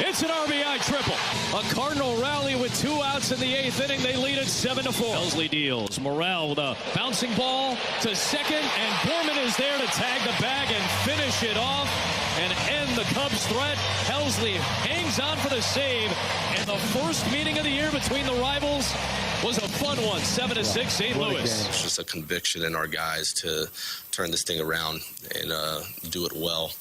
It's an RBI triple. A Cardinal rally with 2 outs in the 8th inning. They lead it 7-4. Helsley deals. Morel with a bouncing ball to second, and Gorman is there to tag the bag and finish it off and end the Cubs' threat. Helsley hangs on for the save, and the first meeting of the year between the rivals was a fun one. 7-6 St. Louis. It's just a conviction in our guys to turn this thing around and do it well.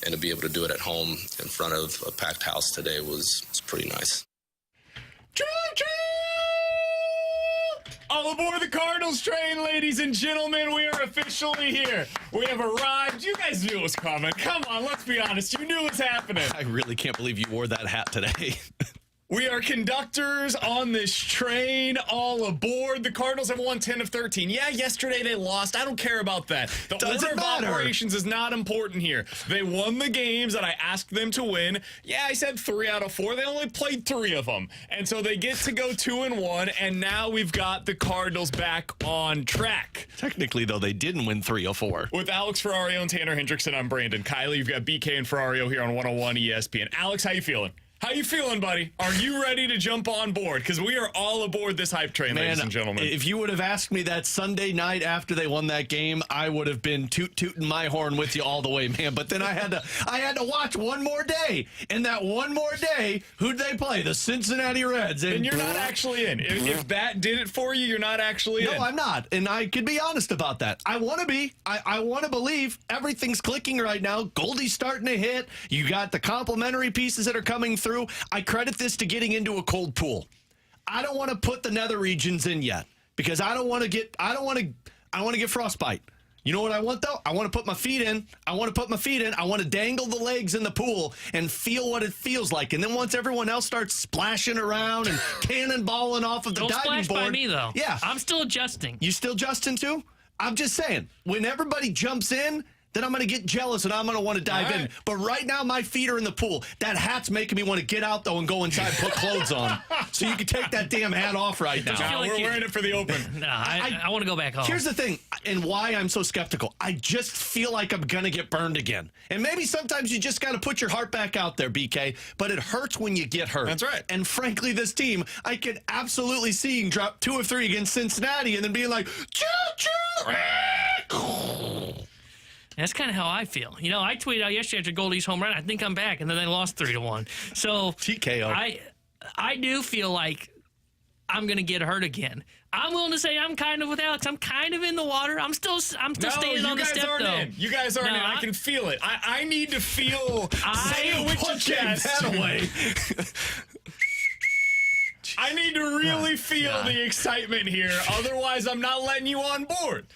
And to be able to do it at home in front of a packed house today was pretty nice. All aboard the Cardinals train, ladies and gentlemen. We are officially here. We have arrived. You guys knew it was coming. Come on, let's be honest. You knew it was happening. I really can't believe you wore that hat today. We are conductors on this train, all aboard. The Cardinals have won 10 of 13. Yeah, yesterday they lost. I don't care about that. The order of operations is not important here. They won the games that I asked them to win. Yeah, I said 3 out of 4. They only played 3 of them. And so they get to go 2-1, and now we've got the Cardinals back on track. Technically, though, they didn't win 3 of 4. With Alex Ferrario and Tanner Hendrickson, I'm Brandon. Kylie, you've got BK and Ferrario here on 101 ESPN. Alex, how you feeling? How you feeling, buddy? Are you ready to jump on board? Because we are all aboard this hype train, ladies and gentlemen. If you would have asked me that Sunday night after they won that game, I would have been tooting my horn with you all the way, man. But then I had to watch one more day. And that one more day, who'd they play? The Cincinnati Reds. And you're not actually in. If that did it for you, you're not actually in. No, I'm not. And I could be honest about that. I want to be. I want to believe everything's clicking right now. Goldie's starting to hit. You got the complimentary pieces that are coming through. I credit this to getting into a cold pool. I don't want to put the nether regions in yet because I don't want to get frostbite. You know what I want though? I want to put my feet in. I want to dangle the legs in the pool and feel what it feels like. And then once everyone else starts splashing around and cannonballing off of the Don't diving splash board. by me though. Yeah. I'm still adjusting. You still adjusting too? I'm just saying, when everybody jumps in, then I'm going to get jealous and I'm going to want to dive in. But right now, my feet are in the pool. That hat's making me want to get out, though, and go inside and put clothes on. So you can take that damn hat off right now. We're wearing it for the open. No, I want to go back home. Here's the thing, and why I'm so skeptical. I just feel like I'm going to get burned again. And maybe sometimes you just got to put your heart back out there, BK. But it hurts when you get hurt. That's right. And frankly, this team, I could absolutely see drop 2 of 3 against Cincinnati and then being like, choo-choo! That's kind of how I feel. You know, I tweeted out yesterday after Goldie's home run, I think I'm back, and then they lost 3-1. So TKO. I do feel like I'm going to get hurt again. I'm willing to say I'm kind of with Alex. I'm kind of in the water. I'm still staying on the step, though. You guys aren't in. I can feel it. I need to feel. Say it with your chest. That away. I need to really feel the excitement here. Otherwise, I'm not letting you on board.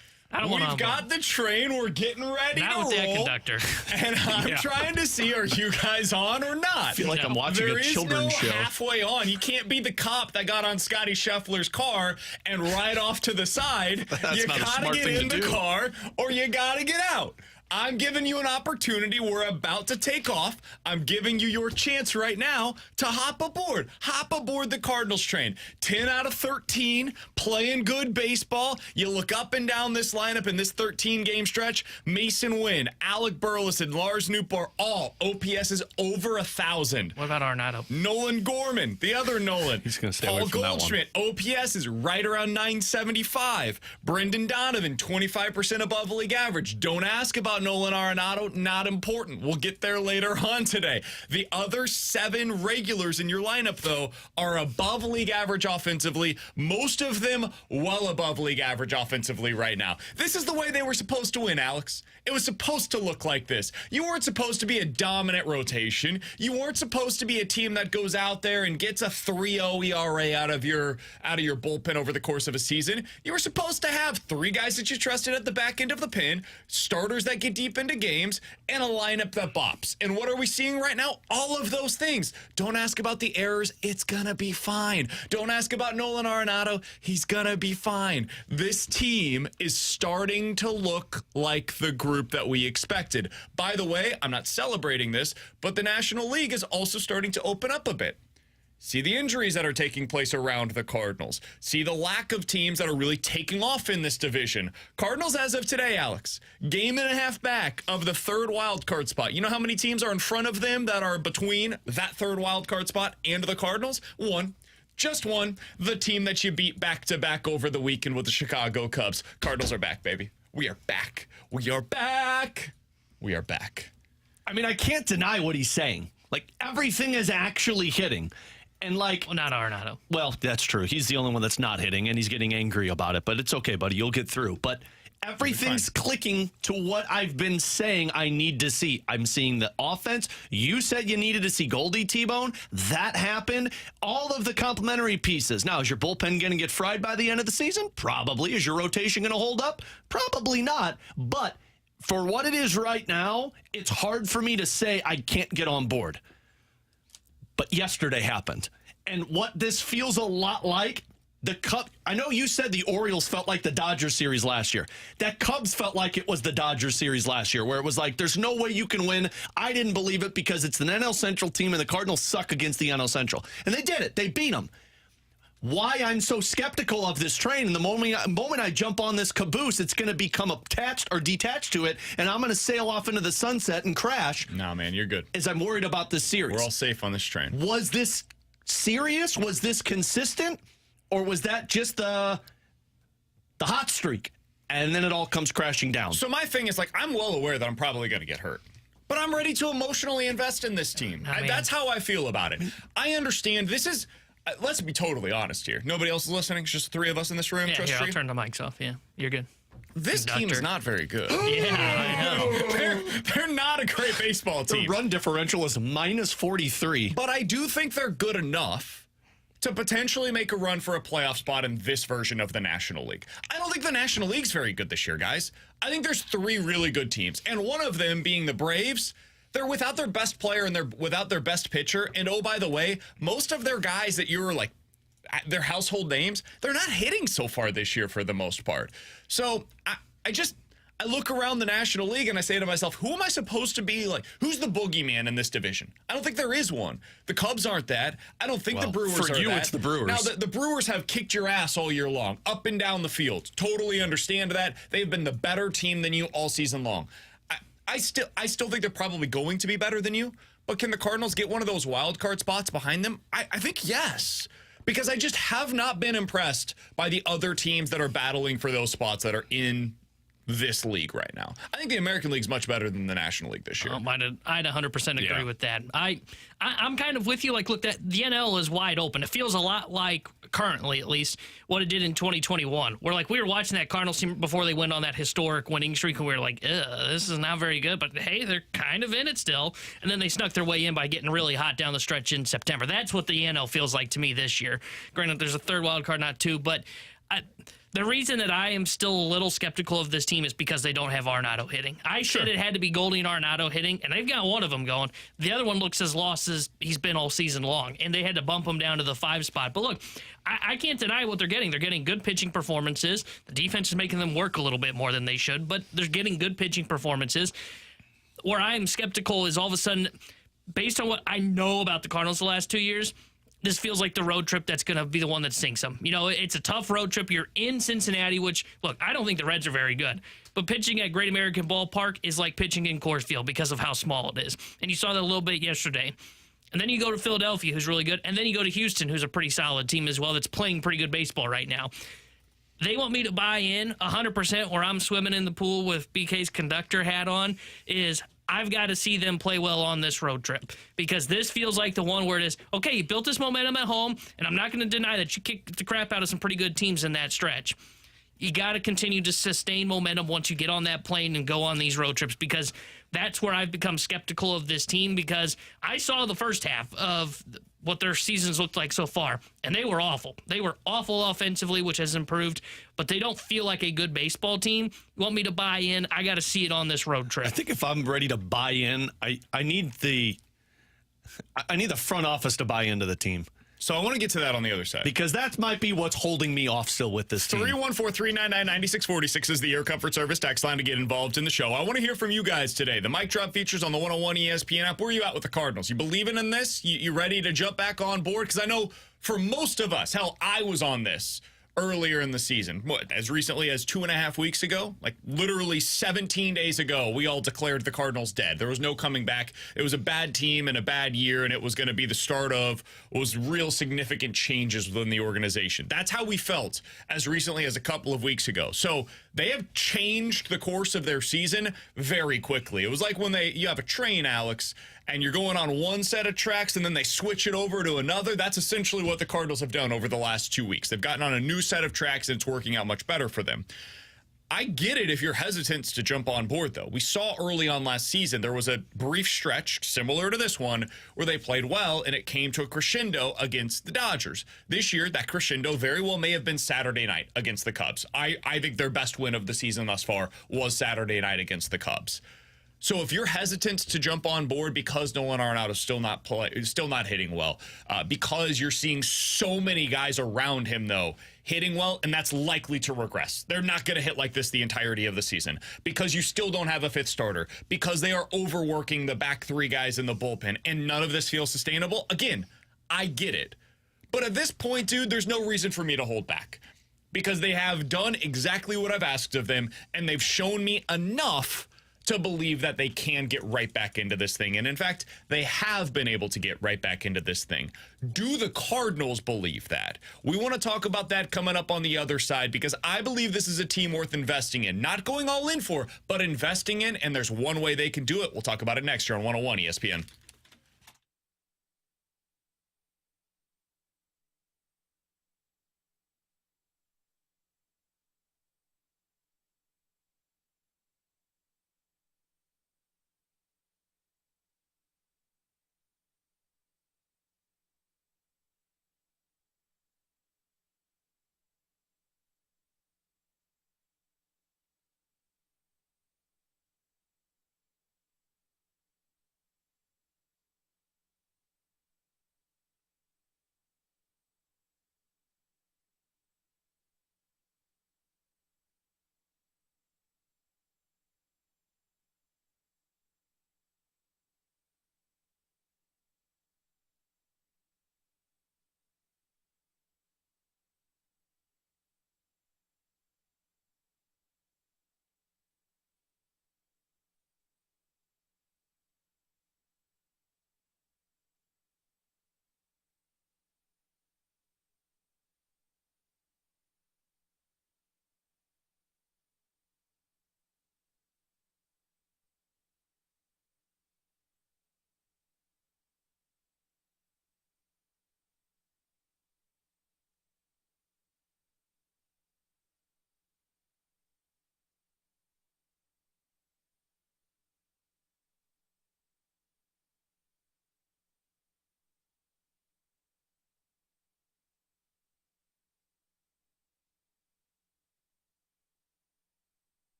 We've got the train. We're getting ready to roll. Not with that conductor. And I'm trying to see, are you guys on or not? I feel like I'm watching a children's show. There is no halfway on. You can't be the cop that got on Scotty Scheffler's car and ride off to the side. You gotta get in the car or you gotta get out. I'm giving you an opportunity. We're about to take off. I'm giving you your chance right now to hop aboard. Hop aboard the Cardinals train. 10 out of 13, playing good baseball. You look up and down this lineup in this 13-game stretch. Mason Wynn, Alec Burleson, Lars Nootbaar, all OPS is over 1,000. What about Arenado? Nolan Gorman, the other Nolan. He's going to stay away from that one. Goldschmidt, OPS is right around 975. Brendan Donovan, 25% above league average. Don't ask about Nolan Arenado, not important. We'll get there later on today. The other 7 regulars in your lineup, though, are above league average offensively. Most of them well above league average offensively right now. This is the way they were supposed to win, Alex. It was supposed to look like this. You weren't supposed to be a dominant rotation. You weren't supposed to be a team that goes out there and gets a 3.0 ERA out of your bullpen over the course of a season. You were supposed to have 3 guys that you trusted at the back end of the pen, starters that get deep into games, and a lineup that bops. And what are we seeing right now? All of those things. Don't ask about the errors. It's gonna be fine. Don't ask about Nolan Arenado. He's gonna be fine. This team is starting to look like the group that we expected. By the way, I'm not celebrating this, but the National League is also starting to open up a bit. See the injuries that are taking place around the Cardinals. See the lack of teams that are really taking off in this division. Cardinals, as of today, Alex, game and a half back of the third wild card spot. You know how many teams are in front of them that are between that third wild card spot and the Cardinals? One. Just one. The team that you beat back-to-back over the weekend with the Chicago Cubs. Cardinals are back, baby. We are back. We are back. We are back. I mean, I can't deny what he's saying. Like, everything is actually hitting. And like, Well, not Arenado. well, that's true. He's the only one that's not hitting, and he's getting angry about it. But it's okay, buddy. You'll get through. But everything's clicking to what I've been saying I need to see. I'm seeing the offense. You said you needed to see Goldie T-Bone. That happened. All of the complementary pieces. Now, is your bullpen going to get fried by the end of the season? Probably. Is your rotation going to hold up? Probably not. But for what it is right now, it's hard for me to say I can't get on board. But yesterday happened. And what this feels a lot like, the Cubs, I know you said the Orioles felt like the Dodgers series last year. That Cubs felt like it was the Dodgers series last year, where it was like, there's no way you can win. I didn't believe it because it's an NL Central team and the Cardinals suck against the NL Central. And they did it. They beat them. Why I'm so skeptical of this train, and the moment I jump on this caboose, it's going to become attached or detached to it, and I'm going to sail off into the sunset and crash. No, man, you're good. As I'm worried about this series. We're all safe on this train. Was this serious? Was this consistent? Or was that just the hot streak? And then it all comes crashing down. So my thing is, like, I'm well aware that I'm probably going to get hurt. But I'm ready to emotionally invest in this team. That's how I feel about it. I understand this is... let's be totally honest here. Nobody else is listening. It's just the three of us in this room. Yeah, Trust here, I'll you. turn the mics off. Yeah, you're good. This team is not very good. Yeah, I know. They're not a great baseball team. The run differential is minus 43. But I do think they're good enough to potentially make a run for a playoff spot in this version of the National League. I don't think the National League's very good this year, guys. I think there's three really good teams, and one of them being the Braves. They're without their best player and they're without their best pitcher. And oh, by the way, most of their guys that you're like, their household names, they're not hitting so far this year for the most part. So I look around the National League and I say to myself, who am I supposed to be like? Who's the boogeyman in this division? I don't think there is one. The Cubs aren't that. I don't think the Brewers are that. For you, it's the Brewers. Now, the Brewers have kicked your ass all year long, up and down the field. Totally understand that. They've been the better team than you all season long. I still think they're probably going to be better than you, but can the Cardinals get one of those wild card spots behind them? I think yes, because I just have not been impressed by the other teams that are battling for those spots that are in this league right now. I think the American League's much better than the National League this year. I'd 100% agree with that. I'm kind of with you. Like, look, that the NL is wide open. It feels a lot like, currently at least, what it did in 2021. Where, like, we were watching that Cardinals team before they went on that historic winning streak, and we were like, this is not very good, but hey, they're kind of in it still. And then they snuck their way in by getting really hot down the stretch in September. That's what the NL feels like to me this year. Granted, there's a third wild card, not two, but the reason that I am still a little skeptical of this team is because they don't have Arenado hitting. I said it had to be Goldie and Arenado hitting, and they've got one of them going. The other one looks as lost as he's been all season long, and they had to bump him down to the 5 spot. But look, I can't deny what they're getting. They're getting good pitching performances. The defense is making them work a little bit more than they should, but they're getting good pitching performances. Where I am skeptical is all of a sudden, based on what I know about the Cardinals the last 2 years, this feels like the road trip that's going to be the one that sinks them. You know, it's a tough road trip. You're in Cincinnati, which, look, I don't think the Reds are very good. But pitching at Great American Ballpark is like pitching in Coors Field because of how small it is. And you saw that a little bit yesterday. And then you go to Philadelphia, who's really good. And then you go to Houston, who's a pretty solid team as well that's playing pretty good baseball right now. They want me to buy in 100% where I'm swimming in the pool with BK's conductor hat on is I've got to see them play well on this road trip because this feels like the one where it is, okay, you built this momentum at home, and I'm not going to deny that you kicked the crap out of some pretty good teams in that stretch. You got to continue to sustain momentum once you get on that plane and go on these road trips because that's where I've become skeptical of this team because I saw the first half of what their seasons looked like so far, and they were awful. They were awful offensively, which has improved, but they don't feel like a good baseball team. You want me to buy in? I got to see it on this road trip. I think if I'm ready to buy in, I need the front office to buy into the team. So I want to get to that on the other side. Because that might be what's holding me off still with this team. 314-399-9646 is the Air Comfort Service text line to get involved in the show. I want to hear from you guys today. The mic drop features on the 101 ESPN app. Where are you at with the Cardinals? You believing in this? You ready to jump back on board? Because I know for most of us, hell, I was on this earlier in the season. What, as recently as 2.5 weeks ago? Like literally 17 days ago, we all declared the Cardinals dead. There was no coming back. It was a bad team and a bad year, and it was going to be the start of what was real significant changes within the organization. That's how we felt as recently as a couple of weeks ago. So they have changed the course of their season very quickly. It was like when you have a train, Alex, and you're going on one set of tracks and then they switch it over to another. That's essentially what the Cardinals have done over the last 2 weeks. They've gotten on a new set of tracks and it's working out much better for them. I get it if you're hesitant to jump on board, though. We saw early on last season, there was a brief stretch similar to this one where they played well and it came to a crescendo against the Dodgers. This year, that crescendo very well may have been Saturday night against the Cubs. I think their best win of the season thus far was Saturday night against the Cubs. So if you're hesitant to jump on board because Nolan Arenado's still not hitting well, because you're seeing so many guys around him, though, hitting well, and that's likely to regress. They're not going to hit like this the entirety of the season because you still don't have a fifth starter, because they are overworking the back three guys in the bullpen, and none of this feels sustainable. Again, I get it. But at this point, dude, there's no reason for me to hold back because they have done exactly what I've asked of them, and they've shown me enough to believe that they can get right back into this thing. And in fact, they have been able to get right back into this thing. Do the Cardinals believe that? We want to talk about that coming up on the other side because I believe this is a team worth investing in. Not going all in for, but investing in, and there's one way they can do it. We'll talk about it next year on 101 ESPN.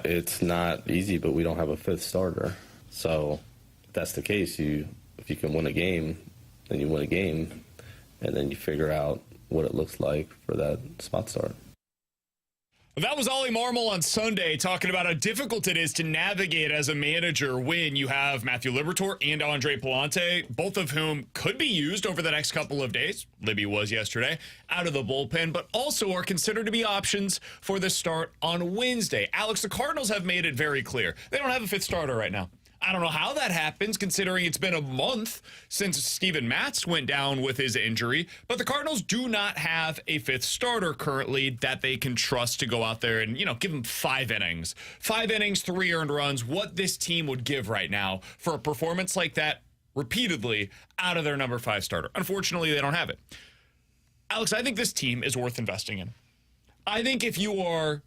It's not easy, but we don't have a fifth starter. So if that's the case, if you can win a game, then you win a game, and then you figure out what it looks like for that spot start. That was Ollie Marmol on Sunday talking about how difficult it is to navigate as a manager when you have Matthew Liberatore and Andre Palante, both of whom could be used over the next couple of days. Libby was yesterday, out of the bullpen, but also are considered to be options for the start on Wednesday. Alex, the Cardinals have made it very clear. They don't have a fifth starter right now. I don't know how that happens, considering it's been a month since Steven Matz went down with his injury. But the Cardinals do not have a fifth starter currently that they can trust to go out there and, give them 5 innings. 5 innings, 3 earned runs, what this team would give right now for a performance like that repeatedly out of their number 5 starter. Unfortunately, they don't have it. Alex, I think this team is worth investing in. I think if you are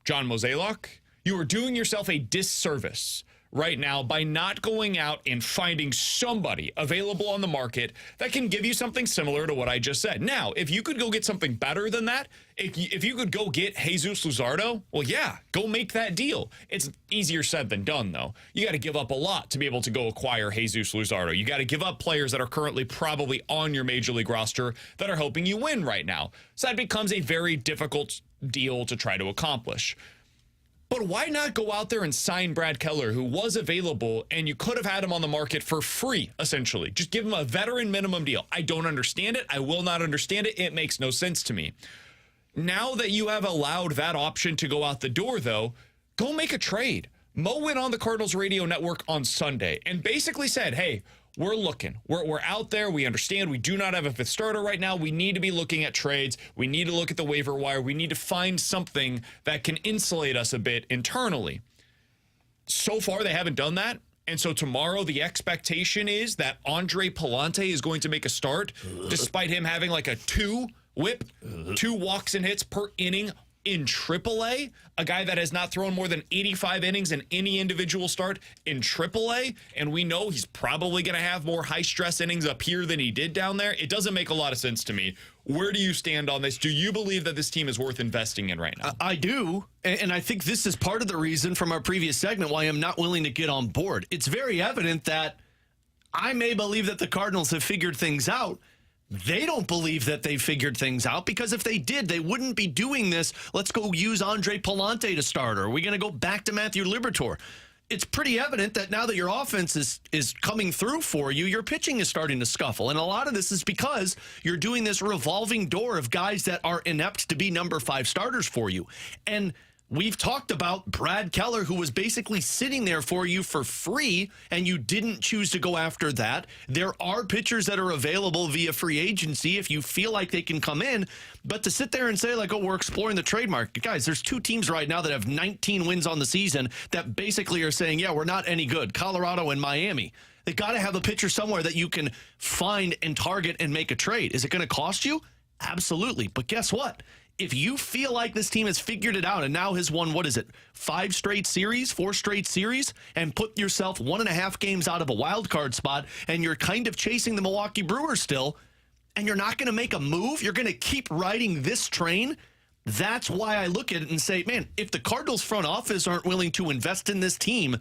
John Mozeliak, you are doing yourself a disservice right now by not going out and finding somebody available on the market that can give you something similar to what I just said. Now, if you could go get something better than that, if you could go get Jesus Luzardo, well, yeah, go make that deal. It's easier said than done, though. You got to give up a lot to be able to go acquire Jesus Luzardo. You got to give up players that are currently probably on your major league roster that are helping you win right now. So that becomes a very difficult deal to try to accomplish. But why not go out there and sign Brad Keller, who was available, and you could have had him on the market for free, essentially. Just give him a veteran minimum deal. I don't understand it. I will not understand it. It makes no sense to me. Now that you have allowed that option to go out the door, though, go make a trade. Mo went on the Cardinals radio network on Sunday and basically said, hey, we're looking. We're out there. We understand we do not have a fifth starter right now. We need to be looking at trades. We need to look at the waiver wire. We need to find something that can insulate us a bit internally. So far, they haven't done that. And so tomorrow, the expectation is that Andre Palante is going to make a start, despite him having like a 2 whip, 2 walks and hits per inning in AAA, a guy that has not thrown more than 85 innings in any individual start in AAA, and we know he's probably going to have more high-stress innings up here than he did down there. It doesn't make a lot of sense to me. Where do you stand on this? Do you believe that this team is worth investing in right now? I do, and I think this is part of the reason from our previous segment why I'm not willing to get on board. It's very evident that I may believe that the Cardinals have figured things out. They don't believe that they figured things out, because if they did, they wouldn't be doing this. Let's go use Andre Palante to start. Or are we going to go back to Matthew Liberatore? It's pretty evident that now that your offense is coming through for you, your pitching is starting to scuffle. And a lot of this is because you're doing this revolving door of guys that are inept to be number 5 starters for you. And we've talked about Brad Keller, who was basically sitting there for you for free, and you didn't choose to go after that. There are pitchers that are available via free agency if you feel like they can come in. But to sit there and say, like, oh, we're exploring the trade market. Guys, there's 2 teams right now that have 19 wins on the season that basically are saying, yeah, we're not any good. Colorado and Miami. They got to have a pitcher somewhere that you can find and target and make a trade. Is it going to cost you? Absolutely. But guess what? If you feel like this team has figured it out and now has won, 4 straight series, and put yourself 1.5 games out of a wild card spot, and you're kind of chasing the Milwaukee Brewers still, and you're not going to make a move, you're going to keep riding this train, that's why I look at it and say, man, if the Cardinals front office aren't willing to invest in this team,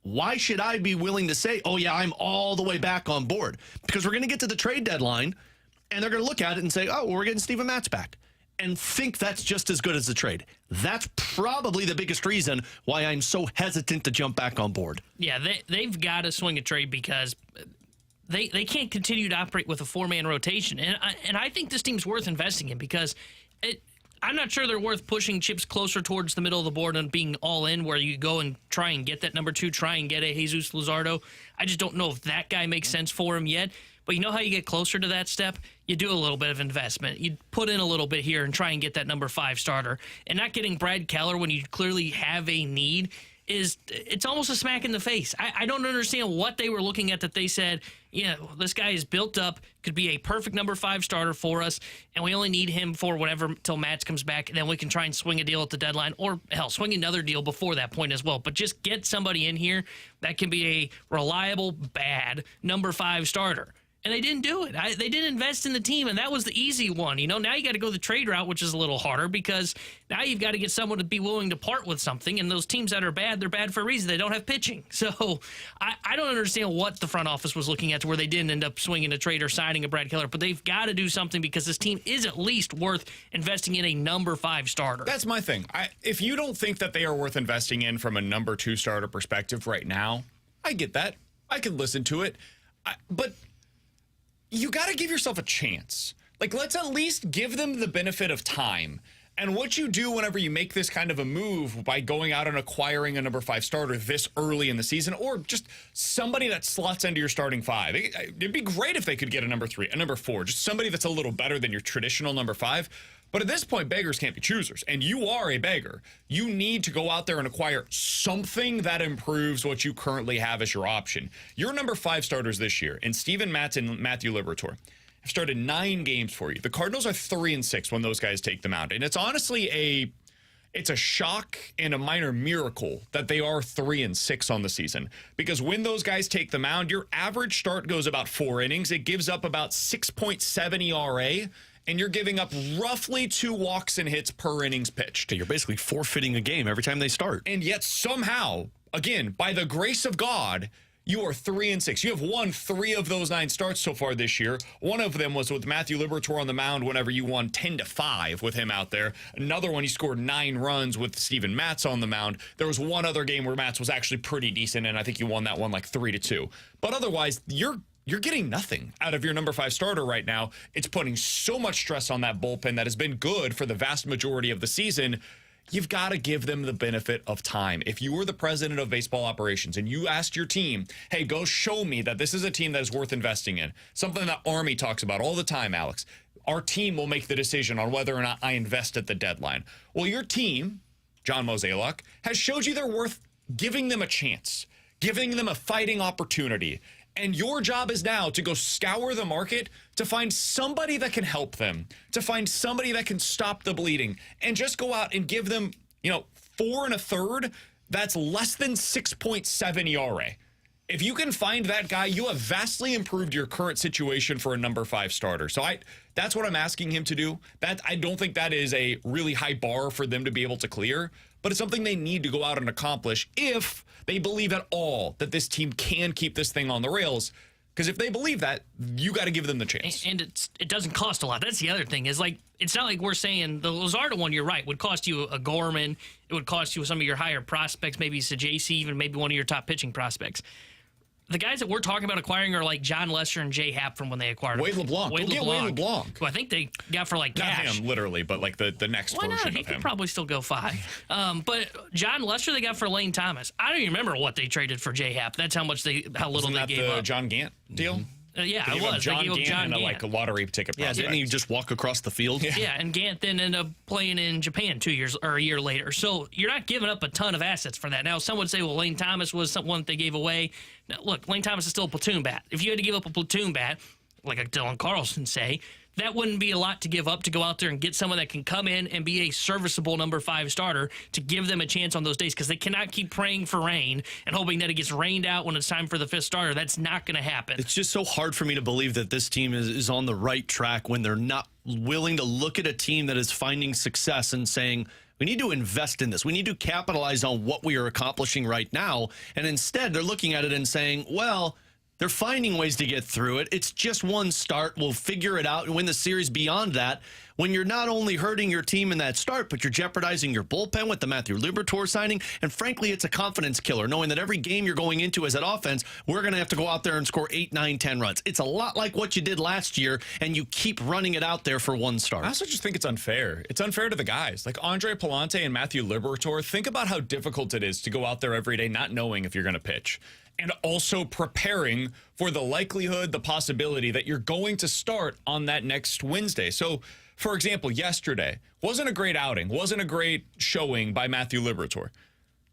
why should I be willing to say, oh, yeah, I'm all the way back on board? Because we're going to get to the trade deadline, and they're going to look at it and say, oh, well, we're getting Steven Matz back, and think that's just as good as the trade. That's probably the biggest reason why I'm so hesitant to jump back on board. Yeah, they've got to swing a trade because they can't continue to operate with a 4-man rotation. And I think this team's worth investing in because I'm not sure they're worth pushing chips closer towards the middle of the board and being all in where you go and try and get that number 2, try and get a Jesus Luzardo. I just don't know if that guy makes sense for him yet. But you know how you get closer to that step? You do a little bit of investment. You put in a little bit here and try and get that number 5 starter. And not getting Brad Keller when you clearly have a need it's almost a smack in the face. I don't understand what they were looking at that they said, yeah, this guy is built up, could be a perfect number 5 starter for us, and we only need him for whatever until Matz comes back, and then we can try and swing a deal at the deadline, or hell, swing another deal before that point as well. But just get somebody in here that can be a reliable, bad number 5 starter. And they didn't do it. They didn't invest in the team, and that was the easy one. Now you got to go the trade route, which is a little harder because now you've got to get someone to be willing to part with something. And those teams that are bad, they're bad for a reason. They don't have pitching. So I don't understand what the front office was looking at to where they didn't end up swinging a trade or signing a Brad Keller. But they've got to do something because this team is at least worth investing in a number 5 starter. That's my thing. If you don't think that they are worth investing in from a number 2 starter perspective right now, I get that. I can listen to it. But you got to give yourself a chance. Like, let's at least give them the benefit of time. And what you do whenever you make this kind of a move by going out and acquiring a number 5 starter this early in the season, or just somebody that slots into your starting 5. It'd be great if they could get a number 3, a number 4, just somebody that's a little better than your traditional number 5. But at this point, beggars can't be choosers, and you are a beggar. You need to go out there and acquire something that improves what you currently have as your option. Your number 5 starters this year, and Steven Matz and Matthew Liberatore, have started 9 games for you. The Cardinals are 3-6 when those guys take the mound, and it's honestly it's a shock and a minor miracle that they are 3-6 on the season. Because when those guys take the mound, your average start goes about 4 innings. It gives up about 6.7 ERA. And you're giving up roughly 2 walks and hits per innings pitched. You're basically forfeiting a game every time they start. And yet somehow, again, by the grace of God, you are 3-6. You have won 3 of those 9 starts so far this year. One of them was with Matthew Liberatore on the mound whenever you won 10-5 with him out there. Another one, you scored 9 runs with Steven Matz on the mound. There was one other game where Matz was actually pretty decent, and I think you won that one like 3-2. But otherwise, you're getting nothing out of your number 5 starter right now. It's putting so much stress on that bullpen that has been good for the vast majority of the season. You've got to give them the benefit of time. If you were the president of baseball operations and you asked your team, hey, go show me that this is a team that is worth investing in, something that Army talks about all the time, Alex, our team will make the decision on whether or not I invest at the deadline. Well, your team, John Mozeliak, has showed you they're worth giving them a chance, giving them a fighting opportunity. And your job is now to go scour the market to find somebody that can help them, to find somebody that can stop the bleeding, and just go out and give them, 4 1/3. That's less than 6.7 ERA. If you can find that guy, you have vastly improved your current situation for a number 5 starter. So that's what I'm asking him to do. I don't think that is a really high bar for them to be able to clear, but it's something they need to go out and accomplish if they believe at all that this team can keep this thing on the rails. Because if they believe that, you got to give them the chance. And it doesn't cost a lot. That's the other thing. Is like, it's not like we're saying the Luzardo one, you're right, would cost you a Gorman. It would cost you some of your higher prospects, maybe Sajasi, even maybe one of your top pitching prospects. The guys that we're talking about acquiring are like John Lester and Jay Happ from when they acquired Wade LeBlanc. Go get Wade LeBlanc. Who I think they got for like cash. Not him, literally, but like the next Why version not? of He him. could probably still go 5. But John Lester they got for Lane Thomas. I don't even remember what they traded for Jay Happ. That's how little Wasn't they that gave the up. John Gant deal? Yeah, They it gave up was. John They gave up Gant John and Gant. a lottery ticket Yeah, prospect. didn't he just walk across the field? Yeah, and Gant then ended up playing in Japan 2 years or a year later. So you're not giving up a ton of assets for that. Now, some would say, well, Lane Thomas was someone that they gave away. Now, look, Lane Thomas is still a platoon bat. If you had to give up a platoon bat, like a Dylan Carlson say, that wouldn't be a lot to give up to go out there and get someone that can come in and be a serviceable number 5 starter to give them a chance on those days, because they cannot keep praying for rain and hoping that it gets rained out when it's time for the 5th starter. That's not going to happen. It's just so hard for me to believe that this team is on the right track when they're not willing to look at a team that is finding success and saying, we need to invest in this. We need to capitalize on what we are accomplishing right now. And instead, they're looking at it and saying, well, they're finding ways to get through it. It's just one start. We'll figure it out and win the series beyond that. When you're not only hurting your team in that start, but you're jeopardizing your bullpen with the Matthew Liberatore signing. And frankly, it's a confidence killer, knowing that every game you're going into as that offense, we're going to have to go out there and score 8, 9, 10 runs. It's a lot like what you did last year, and you keep running it out there for one start. I also just think it's unfair. It's unfair to the guys. Like Andre Palante and Matthew Liberatore, think about how difficult it is to go out there every day not knowing if you're going to pitch, and also preparing for the likelihood, the possibility that you're going to start on that next Wednesday. So, for example, yesterday wasn't a great outing, wasn't a great showing by Matthew Liberatore.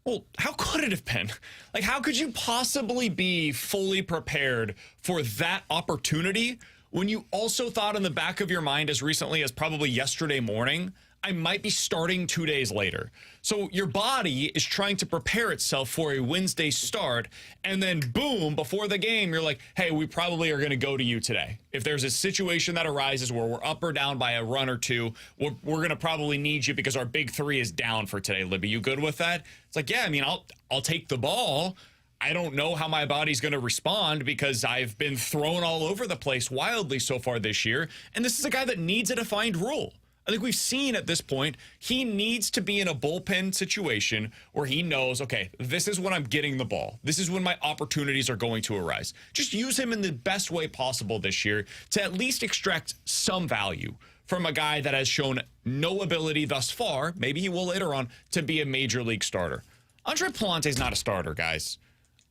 Well, how could it have been? Like, how could you possibly be fully prepared for that opportunity when you also thought in the back of your mind as recently as probably yesterday morning, I might be starting 2 days later. So your body is trying to prepare itself for a Wednesday start, and then boom, before the game, you're like, hey, we probably are going to go to you today. If there's a situation that arises where we're up or down by a run or two, we're going to probably need you because our big three is down for today, Libby. You good with that? It's like, yeah, I mean, I'll take the ball. I don't know how my body's going to respond because I've been thrown all over the place wildly so far this year, and this is a guy that needs a defined role. I think we've seen at this point, he needs to be in a bullpen situation where he knows, okay, this is when I'm getting the ball. This is when my opportunities are going to arise. Just use him in the best way possible this year to at least extract some value from a guy that has shown no ability thus far, maybe he will later on, to be a major league starter. Andre Pallante's not a starter, guys.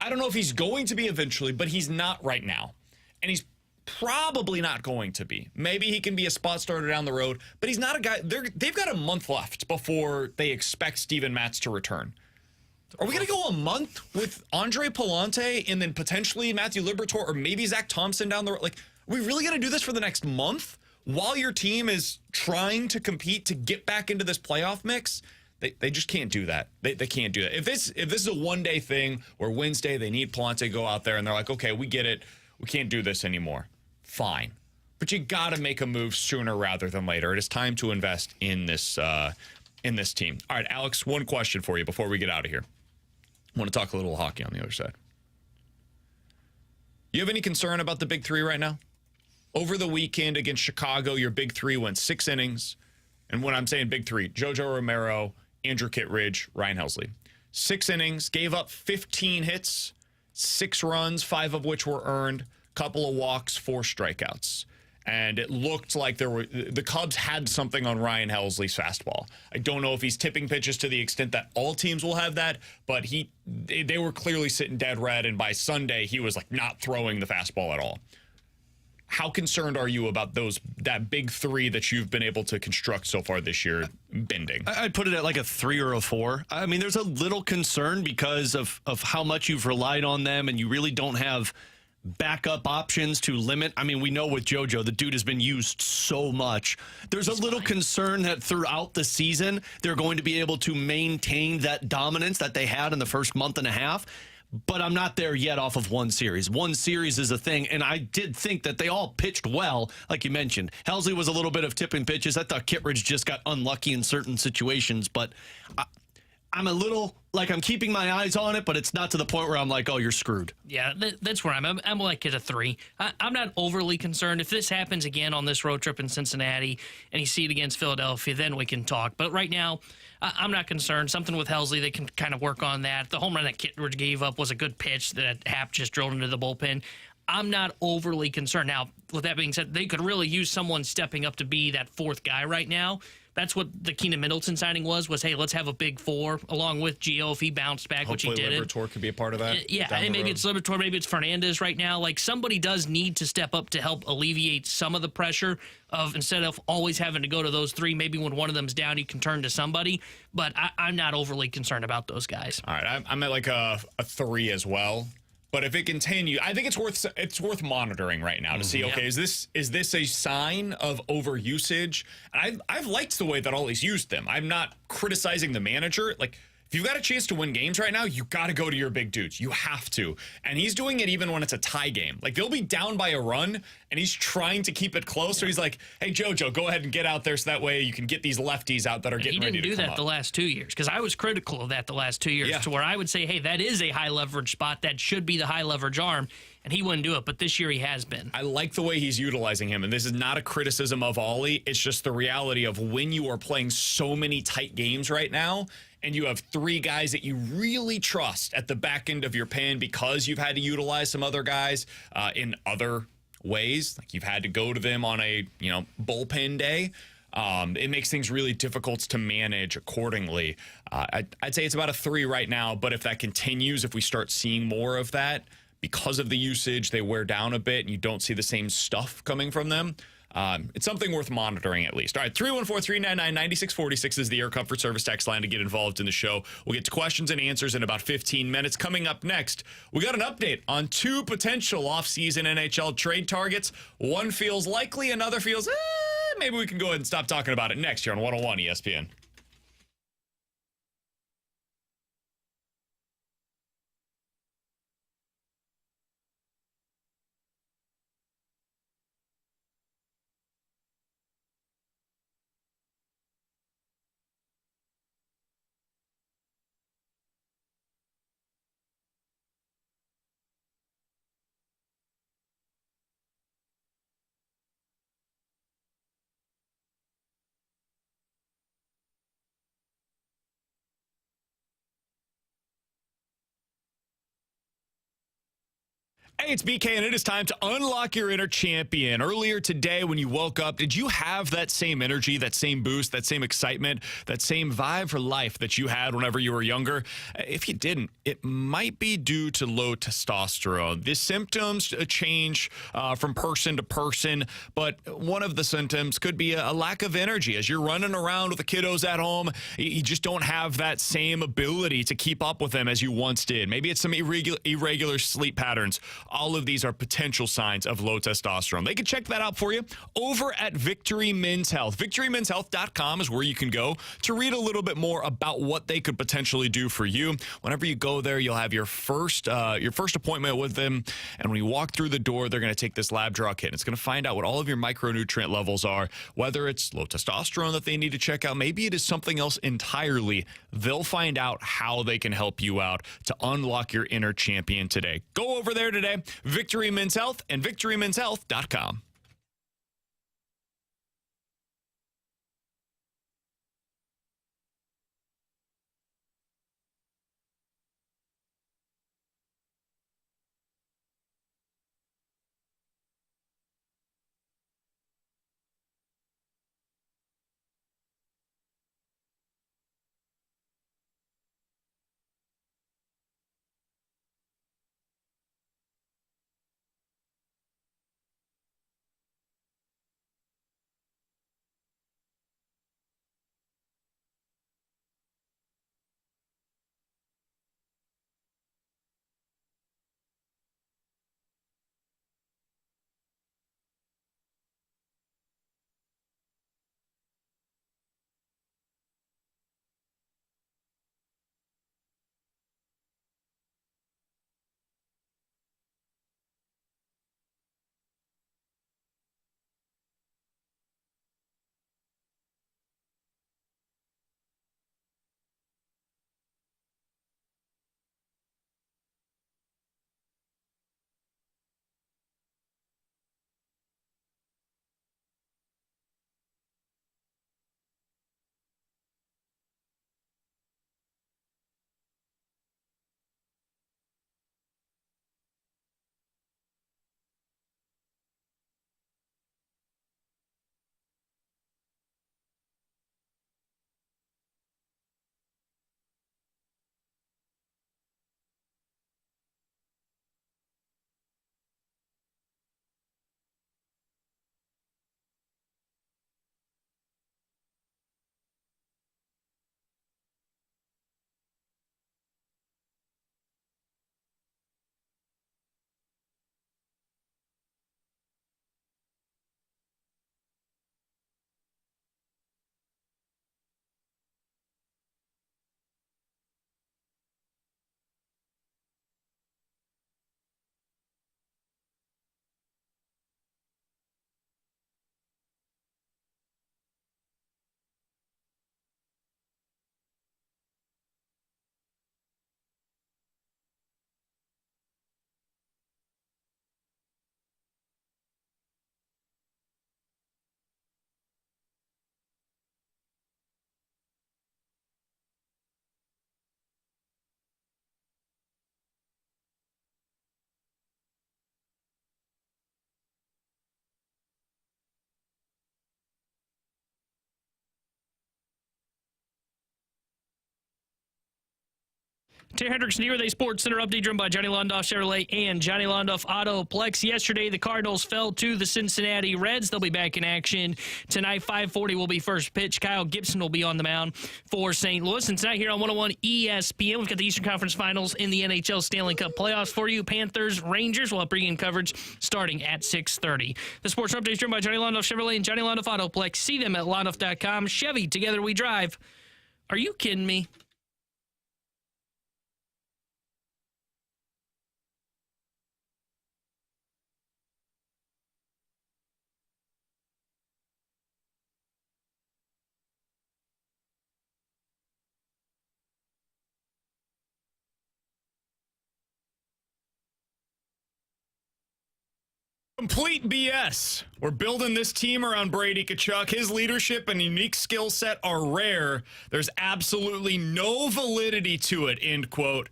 I don't know if he's going to be eventually, but he's not right now. And he's probably not going to be. Maybe he can be a spot starter down the road, but he's not a guy. They've got a month left before they expect Steven Matz to return. Are we going to go a month with Andre Pallante and then potentially Matthew Liberatore or maybe Zach Thompson down the road? Like, are we really going to do this for the next month while your team is trying to compete to get back into this playoff mix? They just can't do that. They can't do that. If this is a one-day thing where Wednesday they need Pallante to go out there and they're like, okay, we get it. We can't do this anymore. Fine. But you got to make a move sooner rather than later. It is time to invest in this team. All right, Alex, one question for you before we get out of here. I want to talk a little hockey on the other side. You have any concern about the big three right now? Over the weekend against Chicago, your big three went 6 innings. And when I'm saying big three, JoJo Romero, Andrew Kittredge, Ryan Helsley. 6 innings, gave up 15 hits, 6 runs, 5 of which were earned, couple of walks, 4 strikeouts. And it looked like the Cubs had something on Ryan Helsley's fastball. I don't know if he's tipping pitches to the extent that all teams will have that, but they were clearly sitting dead red, and by Sunday, he was like not throwing the fastball at all. How concerned are you about that big three that you've been able to construct so far this year bending? I'd put it at like a 3 or a 4. I mean, there's a little concern because of how much you've relied on them, and you really don't have backup options to limit. I mean, we know with JoJo, the dude has been used so much. There's a little concern that throughout the season, they're going to be able to maintain that dominance that they had in the first month and a half. But I'm not there yet off of one series. One series is a thing, and I did think that they all pitched well, like you mentioned. Helsley was a little bit of tipping pitches. I thought Kittredge just got unlucky in certain situations, but I'm a little, like, I'm keeping my eyes on it, but it's not to the point where I'm like, oh, you're screwed. Yeah, that's where I'm like at a 3. I'm not overly concerned. If this happens again on this road trip in Cincinnati and you see it against Philadelphia, then we can talk. But right now, I'm not concerned. Something with Helsley, they can kind of work on that. The home run that Kittredge gave up was a good pitch that Happ just drilled into the bullpen. I'm not overly concerned. Now, with that being said, they could really use someone stepping up to be that 4th guy right now. That's what the Keenan Middleton signing was, hey, let's have a big 4 along with Gio if he bounced back, hopefully which he didn't. Liberatore could be a part of that. Yeah, and maybe it's Liberatore, maybe it's Fernandez right now. Like, somebody does need to step up to help alleviate some of the pressure of, instead of always having to go to those 3, maybe when one of them's down, you can turn to somebody. But I'm not overly concerned about those guys. All right, I'm at like a 3 as well. But if it continues, I think it's worth monitoring right now to see, okay, is this a sign of overusage? I've liked the way that Ollie's used them. I'm not criticizing the manager. Like, if you've got a chance to win games right now, you got to go to your big dudes. You have to. And he's doing it even when it's a tie game. Like, they'll be down by a run, and he's trying to keep it close. So he's like, hey, JoJo, go ahead and get out there so that way you can get these lefties out that are getting ready to come up. He didn't do that the last 2 years, because I was critical of that the last 2 years, to where I would say, hey, that is a high-leverage spot. That should be the high-leverage arm. And he wouldn't do it, but this year he has been. I like the way he's utilizing him, and this is not a criticism of Ollie. It's just the reality of when you are playing so many tight games right now, and you have 3 guys that you really trust at the back end of your pen because you've had to utilize some other guys in other ways. Like, you've had to go to them on a bullpen day. It makes things really difficult to manage accordingly. I'd say it's about a 3 right now, but if that continues, if we start seeing more of that, because of the usage, they wear down a bit and you don't see the same stuff coming from them. It's something worth monitoring at least. All right, 314-399-9646 is the Air Comfort Service text line to get involved in the show. We'll get to questions and answers in about 15 minutes. Coming up next, we got an update on 2 potential offseason NHL trade targets. One feels likely, another feels maybe we can go ahead and stop talking about it next year on 101 ESPN. Hey, it's BK, and it is time to unlock your inner champion. Earlier today, when you woke up, did you have that same energy, that same boost, that same excitement, that same vibe for life that you had whenever you were younger? If you didn't, it might be due to low testosterone. The symptoms change from person to person, but one of the symptoms could be a lack of energy. As you're running around with the kiddos at home, you just don't have that same ability to keep up with them as you once did. Maybe it's some irregular sleep patterns. All of these are potential signs of low testosterone. They can check that out for you over at Victory Men's Health. VictoryMen'sHealth.com is where you can go to read a little bit more about what they could potentially do for you. Whenever you go there, you'll have your first appointment with them, and when you walk through the door, they're going to take this lab draw kit. It's going to find out what all of your micronutrient levels are, whether it's low testosterone that they need to check out. Maybe it is something else entirely. They'll find out how they can help you out to unlock your inner champion today. Go over there today. Victory Men's Health and VictoryMen'sHealth.com. Terry Hendricks Near Day Sports Center update driven by Johnny Londoff Chevrolet and Johnny Londoff Autoplex. Yesterday, the Cardinals fell to the Cincinnati Reds. They'll be back in action tonight. 5:40 will be first pitch. Kyle Gibson will be on the mound for St. Louis. And tonight here on 101 ESPN, we've got the Eastern Conference Finals in the NHL Stanley Cup playoffs for you. Panthers, Rangers will have pregame coverage starting at 6:30. The sports update is driven by Johnny Londoff Chevrolet and Johnny Londoff Autoplex. See them at londoff.com. Chevy, together we drive. Are you kidding me? Complete BS. We're building this team around Brady Tkachuk. His leadership and unique skill set are rare. There's absolutely no validity to it, end quote.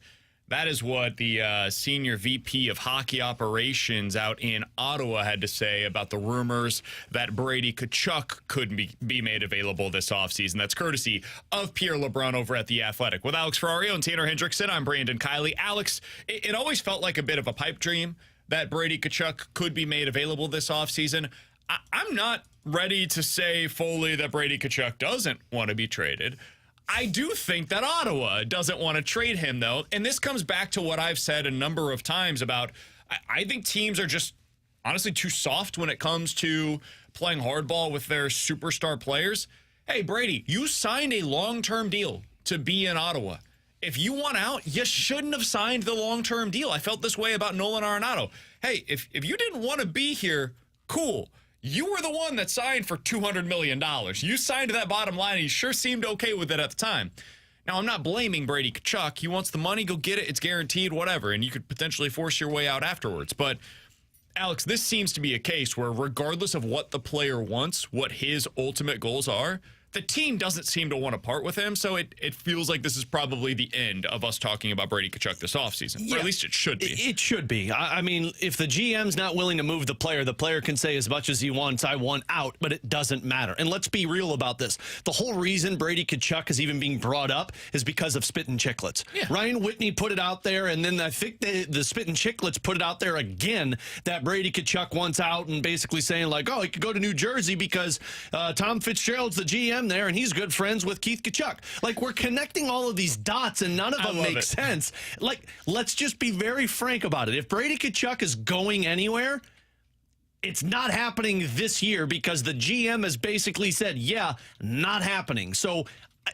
That is what the senior VP of hockey operations out in Ottawa had to say about the rumors that Brady Tkachuk could be made available this offseason. That's courtesy of Pierre LeBrun over at The Athletic. With Alex Ferrario and Tanner Hendrickson, I'm Brandon Kiley. Alex, it always felt like a bit of a pipe dream that Brady Tkachuk could be made available this offseason. I'm not ready to say fully that Brady Tkachuk doesn't want to be traded. I do think that Ottawa doesn't want to trade him, though. And this comes back to what I've said a number of times about I think teams are just honestly too soft when it comes to playing hardball with their superstar players. Hey, Brady, you signed a long-term deal to be in Ottawa. If you want out, you shouldn't have signed the long-term deal. I felt this way about Nolan Arenado. Hey, if you didn't want to be here, cool. You were the one that signed for $200 million. You signed that bottom line, and you sure seemed okay with it at the time. Now, I'm not blaming Brady Tkachuk. He wants the money, go get it. It's guaranteed, whatever, and you could potentially force your way out afterwards. But, Alex, this seems to be a case where regardless of what the player wants, what his ultimate goals are, the team doesn't seem to want to part with him, so it feels like this is probably the end of us talking about Brady Tkachuk this offseason. Yeah, or at least it should be. It should be. I mean, if the GM's not willing to move the player can say as much as he wants, I want out, but it doesn't matter. And let's be real about this. The whole reason Brady Tkachuk is even being brought up is because of Spittin' Chicklets. Yeah. Ryan Whitney put it out there, and then I think the Spittin' Chicklets put it out there again that Brady Tkachuk wants out and basically saying, like, oh, he could go to New Jersey because Tom Fitzgerald's the GM there, and he's good friends with Keith Tkachuk. Like, we're connecting all of these dots, and none of them make sense. Like, let's just be very frank about it. If Brady Tkachuk is going anywhere, it's not happening this year because the GM has basically said, yeah, not happening. So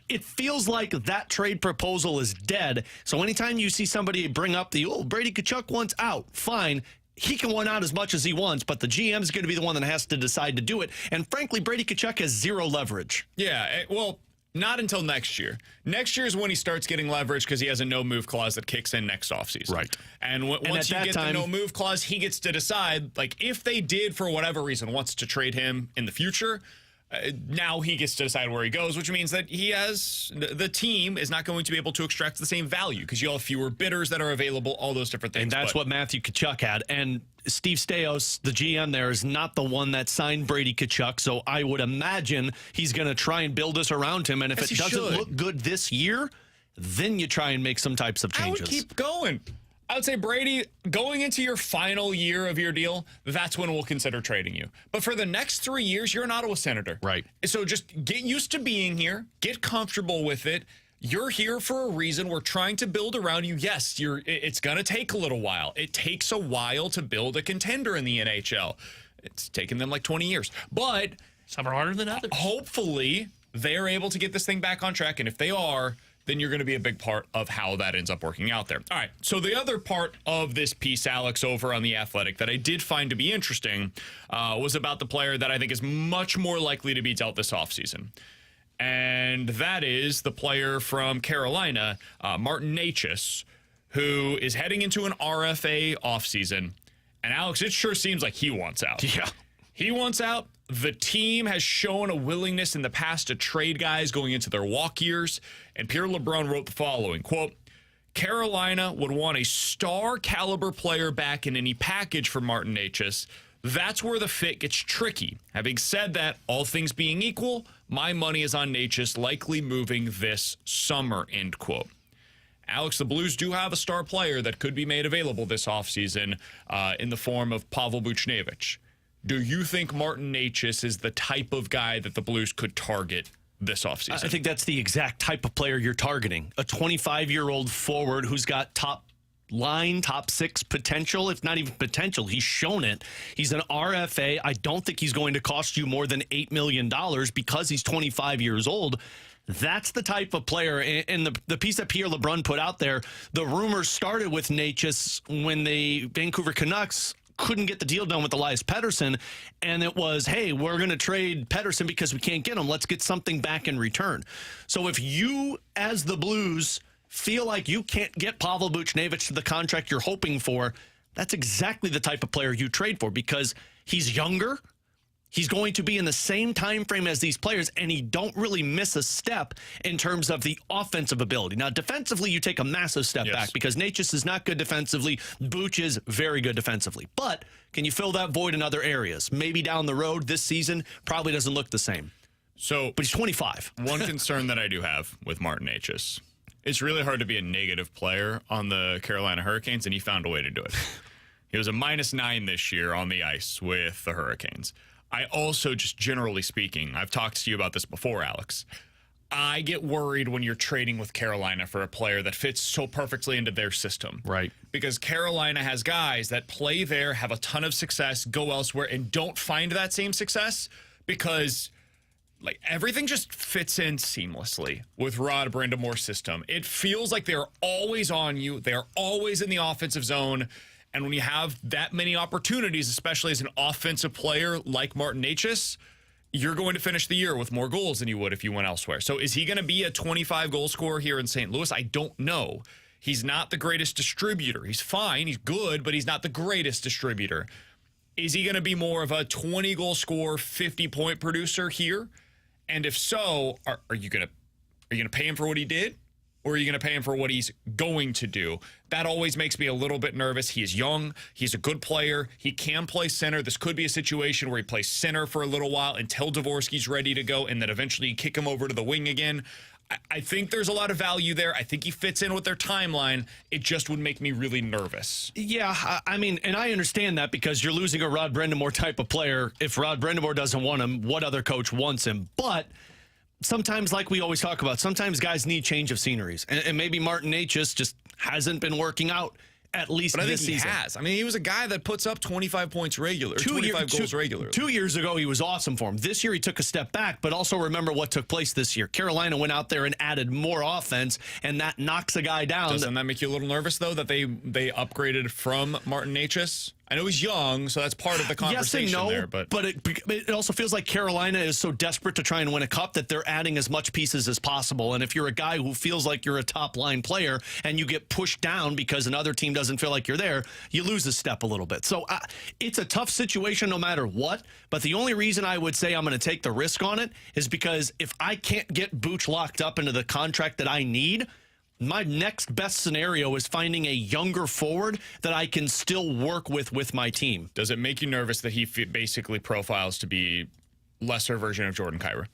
it feels like that trade proposal is dead. So anytime you see somebody bring up Brady Tkachuk wants out, fine. He can want out as much as he wants, but the GM is going to be the one that has to decide to do it. And frankly, Brady Tkachuk has zero leverage. Yeah, well, not until next year. Next year is when he starts getting leverage because he has a no-move clause that kicks in next offseason. Right. And once you get the no-move clause, he gets to decide, like, if they did, for whatever reason, wants to trade him in the future, now he gets to decide where he goes, which means that the team is not going to be able to extract the same value because you'll have fewer bidders that are available, all those different things. And that's what Matthew Tkachuk had. And Steve Staios, the GM there, is not the one that signed Brady Tkachuk, so I would imagine he's going to try and build us around him. And if it doesn't look good this year, then you try and make some types of changes. I would keep going. I would say, Brady, going into your final year of your deal, that's when we'll consider trading you. But for the next 3 years, you're an Ottawa Senator. Right. So just get used to being here. Get comfortable with it. You're here for a reason. We're trying to build around you. Yes, it's going to take a little while. It takes a while to build a contender in the NHL. It's taken them like 20 years. But some are harder than others. Hopefully, they're able to get this thing back on track. And if they are, then you're going to be a big part of how that ends up working out there. All right, so the other part of this piece, Alex, over on The Athletic that I did find to be interesting was about the player that I think is much more likely to be dealt this offseason. And that is the player from Carolina, Martin Necas, who is heading into an RFA offseason. And, Alex, it sure seems like he wants out. Yeah. He wants out. The team has shown a willingness in the past to trade guys going into their walk years. And Pierre LeBrun wrote the following, quote, Carolina would want a star caliber player back in any package for Martin Necas. That's where the fit gets tricky. Having said that, all things being equal, my money is on Necas likely moving this summer, end quote. Alex, the Blues do have a star player that could be made available this offseason in the form of Pavel Buchnevich. Do you think Martin Necas is the type of guy that the Blues could target this offseason? I think that's the exact type of player you're targeting. A 25-year-old forward who's got top 6 potential, if not even potential. He's shown it. He's an RFA. I don't think he's going to cost you more than $8 million because he's 25 years old. That's the type of player. And the piece that Pierre LeBrun put out there, the rumors started with Necas when the Vancouver Canucks couldn't get the deal done with Elias Pettersson, and it was, hey, we're going to trade Pettersson because we can't get him. Let's get something back in return. So if you, as the Blues, feel like you can't get Pavel Buchnevich to the contract you're hoping for, that's exactly the type of player you trade for, because he's younger. He's going to be in the same time frame as these players, and he don't really miss a step in terms of the offensive ability. Now, defensively, you take a massive step back because Necas is not good defensively. Buch is very good defensively. But can you fill that void in other areas? Maybe down the road this season, probably doesn't look the same. But he's 25. One concern that I do have with Martin Necas, it's really hard to be a negative player on the Carolina Hurricanes, and he found a way to do it. He was a -9 this year on the ice with the Hurricanes. I also, just generally speaking, I've talked to you about this before, Alex. I get worried when you're trading with Carolina for a player that fits so perfectly into their system. Right. Because Carolina has guys that play there, have a ton of success, go elsewhere, and don't find that same success because everything just fits in seamlessly with Rod Brindamore's system. It feels like they're always on you. They're always in the offensive zone. And when you have that many opportunities, especially as an offensive player like Martin Necas, you're going to finish the year with more goals than you would if you went elsewhere. So is he going to be a 25-goal scorer here in St. Louis? I don't know. He's not the greatest distributor. He's fine. He's good, but he's not the greatest distributor. Is he going to be more of a 20-goal scorer, 50-point producer here? And if so, are you going to pay him for what he did? Or are you going to pay him for what he's going to do? That always makes me a little bit nervous. He is young. He's a good player. He can play center. This could be a situation where he plays center for a little while until Dvorsky's ready to go, and then eventually you kick him over to the wing again. I think there's a lot of value there. I think he fits in with their timeline. It just would make me really nervous. Yeah, I mean, and I understand that because you're losing a Rod Brindamore type of player. If Rod Brindamore doesn't want him, what other coach wants him? But sometimes, like we always talk about, sometimes guys need change of sceneries. And maybe Martin Necas just hasn't been working out, at least this season. He has. I mean, he was a guy that puts up 25 points regular, 25 goals regularly. 2 years ago, he was awesome for him. This year, he took a step back, but also remember what took place this year. Carolina went out there and added more offense, and that knocks a guy down. Doesn't that make you a little nervous, though, that they upgraded from Martin Necas? I know he's young, so that's part of the conversation yes and no, there. But it also feels like Carolina is so desperate to try and win a cup that they're adding as much pieces as possible. And if you're a guy who feels like you're a top-line player and you get pushed down because another team doesn't feel like you're there, you lose a step a little bit. So it's a tough situation no matter what. But the only reason I would say I'm going to take the risk on it is because if I can't get Buch locked up into the contract that I need, my next best scenario is finding a younger forward that I can still work with my team. Does it make you nervous that he basically profiles to be lesser version of Jordan Kyrou?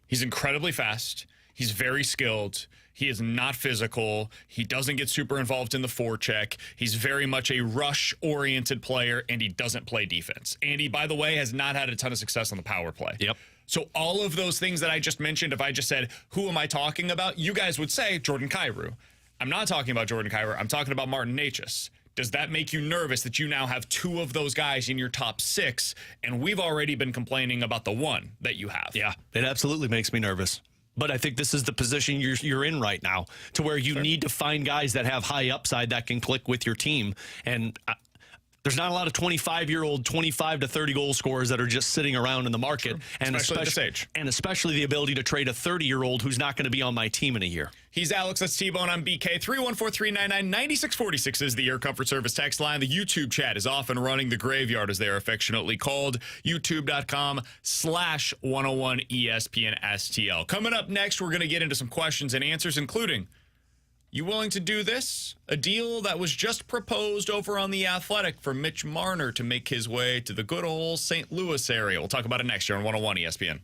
He's incredibly fast. He's very skilled. He is not physical. He doesn't get super involved in the forecheck. He's very much a rush-oriented player, and he doesn't play defense. And he, by the way, has not had a ton of success on the power play. Yep. So all of those things that I just mentioned, if I just said, who am I talking about? You guys would say Jordan Kyrou. I'm not talking about Jordan Kyrou. I'm talking about Martin Necas. Does that make you nervous that you now have two of those guys in your top 6, and we've already been complaining about the one that you have? Yeah, it absolutely makes me nervous. But I think this is the position you're in right now, to where you need to find guys that have high upside that can click with your team. And there's not a lot of 25-year-old, 25 to 30 goal scorers that are just sitting around in the market. True. And especially at this age. And especially the ability to trade a 30-year-old who's not going to be on my team in a year. He's Alex. That's T-Bone. I'm BK. 314-399-9646 is the Air Comfort Service text line. The YouTube chat is off and running. The Graveyard, as they're affectionately called. YouTube.com/101ESPN-STL. Coming up next, we're going to get into some questions and answers, including, you willing to do this? A deal that was just proposed over on The Athletic for Mitch Marner to make his way to the good old St. Louis area. We'll talk about it next year on 101 ESPN.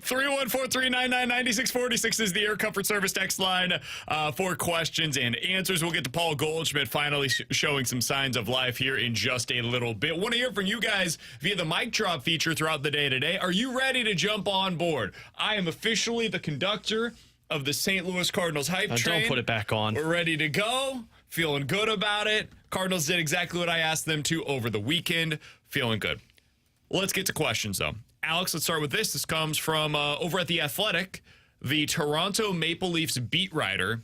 314-399-9646 is the Air Comfort Service text line for questions and answers. We'll get to Paul Goldschmidt finally showing some signs of life here in just a little bit. Want to hear from you guys via the mic drop feature throughout the day today. Are you ready to jump on board? I am officially the conductor of the St. Louis Cardinals hype train. Don't put it back on. We're ready to go. Feeling good about it. Cardinals did exactly what I asked them to over the weekend. Feeling good. Let's get to questions, though. Alex, let's start with this. This comes from over at The Athletic. The Toronto Maple Leafs beat writer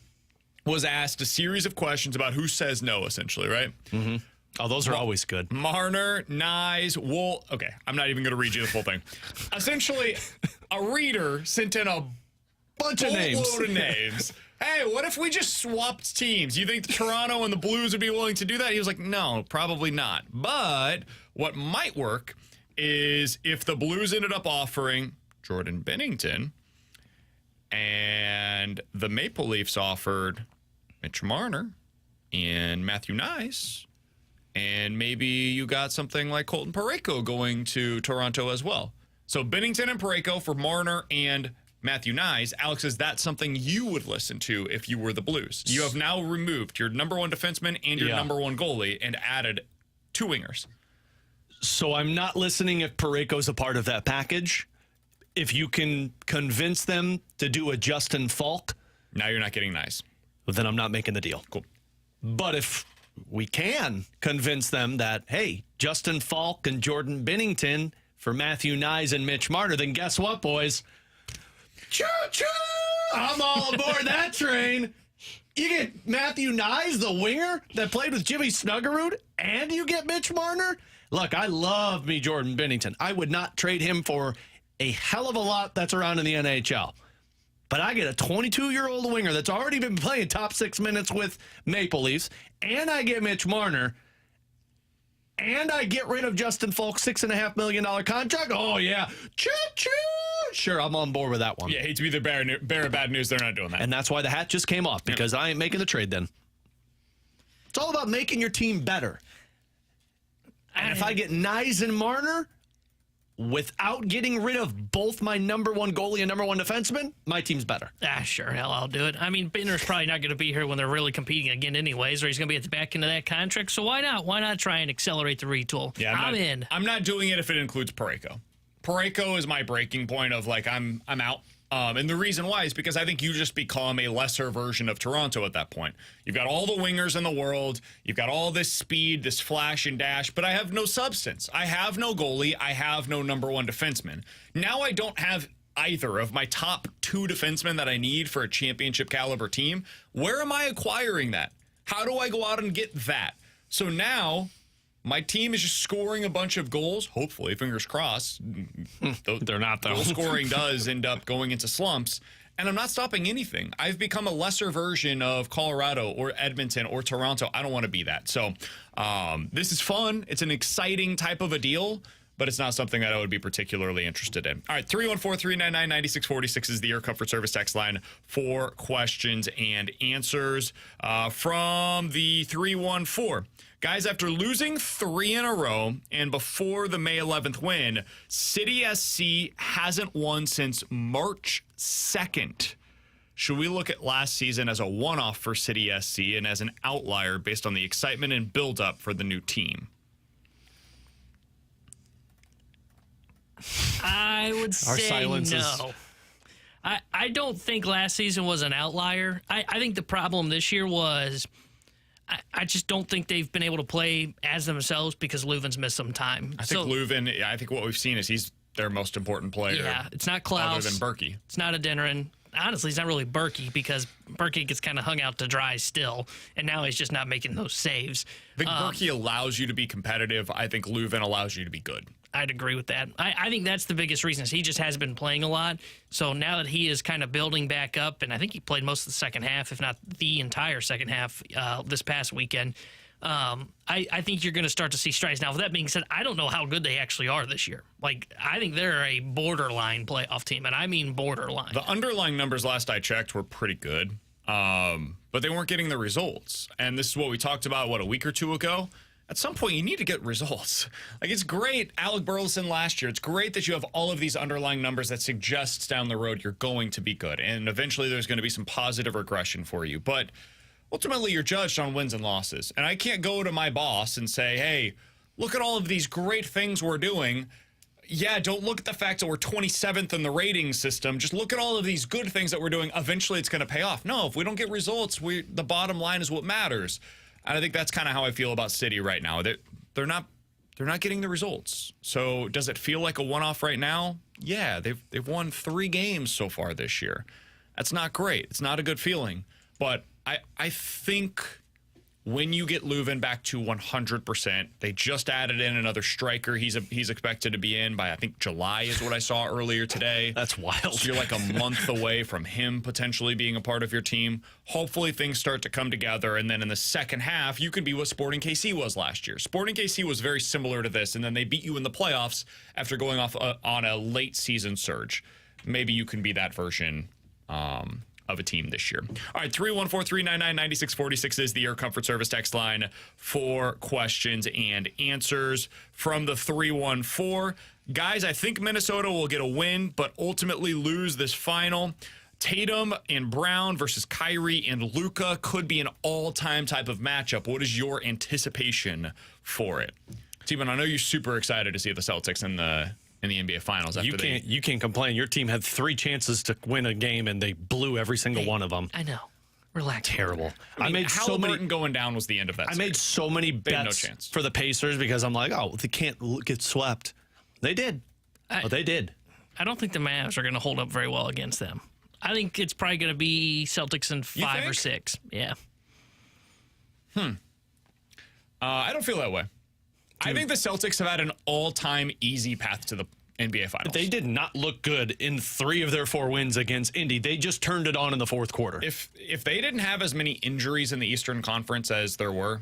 was asked a series of questions about who says no, essentially, right? Mm-hmm. Oh, those are always good. Marner, Nyes, Wool. Okay, I'm not even going to read you the full thing. Essentially, a reader sent in a bunch of names. Load of names. Hey, what if we just swapped teams? You think the Toronto and the Blues would be willing to do that? He was like, no, probably not. But what might work is if the Blues ended up offering Jordan Bennington and the Maple Leafs offered Mitch Marner and Matthew Nyes, and maybe you got something like Colton Parayko going to Toronto as well. So Bennington and Parayko for Marner and Matthew Nyes. Alex, is that something you would listen to if you were the Blues? You have now removed your number one defenseman and your number one goalie and added two wingers. So I'm not listening if Parayko's a part of that package. If you can convince them to do a Justin Falk, now you're not getting Nyes. Then I'm not making the deal. Cool. But if we can convince them that, hey, Justin Falk and Jordan Bennington for Matthew Nyes and Mitch Marner, then guess what, boys? Choo-choo! I'm all aboard that train. You get Matthew Nyes, the winger that played with Jimmy Snuggerud, and you get Mitch Marner? Look, I love me Jordan Bennington. I would not trade him for a hell of a lot that's around in the NHL. But I get a 22-year-old winger that's already been playing top 6 minutes with Maple Leafs, and I get Mitch Marner, and I get rid of Justin Falk's $6.5 million contract. Oh, yeah. Choo-choo! Sure, I'm on board with that one. Yeah, hate to be the bearer of bad news. They're not doing that. And that's why the hat just came off, because I ain't making the trade then. It's all about making your team better. And if I get Nyes and Marner without getting rid of both my number one goalie and number one defenseman, my team's better. Sure, hell, I'll do it. I mean, Binner's probably not going to be here when they're really competing again anyways, or he's going to be at the back end of that contract, so why not? Why not try and accelerate the retool? Yeah, I'm in. I'm not doing it if it includes Parayko. Parayko is my breaking point of, like, I'm out. And the reason why is because I think you just become a lesser version of Toronto at that point. You've got all the wingers in the world. You've got all this speed, this flash and dash, but I have no substance. I have no goalie. I have no number one defenseman. Now I don't have either of my top two defensemen that I need for a championship caliber team. Where am I acquiring that? How do I go out and get that? So now my team is just scoring a bunch of goals. Hopefully, fingers crossed. They're not, though. Goal scoring does end up going into slumps. And I'm not stopping anything. I've become a lesser version of Colorado or Edmonton or Toronto. I don't want to be that. So this is fun. It's an exciting type of a deal, but it's not something that I would be particularly interested in. All right, 314-399-9646 is the Air Comfort Service text line for questions and answers. From the 314. Guys, after losing 3 in a row and before the May 11th win, City SC hasn't won since March 2nd. Should we look at last season as a one-off for City SC and as an outlier based on the excitement and build-up for the new team? I would say no. I don't think last season was an outlier. I think the problem this year was I just don't think they've been able to play as themselves because Leuven's missed some time. I think Leuven, I think what we've seen is he's their most important player. Yeah, it's not Klaus. Other than Berkey. It's not Adeniran. Honestly, it's not really Berkey because Berkey gets kind of hung out to dry still, and now he's just not making those saves. I think Berkey allows you to be competitive. I think Leuven allows you to be good. I'd agree with that. I think that's the biggest reason is he just has been playing a lot. So now that he is kind of building back up, and I think he played most of the second half, if not the entire second half this past weekend, I think you're going to start to see strides. Now, with that being said, I don't know how good they actually are this year. Like, I think they're a borderline playoff team, and I mean borderline. The underlying numbers last I checked were pretty good, but they weren't getting the results. And this is what we talked about, a week or two ago? at some point you need to get results. Like, it's great, Alec Burleson last year. It's great that you have all of these underlying numbers that suggests down the road you're going to be good. And eventually there's going to be some positive regression for you. But ultimately you're judged on wins and losses. And I can't go to my boss and say, hey, look at all of these great things we're doing. Yeah, don't look at the fact that we're 27th in the rating system. Just look at all of these good things that we're doing. Eventually it's going to pay off. No, if we don't get results, the bottom line is what matters. And I think that's kind of how I feel about City right now. They're not getting the results. So does it feel like a one-off right now? Yeah, they've won 3 games so far this year. That's not great. It's not a good feeling. But I think when you get Leuven back to 100%, they just added in another striker. He's expected to be in by, I think, July is what I saw earlier today. That's wild. So you're like a month away from him potentially being a part of your team. Hopefully things start to come together, and then in the second half, you could be what Sporting KC was last year. Sporting KC was very similar to this, and then they beat you in the playoffs after going off on a late season surge. Maybe you can be that version of a team this year. All right, 314-399-9646 is the Air Comfort Service text line for questions and answers from the 314. Guys, I think Minnesota will get a win, but ultimately lose this final. Tatum and Brown versus Kyrie and Luka could be an all-time type of matchup. What is your anticipation for it? Steven, I know you're super excited to see the Celtics in the NBA Finals. You can't complain. Your team had 3 chances to win a game, and they blew every single one of them. I know. Relax. Terrible. I made so many going down was the end of that. I made so many bets for the Pacers because I'm like, oh, they can't get swept. They did. They did. I don't think the Mavs are going to hold up very well against them. I think it's probably going to be Celtics in 5 or 6. Yeah. I don't feel that way. I think the Celtics have had an all-time easy path to the NBA Finals. They did not look good in 3 of their 4 wins against Indy. They just turned it on in the fourth quarter. If they didn't have as many injuries in the Eastern Conference as there were,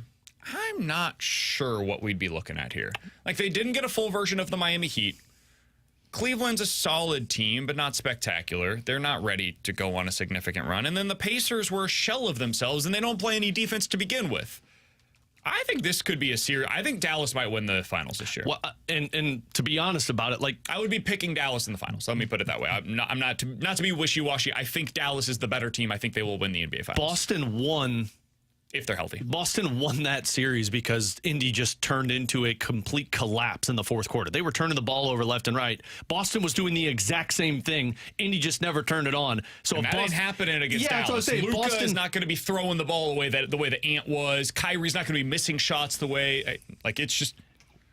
I'm not sure what we'd be looking at here. Like, they didn't get a full version of the Miami Heat. Cleveland's a solid team, but not spectacular. They're not ready to go on a significant run. And then the Pacers were a shell of themselves, and they don't play any defense to begin with. I think this could be a series. I think Dallas might win the finals this year. Well, and to be honest about it, like, I would be picking Dallas in the finals. Let me put it that way. I'm not to be wishy-washy. I think Dallas is the better team. I think they will win the NBA Finals. Boston won. If they're healthy. Boston won that series because Indy just turned into a complete collapse in the fourth quarter. They were turning the ball over left and right. Boston was doing the exact same thing. Indy just never turned it on. So and that ain't happening against Dallas. That's what I was saying. Luka is not going to be throwing the ball away the way the Ant was. Kyrie's not going to be missing shots the way it's just.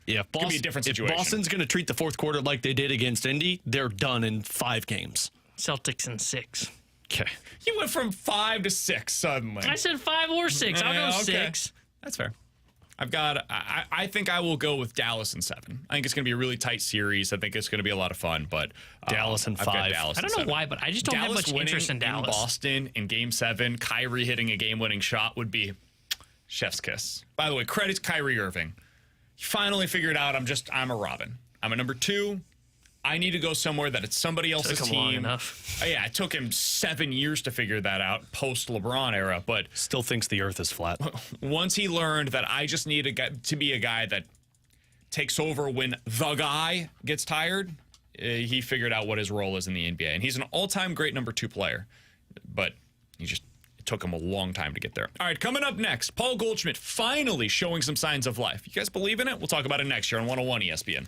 Yeah, it could be a different situation. If Boston's going to treat the fourth quarter like they did against Indy, they're done in 5 games. Celtics in 6. Okay. You went from 5 to 6 suddenly. I said 5 or 6. I'll go 6. That's fair. I think I will go with Dallas in 7. I think it's going to be a really tight series. I think it's going to be a lot of fun, but Dallas in 5. I don't know why, but I just don't have much interest in Dallas. In Boston in Game 7, Kyrie hitting a game-winning shot would be chef's kiss. By the way, credit to Kyrie Irving. He finally figured out I'm a Robin. I'm a number 2. I need to go somewhere that it's somebody else's team. Long enough. Yeah, it took him 7 years to figure that out, post-LeBron era, but still thinks the earth is flat. Once he learned that I just need to be a guy that takes over when the guy gets tired, he figured out what his role is in the NBA. And he's an all-time great number 2 player, but it took him a long time to get there. All right, coming up next, Paul Goldschmidt finally showing some signs of life. You guys believe in it? We'll talk about it next year on 101 ESPN.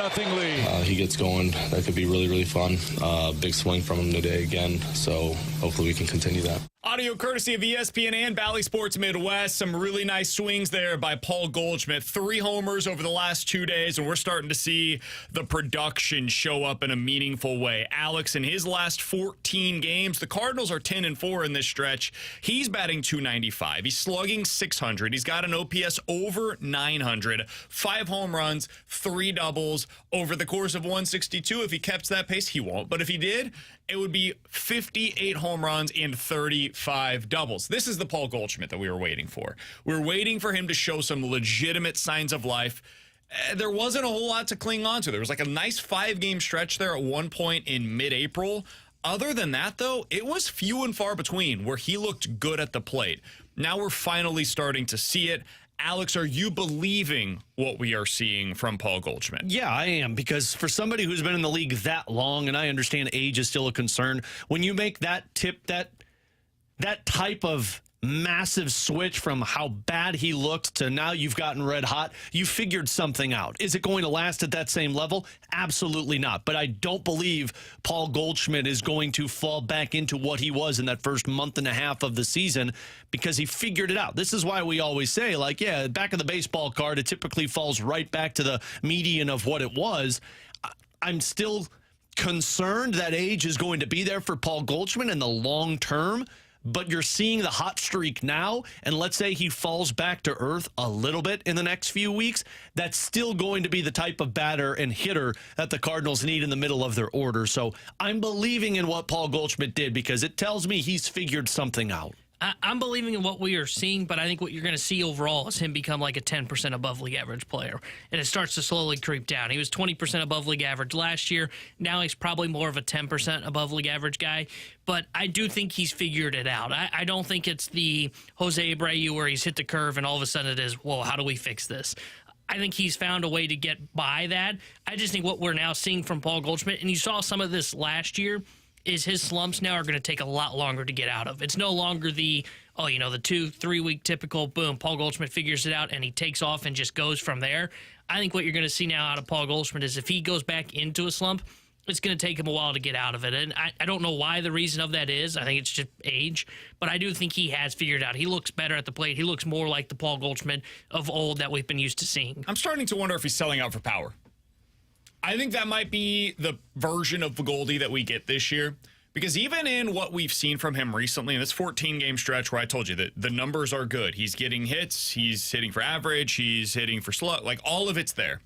2-0 lead. He gets going. That could be really, really fun. Big swing from him today again. So hopefully we can continue that. Audio courtesy of ESPN and Bally Sports Midwest. Some really nice swings there by Paul Goldschmidt. 3 homers over the last 2 days, and we're starting to see the production show up in a meaningful way. Alex, in his last 14 games, the Cardinals are 10-4 in this stretch. He's batting .295. He's slugging .600. He's got an OPS over .900. 5 home runs, 3 doubles over the course of 162. If he kept that pace, he won't. But if he did, it would be 58 home runs and 35 doubles. This is the Paul Goldschmidt that we were waiting for. We were waiting for him to show some legitimate signs of life. There wasn't a whole lot to cling on to. There was like a nice 5-game stretch there at one point in mid-April. Other than that, though, it was few and far between where he looked good at the plate. Now we're finally starting to see it. Alex, are you believing what we are seeing from Paul Goldschmidt? Yeah, I am, because for somebody who's been in the league that long, and I understand age is still a concern, when you make that type of massive switch from how bad he looked to now you've gotten red hot, you figured something out. Is it going to last at that same level? Absolutely not. But I don't believe Paul Goldschmidt is going to fall back into what he was in that first month and a half of the season, because he figured it out. This is why we always say, like, yeah, back of the baseball card, it typically falls right back to the median of what it was. I'm still concerned that age is going to be there for Paul Goldschmidt in the long term. But you're seeing the hot streak now, and let's say he falls back to earth a little bit in the next few weeks, that's still going to be the type of batter and hitter that the Cardinals need in the middle of their order. So I'm believing in what Paul Goldschmidt did, because it tells me he's figured something out. I'm believing in what we are seeing, but I think what you're going to see overall is him become like a 10% above league average player. And it starts to slowly creep down. He was 20% above league average last year. Now he's probably more of a 10% above league average guy. But I do think he's figured it out. I don't think it's the Jose Abreu where he's hit the curve and all of a sudden it is, whoa, how do we fix this? I think he's found a way to get by that. I just think what we're now seeing from Paul Goldschmidt, and you saw some of this last year, is his slumps now are going to take a lot longer to get out of. It's no longer the 2-3 week typical, boom, Paul Goldschmidt figures it out and he takes off and just goes from there. I think what you're going to see now out of Paul Goldschmidt is if he goes back into a slump, it's going to take him a while to get out of it. And I don't know why the reason of that is. I think it's just age. But I do think he has figured it out. He looks better at the plate. He looks more like the Paul Goldschmidt of old that we've been used to seeing. I'm starting to wonder if he's selling out for power. I think that might be the version of Goldie that we get this year. Because even in what we've seen from him recently, in this 14-game stretch where I told you that the numbers are good, he's getting hits, he's hitting for average, he's hitting for slug, like all of it's there.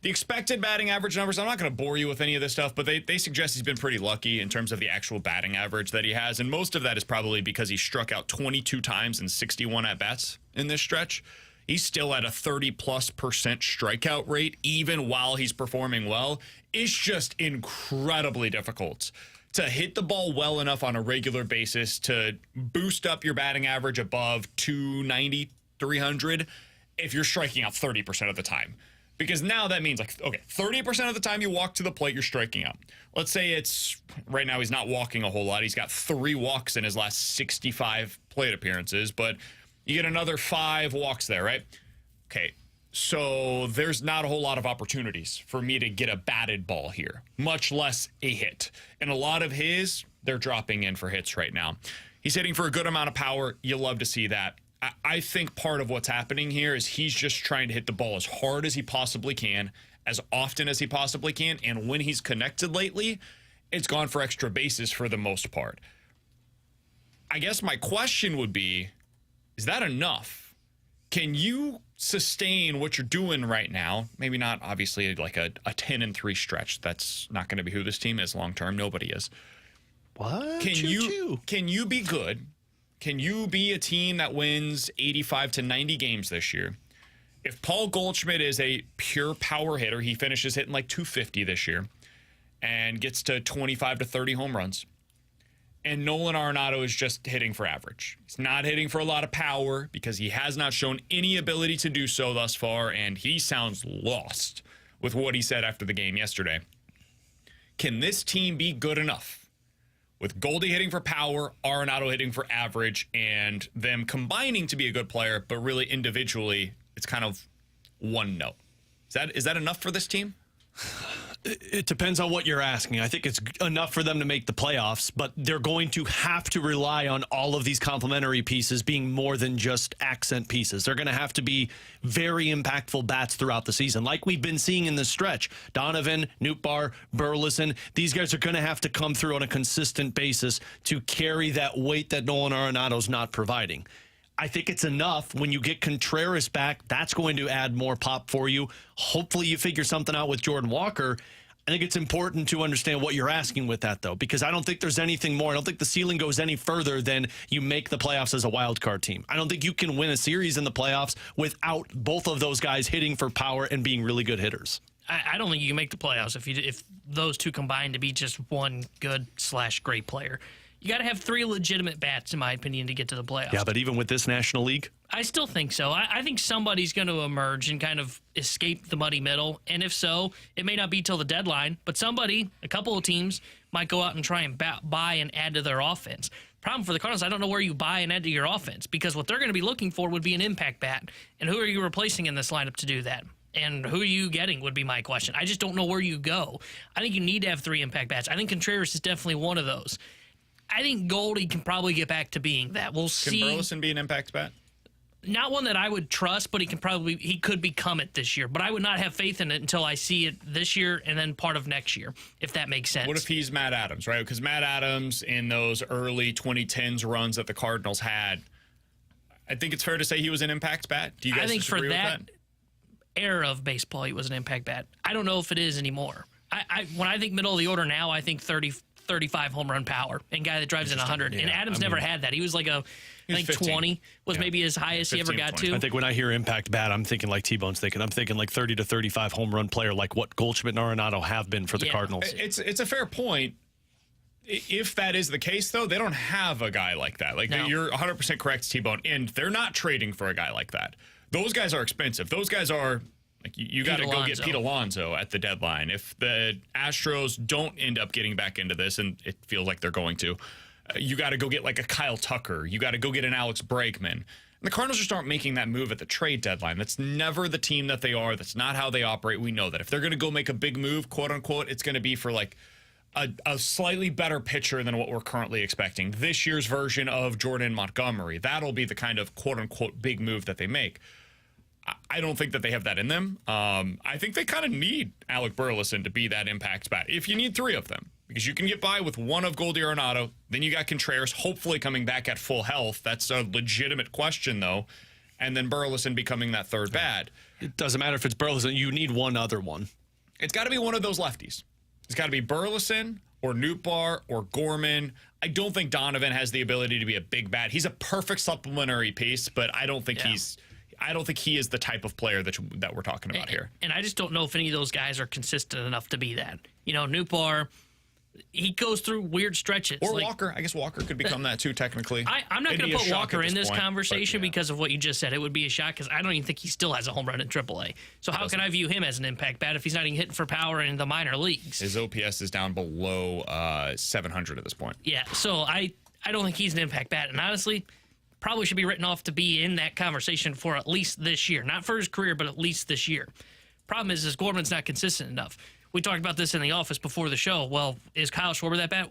The expected batting average numbers, I'm not going to bore you with any of this stuff, but they suggest he's been pretty lucky in terms of the actual batting average that he has. And most of that is probably because he struck out 22 times in 61 at-bats in this stretch. He's still at a 30+% strikeout rate, even while he's performing well. It's just incredibly difficult to hit the ball well enough on a regular basis to boost up your batting average above 290, 300 if you're striking out 30% of the time. Because now that means, 30% of the time you walk to the plate, you're striking out. Let's say it's, right now he's not walking a whole lot. He's got 3 walks in his last 65 plate appearances, but you get another 5 walks there, right? Okay, so there's not a whole lot of opportunities for me to get a batted ball here, much less a hit. And a lot of his, they're dropping in for hits right now. He's hitting for a good amount of power. You love to see that. I think part of what's happening here is he's just trying to hit the ball as hard as he possibly can, as often as he possibly can. And when he's connected lately, it's gone for extra bases for the most part. I guess my question would be, is that enough? Can you sustain what you're doing right now? Maybe not, obviously, like a 10-3 stretch. That's not going to be who this team is long term. Nobody is. What? Can you be good? Can you be a team that wins 85 to 90 games this year? If Paul Goldschmidt is a pure power hitter, he finishes hitting like 250 this year and gets to 25 to 30 home runs. And Nolan Arenado is just hitting for average. He's not hitting for a lot of power because he has not shown any ability to do so thus far, and he sounds lost with what he said after the game yesterday. Can this team be good enough with Goldie hitting for power, Arenado hitting for average, and them combining to be a good player, but really individually, it's kind of one note? Is that enough for this team? It depends on what you're asking. I think it's enough for them to make the playoffs, but they're going to have to rely on all of these complementary pieces being more than just accent pieces. They're going to have to be very impactful bats throughout the season, like we've been seeing in this stretch. Donovan, Nootbaar, Burleson, these guys are going to have to come through on a consistent basis to carry that weight that Nolan Arenado's not providing. I think it's enough. When you get Contreras back, that's going to add more pop for you. Hopefully you figure something out with Jordan Walker. I think it's important to understand what you're asking with that, though, because I don't think there's anything more. I don't think the ceiling goes any further than you make the playoffs as a wild card team. I don't think you can win a series in the playoffs without both of those guys hitting for power and being really good hitters. I don't think you can make the playoffs if those two combine to be just one good/great player. You got to have 3 legitimate bats, in my opinion, to get to the playoffs. Yeah, but even with this National League? I still think so. I think somebody's going to emerge and kind of escape the muddy middle. And if so, it may not be till the deadline, but a couple of teams, might go out and try and buy and add to their offense. Problem for the Cardinals, I don't know where you buy and add to your offense, because what they're going to be looking for would be an impact bat. And who are you replacing in this lineup to do that? And who are you getting would be my question. I just don't know where you go. I think you need to have 3 impact bats. I think Contreras is definitely one of those. I think Goldie can probably get back to being that. We'll see. Can Burleson be an impact bat? Not one that I would trust, but he could become it this year. But I would not have faith in it until I see it this year and then part of next year, if that makes sense. What if he's Matt Adams, right? Because Matt Adams, in those early 2010s runs that the Cardinals had, I think it's fair to say he was an impact bat. Do you guys disagree with that? I think for that era of baseball, he was an impact bat. I don't know if it is anymore. When I think middle of the order now, I think 35 home run power and guy that drives in 100. Yeah, and Adams never had that. He was like I think 20 was maybe his highest he ever got 20. to. I think when I hear impact bat, I'm thinking like T-Bone's thinking. I'm thinking like 30 to 35 home run player, like what Goldschmidt and Arenado have been for the Cardinals. It's a fair point. If that is the case, though, they don't have a guy like that. Like, you're 100% correct, T-Bone, and they're not trading for a guy like that. Those guys are expensive. Those guys are... Like you got to go get Pete Alonso at the deadline. If the Astros don't end up getting back into this, and it feels like they're going to, you got to go get like a Kyle Tucker. You got to go get an Alex Bregman. And the Cardinals just aren't making that move at the trade deadline. That's never the team that they are. That's not how they operate. We know that. If they're going to go make a big move, quote unquote, it's going to be for like a slightly better pitcher than what we're currently expecting. This year's version of Jordan Montgomery. That'll be the kind of quote unquote big move that they make. I don't think that they have that in them. I think they kind of need Alec Burleson to be that impact bat. If you need 3 of them, because you can get by with one of Goldie Arenado, then you got Contreras hopefully coming back at full health. That's a legitimate question, though. And then Burleson becoming that third bat. It doesn't matter if it's Burleson. You need one other one. It's got to be one of those lefties. It's got to be Burleson or Nootbaar or Gorman. I don't think Donovan has the ability to be a big bat. He's a perfect supplementary piece, but I don't think he is the type of player that we're talking about here. And I just don't know if any of those guys are consistent enough to be that. You know, Nootbaar, he goes through weird stretches. Or Walker. I guess Walker could become that too, technically. I'm not going to put Walker in this conversation because of what you just said. It would be a shock because I don't even think he still has a home run in AAA. So how can I view him as an impact bat if he's not even hitting for power in the minor leagues? His OPS is down below 700 at this point. Yeah, so I don't think he's an impact bat. And honestly, probably should be written off to be in that conversation for at least this year. Not for his career, but at least this year. Problem is Gorman's not consistent enough. We talked about this in the office before the show. Well, is Kyle Schwarber that bad?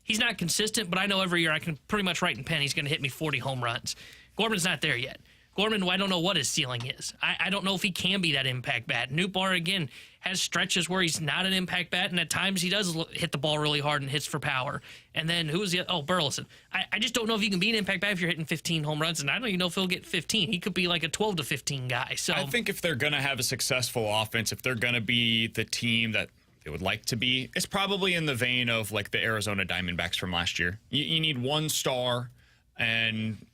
He's not consistent, but I know every year I can pretty much write in pen he's going to hit me 40 home runs. Gorman's not there yet. Gorman, I don't know what his ceiling is. I don't know if he can be that impact bat. Nootbaar, again, has stretches where he's not an impact bat, and at times he does hit the ball really hard and hits for power. And then Burleson. I just don't know if you can be an impact bat if you're hitting 15 home runs, and I don't even know if he'll get 15. He could be like a 12 to 15 guy. So I think if they're going to have a successful offense, if they're going to be the team that they would like to be, it's probably in the vein of like the Arizona Diamondbacks from last year. You need one star, and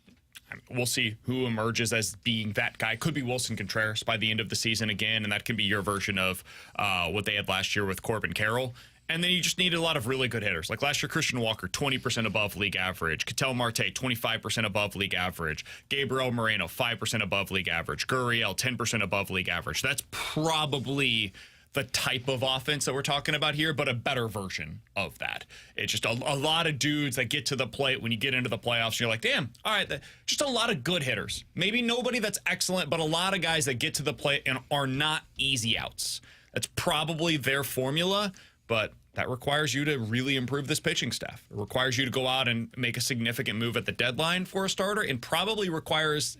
we'll see who emerges as being that guy. Could be Wilson Contreras by the end of the season again, and that can be your version of what they had last year with Corbin Carroll. And then you just needed a lot of really good hitters. Like last year, Christian Walker, 20% above league average. Ketel Marte, 25% above league average. Gabriel Moreno, 5% above league average. Gurriel, 10% above league average. That's probably the type of offense that we're talking about here, but a better version of that. It's just a lot of dudes that get to the plate when you get into the playoffs. You're like, damn, all right, just a lot of good hitters. Maybe nobody that's excellent, but a lot of guys that get to the plate and are not easy outs. That's probably their formula, but that requires you to really improve this pitching staff. It requires you to go out and make a significant move at the deadline for a starter, and probably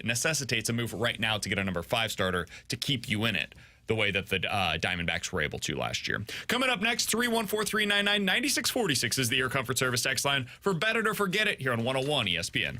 necessitates a move right now to get a number 5 starter to keep you in it, the way that the Diamondbacks were able to last year. Coming up next, 314-399-9646 is the Air Comfort Service text line for Bet It or Forget It here on 101 ESPN.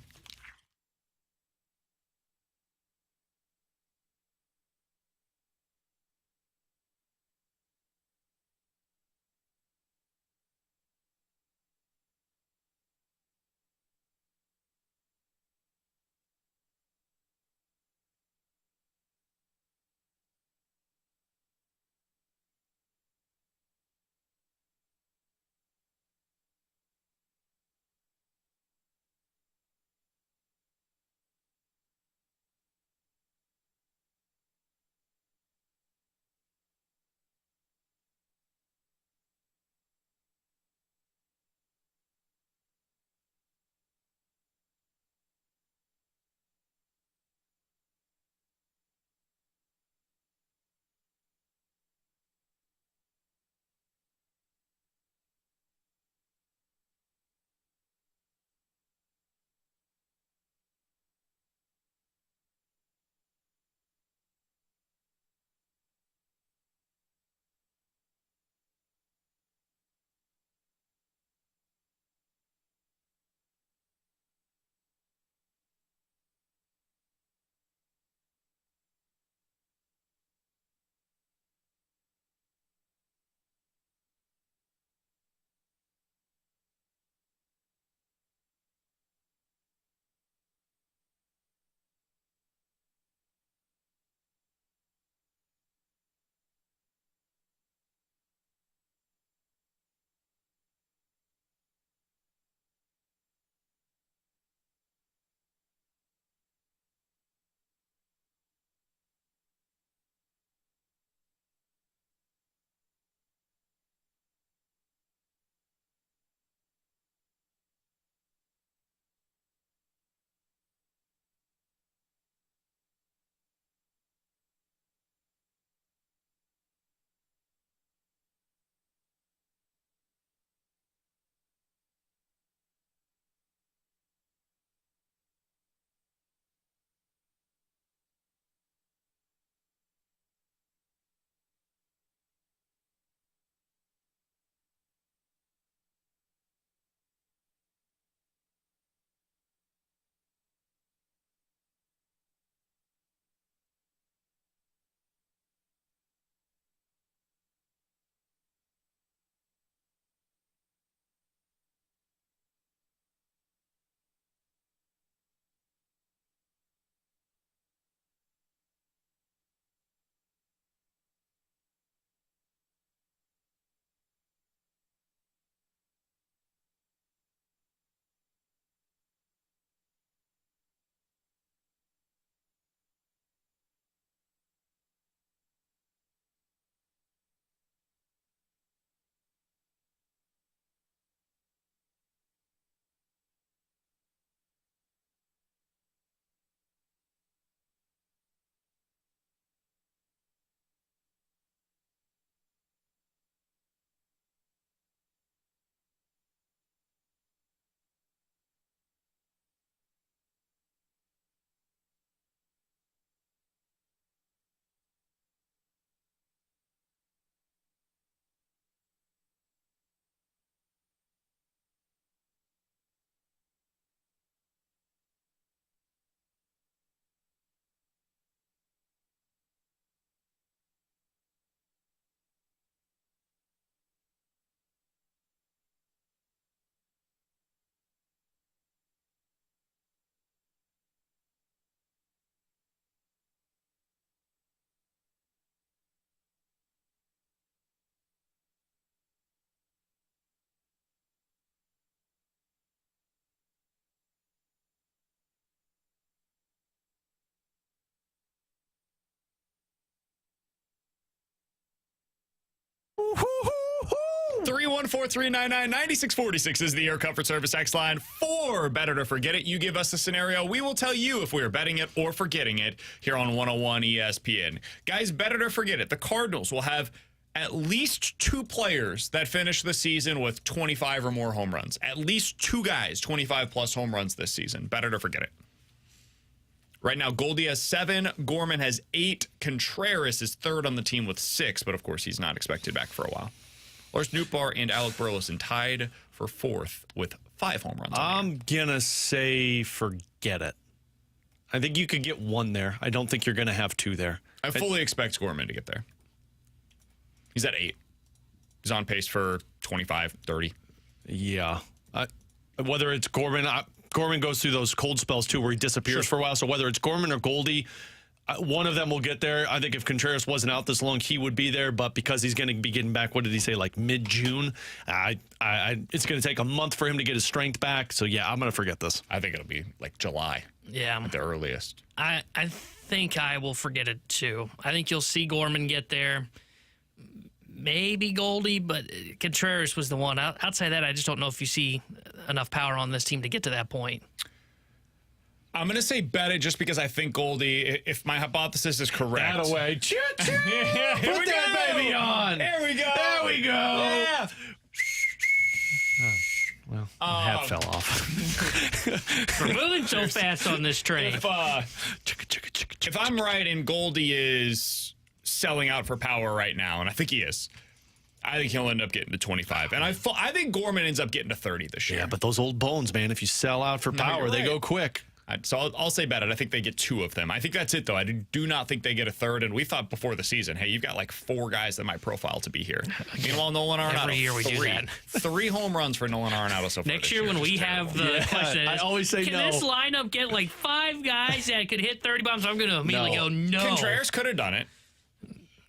Woo-hoo-hoo-hoo! 314-399-9646 is the Air Comfort Service X line for Bet It or Forget It. You give us a scenario. We will tell you if we are betting it or forgetting it here on 101 ESPN. Guys, bet it or forget it. The Cardinals will have at least 2 players that finish the season with 25 or more home runs. At least 2 guys, 25-plus home runs this season. Better to forget it. Right now, Goldie has 7. Gorman has 8. Contreras is 3rd on the team with 6, but of course he's not expected back for a while. Lars Nootbaar and Alec Burleson tied for 4th with 5 home runs. I'm going to say forget it. I think you could get 1 there. I don't think you're going to have 2 there. I fully expect Gorman to get there. He's at 8. He's on pace for 25, 30. Yeah. Whether it's Gorman, Gorman goes through those cold spells too where he disappears for a while. So whether it's Gorman or Goldie, one of them will get there. I think if Contreras wasn't out this long, he would be there. But because he's going to be getting back, what did he say, like mid-June? It's going to take a month for him to get his strength back. So, yeah, I'm going to forget this. I think it'll be like July. Yeah. At the earliest. I think I will forget it too. I think you'll see Gorman get there. Maybe Goldie, but Contreras was the one. Outside of that, I just don't know if you see enough power on this team to get to that point. I'm going to say bet it just because I think Goldie, if my hypothesis is correct. That away. Choo, choo. Put that baby on. There we go. There we go. Yeah. Well, the hat fell off. We're moving so fast on this train. If I'm right and Goldie is selling out for power right now, and I think he is, I think he'll end up getting to 25. And I think Gorman ends up getting to 30 this year. Yeah, but those old bones, man, if you sell out for power, they go quick. So I'll say bet it. I think they get 2 of them. I think that's it, though. I do not think they get a 3rd. And we thought before the season, hey, you've got like 4 guys that might profile to be here. Meanwhile, Nolan Arenado. Every year we do that. 3 home runs for Nolan Arenado so far. Next year when we have the question I always say can no. this lineup get like 5 guys that could hit 30 bombs? I'm going to immediately go no. Contreras could have done it.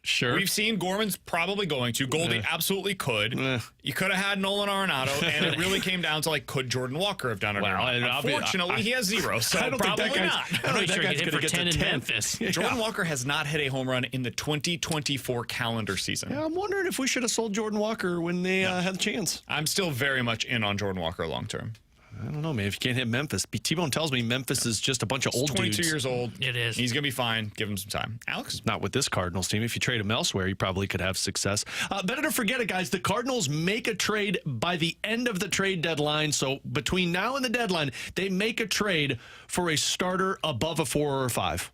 Sure. We've seen Gorman's probably going to. Goldie absolutely could. You could have had Nolan Arenado, and it really came down to, like, could Jordan Walker have done it or not? Unfortunately, he has 0, so I don't probably think that not. I don't think that guy's hit going to for get 10 to in 10. Memphis. Yeah. Jordan Walker has not hit a home run in the 2024 calendar season. Yeah, I'm wondering if we should have sold Jordan Walker when they had the chance. I'm still very much in on Jordan Walker long term. I don't know, man. If you can't hit Memphis, T-Bone tells me Memphis is just a bunch of old 22 dudes. years old. It is. He's going to be fine. Give him some time. Alex? Not with this Cardinals team. If you trade him elsewhere, you probably could have success. Better to forget it, guys. The Cardinals make a trade by the end of the trade deadline. So between now and the deadline, they make a trade for a starter above a 4 or a 5.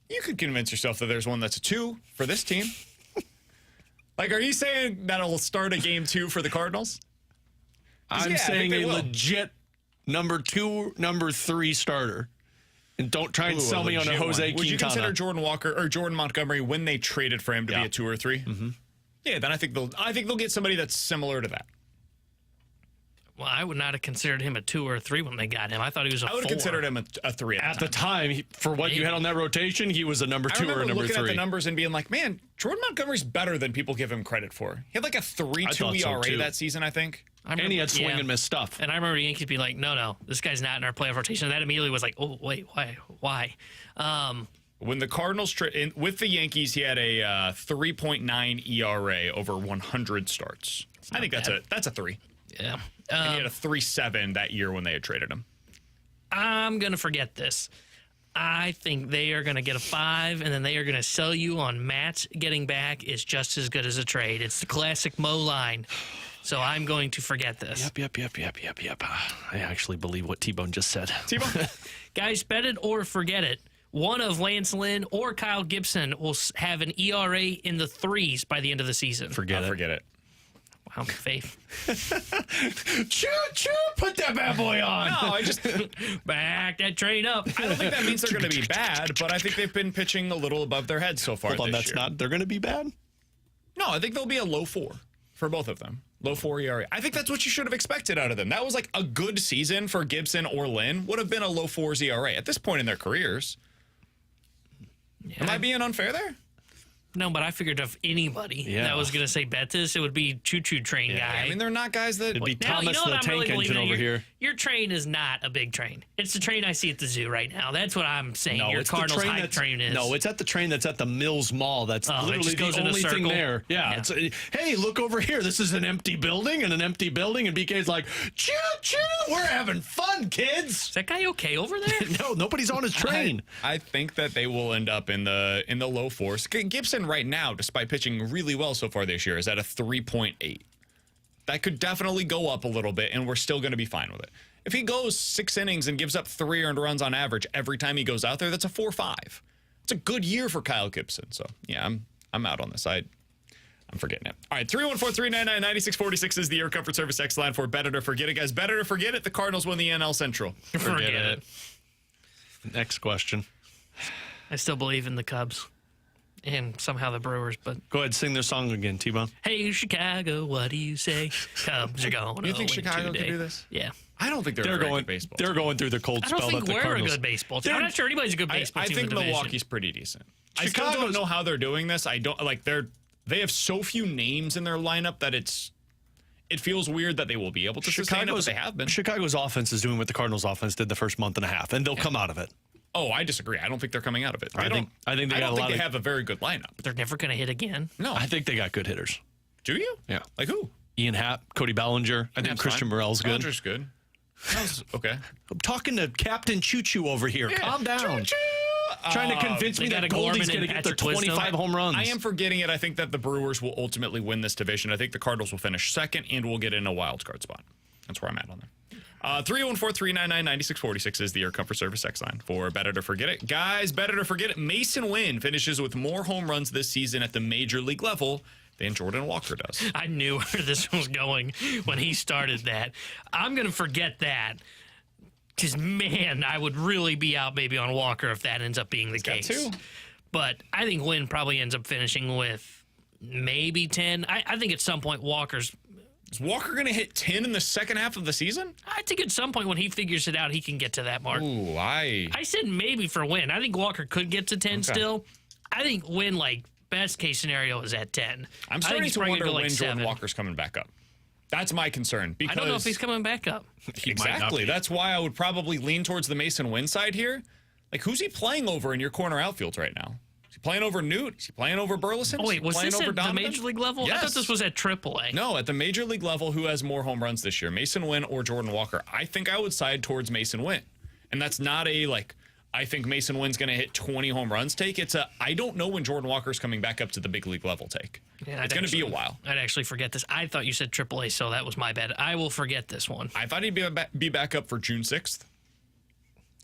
You could convince yourself that there's one that's a 2 for this team. Like, are you saying that'll start a game 2 for the Cardinals? I'm saying a legit number 2, number 3 starter. And don't try and sell me on a Jose Quintana. Would you consider Jordan Walker or Jordan Montgomery when they traded for him to be a 2 or 3? Mm-hmm. Yeah, then I think they'll get somebody that's similar to that. Well, I would not have considered him a 2 or a 3 when they got him. I thought he was a 4. I would have considered him a 3 at the time. For what you had on that rotation, he was a number 2 or a number 3. I remember looking at the numbers and being like, man, Jordan Montgomery's better than people give him credit for. He had like a 3.2 ERA that season, I think. And he had swing and miss stuff. And I remember the Yankees being like, no, this guy's not in our playoff rotation. And that immediately was like, oh, wait, why? When the Cardinals, with the Yankees, he had a 3.9 ERA over 100 starts. I think that's a 3. Yeah. And he had a 3.7 that year when they had traded him. I'm going to forget this. I think they are going to get a 5, and then they are going to sell you on Matt's getting back is just as good as a trade. It's the classic Mo line. So I'm going to forget this. Yep. I actually believe what T-Bone just said. T-Bone? Guys, bet it or forget it. One of Lance Lynn or Kyle Gibson will have an ERA in the 3s by the end of the season. Forget it. Wow, faith. Choo, put that bad boy on. No, I just back that train up. I don't think that means they're going to be bad, but I think they've been pitching a little above their heads so far Hold on, this year. they're going to be bad? No, I think they'll be a low 4 for both of them. Low 4 ERA. I think that's what you should have expected out of them. That was like a good season for Gibson or Lynn. Would have been a low 4s ERA at this point in their careers. Yeah. Am I being unfair there? No, but I figured if anybody that was going to say bet this, it would be Choo-Choo Train guy. I mean, they're not guys that... It'd be Thomas the tank engine over here. Your train is not a big train. It's the train I see at the zoo right now. That's what I'm saying. No, your it's Cardinals the hype train is. No, it's at the train that's at the Mills Mall. That's literally the only thing there. Yeah. It's, hey, look over here. This is an empty building and an empty building. And BK's like, choo-choo, we're having fun, kids. Is that guy okay over there? No, nobody's on his train. I think that they will end up in the low 4s. Gibson Win right now, despite pitching really well so far this year, is at a 3.8. That could definitely go up a little bit, and we're still going to be fine with it. If he goes 6 innings and gives up 3 earned runs on average every time he goes out there, that's a 4.5. It's a good year for Kyle Gibson. So, yeah, I'm out on this. I'm forgetting it. All right, 314-399-9646 is the Air Comfort Service X line for Better to Forget It. Guys, better to forget it. The Cardinals win the NL Central. Forget it. Next question. I still believe in the Cubs and somehow the Brewers, but Go ahead, sing their song again, T-Bone. hey, Chicago, what do you say? Cubs are going to You think win Chicago today. can do this? Yeah. I don't think they're They're very going. good baseball. They're going through the cold I spell don't think that the we're a Cardinals. good baseball team. I'm not sure anybody's a good baseball I team. think in the division. Milwaukee's pretty decent. I still Chicago's- don't know how they're doing this. I don't like they have so few names in their lineup that it feels weird that they will be able to sustain it, but they have been. Chicago's offense is doing what the Cardinals' offense did the first month and a half, and they'll come out of it. Oh, I disagree. I don't think they're coming out of it. I think they got a lot they of. have a very good lineup. They're never going to hit again. No. I think they got good hitters. Do you? Yeah. Like who? Ian Happ, Cody Bellinger. I think That's Christian fine. Morel's good. Bellinger's good. Okay. I'm talking to Captain Choo Choo over here. Calm down. Trying to convince me they that got a Goldie's Gorman going to and get their Patrick Wisdom. 25 home runs. I am forgetting it. I think that the Brewers will ultimately win this division. I think the Cardinals will finish second and will get in a wild card spot. That's where I'm at on that. 314-399-9646 is the Air Comfort Service X line for Better to Forget It. Guys, Better to Forget It. Mason Wynn finishes with more home runs this season at the major league level than Jordan Walker does. I knew where this was going when he started that. I'm going to forget that. Because, man, I would really be out maybe on Walker if that ends up being the case. Got 2. But I think Wynn probably ends up finishing with maybe 10. I think at some point Walker's... Is Walker going to hit 10 in the second half of the season? I think at some point when he figures it out, he can get to that mark. Ooh, I said maybe for Wynn. I think Walker could get to 10 still. I think Wynn, like, best case scenario is at 10. I'm I think starting he's to probably wonder gonna go, when like, Jordan 7. Walker's coming back up. That's my concern. Because I don't know if he's coming back up. Exactly. That's why I would probably lean towards the Mason Wynn side here. Like, who's he playing over in your corner outfield right now? Is he playing over Newt? Is he playing over Burleson? Oh, wait, was playing this over at the Donovan? major league level? Yes. I thought this was at AAA. No, at the major league level, who has more home runs this year, Mason Wynn or Jordan Walker? I think I would side towards Mason Wynn. And that's not a, like, I think Mason Wynn's going to hit 20 home runs take. It's a, I don't know when Jordan Walker's coming back up to the big league level take. Yeah, it's going to be a while. I'd actually forget this. I thought you said AAA, so that was my bad. I will forget this one. I thought he'd be back up for June 6th.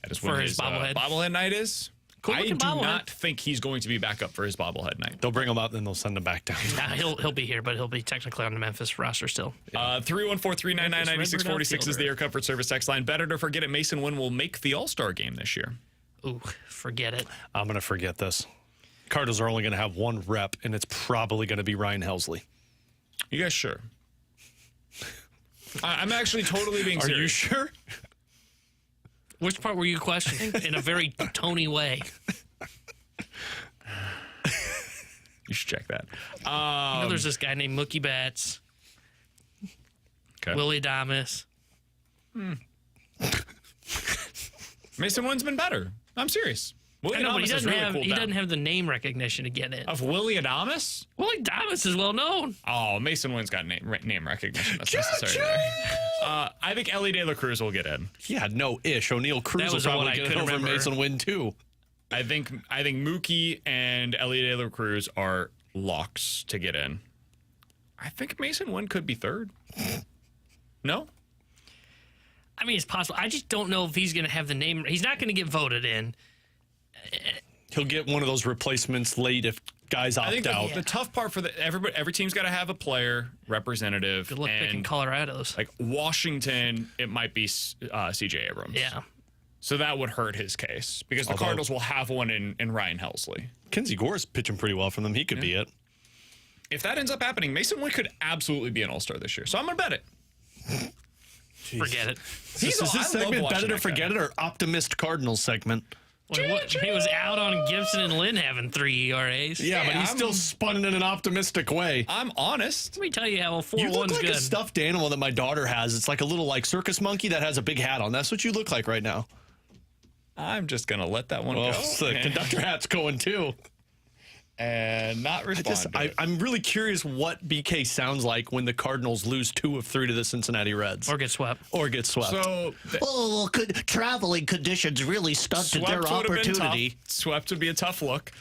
That is when For his bobblehead. Bobblehead night is. Cool I do looking bobblehead. not think he's going to be back up for his bobblehead night. They'll bring him up, then they'll send him back down. He'll be here, but he'll be technically on the Memphis roster still. 314-399-9646 is the Air Comfort Service X line. Better to forget it. Mason Wynn will make the All-Star game this year. Ooh, forget it. I'm going to forget this. Cardinals are only going to have one rep, and it's probably going to be Ryan Helsley. You guys sure? I'm actually totally being serious. Are you sure? Which part were you questioning in a very Tony way? You should check that. You know, there's this guy named Mookie Betts, Okay. Willie Adames. Mason Wynn's been better. I'm serious. Willie I know, but Adames has really cooled he down. doesn't have the name recognition to get in. Of Willie Adames? Willie Adames is well known. Oh, Mason Wynn's got name recognition. That's necessary there. I think Ellie De La Cruz will get in. Yeah, no-ish. O'Neal Cruz That will was the one probably I get couldn't over remember. Mason Wynn, too. I think Mookie and Ellie De La Cruz are locks to get in. I think Mason Wynn could be third. No? I mean, it's possible. I just don't know if he's going to have the name. He's not going to get voted in. He'll get one of those replacements late if guys I think opt out. the tough part for every team's got to have a player representative. Good luck picking and Colorado's. like Washington, it might be C.J. Abrams. Yeah. So that would hurt his case because the Cardinals will have one in Ryan Helsley. Kinsey Gore's pitching pretty well for them. He could be it. If that ends up happening, Mason Wynn could absolutely be an All-Star this year. So I'm going to bet it. Forget it. Is this I love segment watching better to that forget guy. it or Optimist Cardinals segment? He was out on Gibson and Lynn having 3 ERAs. Yeah, but he's I'm- still spun in an optimistic way. I'm honest. Let me tell you how a 4-1's You look like good. a stuffed animal that my daughter has. It's like a little like circus monkey that has a big hat on. That's what you look like right now. I'm just going to let that one Well, go. the conductor hat's going too. and not respond. I'm really curious what BK sounds like when the Cardinals lose 2 of 3 to the Cincinnati Reds. Or get swept. So, traveling conditions really stunted their opportunity. Swept would be a tough look.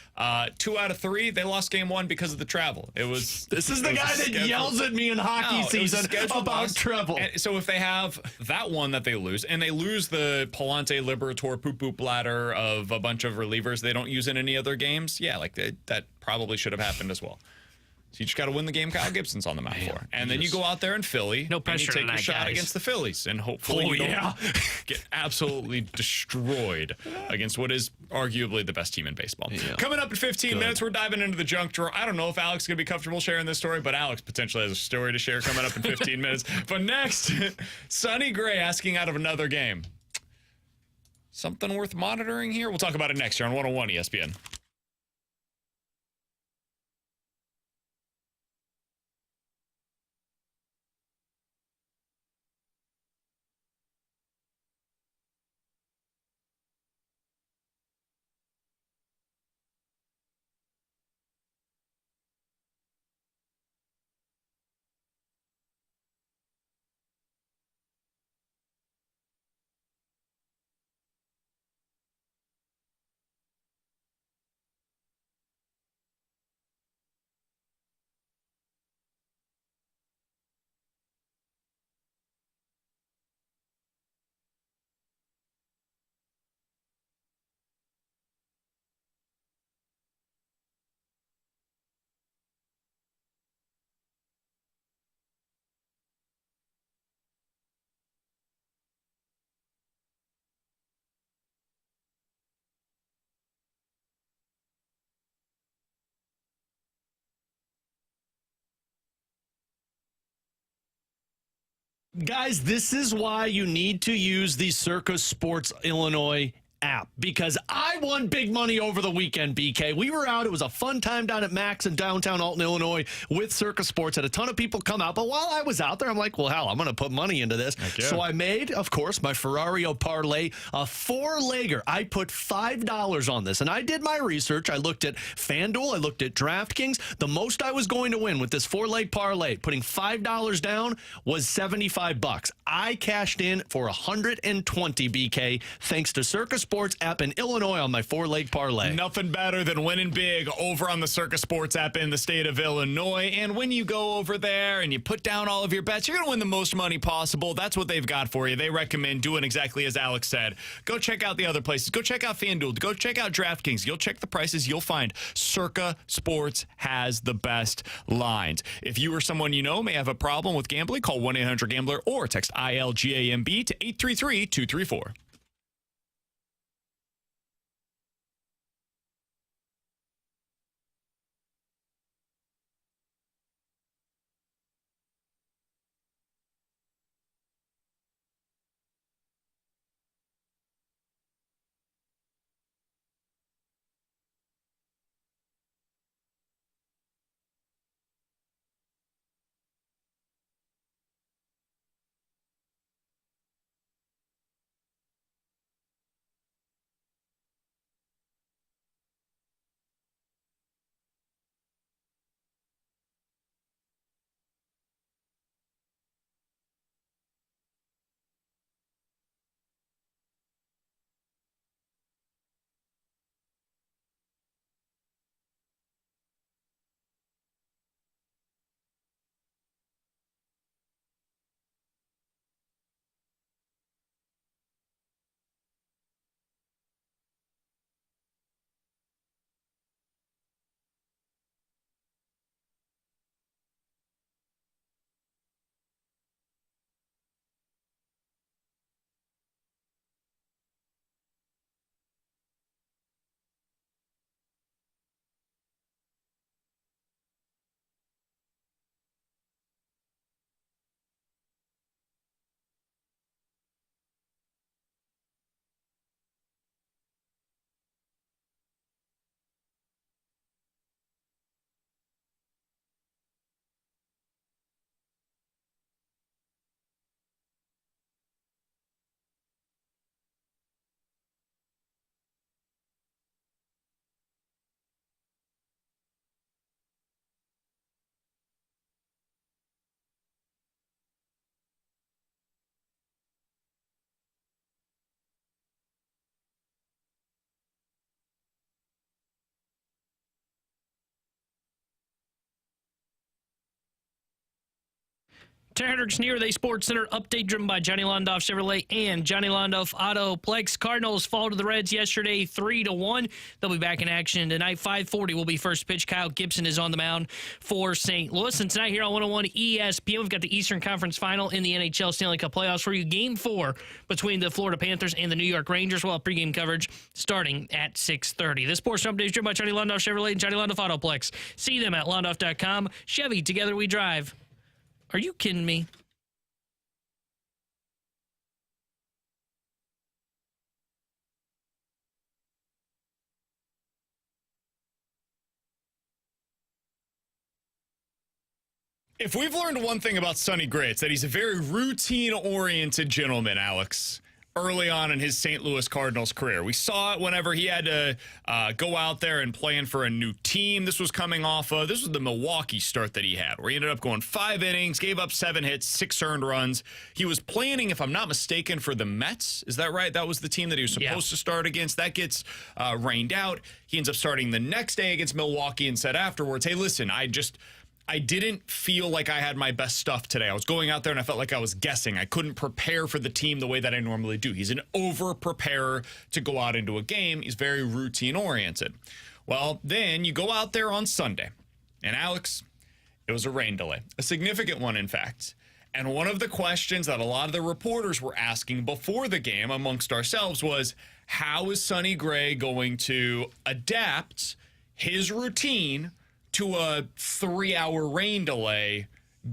2 out of 3, they lost game 1 because of the travel. This is the guy that yells at me in hockey season about travel. And so if they have that one that they lose, and they lose the Palante Liberator poop bladder of a bunch of relievers they don't use in any other games, that probably should have happened as well. So you just got to win the game Kyle Gibson's on the mound for. And then you go out there in Philly no pressure and you take a shot against the Phillies. And hopefully you don't get absolutely destroyed against what is arguably the best team in baseball. Yeah. Coming up in 15 minutes, we're diving into the junk drawer. I don't know if Alex is going to be comfortable sharing this story, but Alex potentially has a story to share coming up in 15 minutes. But next, Sonny Gray asking out of another game. Something worth monitoring here? We'll talk about it next year on 101 ESPN. Guys, this is why you need to use the Circa Sports Illinois app, because I won big money over the weekend, BK. We were out. It was a fun time down at Max in downtown Alton, Illinois with Circa Sports. Had a ton of people come out. But while I was out there, I'm like, well, hell, I'm going to put money into this. So I made, of course, my Ferrario parlay, a 4-legger. I put $5 on this, and I did my research. I looked at FanDuel. I looked at DraftKings. The most I was going to win with this 4-leg parlay, putting $5 down, was $75. I cashed in for $120, BK, thanks to Circa Sports app in Illinois on my 4-leg parlay. Nothing better than winning big over on the Circa Sports app in the state of Illinois. And when you go over there and you put down all of your bets, you're going to win the most money possible. That's what they've got for you. They recommend doing exactly as Alex said. Go check out the other places. Go check out FanDuel. Go check out DraftKings. You'll check the prices. You'll find Circa Sports has the best lines. If you or someone you know may have a problem with gambling, call 1-800-GAMBLER or text ILGAMB to 833-234. Tanner Hendricks near the Sports Center update driven by Johnny Londoff Chevrolet and Johnny Londoff Autoplex. Cardinals fall to the Reds yesterday 3-1. They'll be back in action tonight. 5:40 will be first pitch. Kyle Gibson is on the mound for St. Louis. And tonight here on 101 ESPN, we've got the Eastern Conference Final in the NHL Stanley Cup playoffs for you. Game 4 between the Florida Panthers and the New York Rangers. We'll have pregame coverage starting at 6:30. This Sports Update is driven by Johnny Londoff Chevrolet and Johnny Londoff Autoplex. See them at londoff.com. Chevy, together we drive. Are you kidding me? If we've learned one thing about Sonny Gray, it's that he's a very routine-oriented gentleman, Alex, early on in his St. Louis Cardinals career. We saw it whenever he had to go out there and plan for a new team. This was coming off of, this was the Milwaukee start that he had, where he ended up going 5 innings, gave up 7 hits, 6 earned runs. He was planning, if I'm not mistaken, for the Mets. Is that right? That was the team that he was supposed to start against. That gets rained out. He ends up starting the next day against Milwaukee and said afterwards, hey, listen, I didn't feel like I had my best stuff today. I was going out there and I felt like I was guessing. I couldn't prepare for the team the way that I normally do. He's an over-preparer to go out into a game. He's very routine-oriented. Well, then you go out there on Sunday. And, Alex, it was a rain delay. A significant one, in fact. And one of the questions that a lot of the reporters were asking before the game amongst ourselves was, how is Sonny Gray going to adapt his routine to a 3-hour rain delay,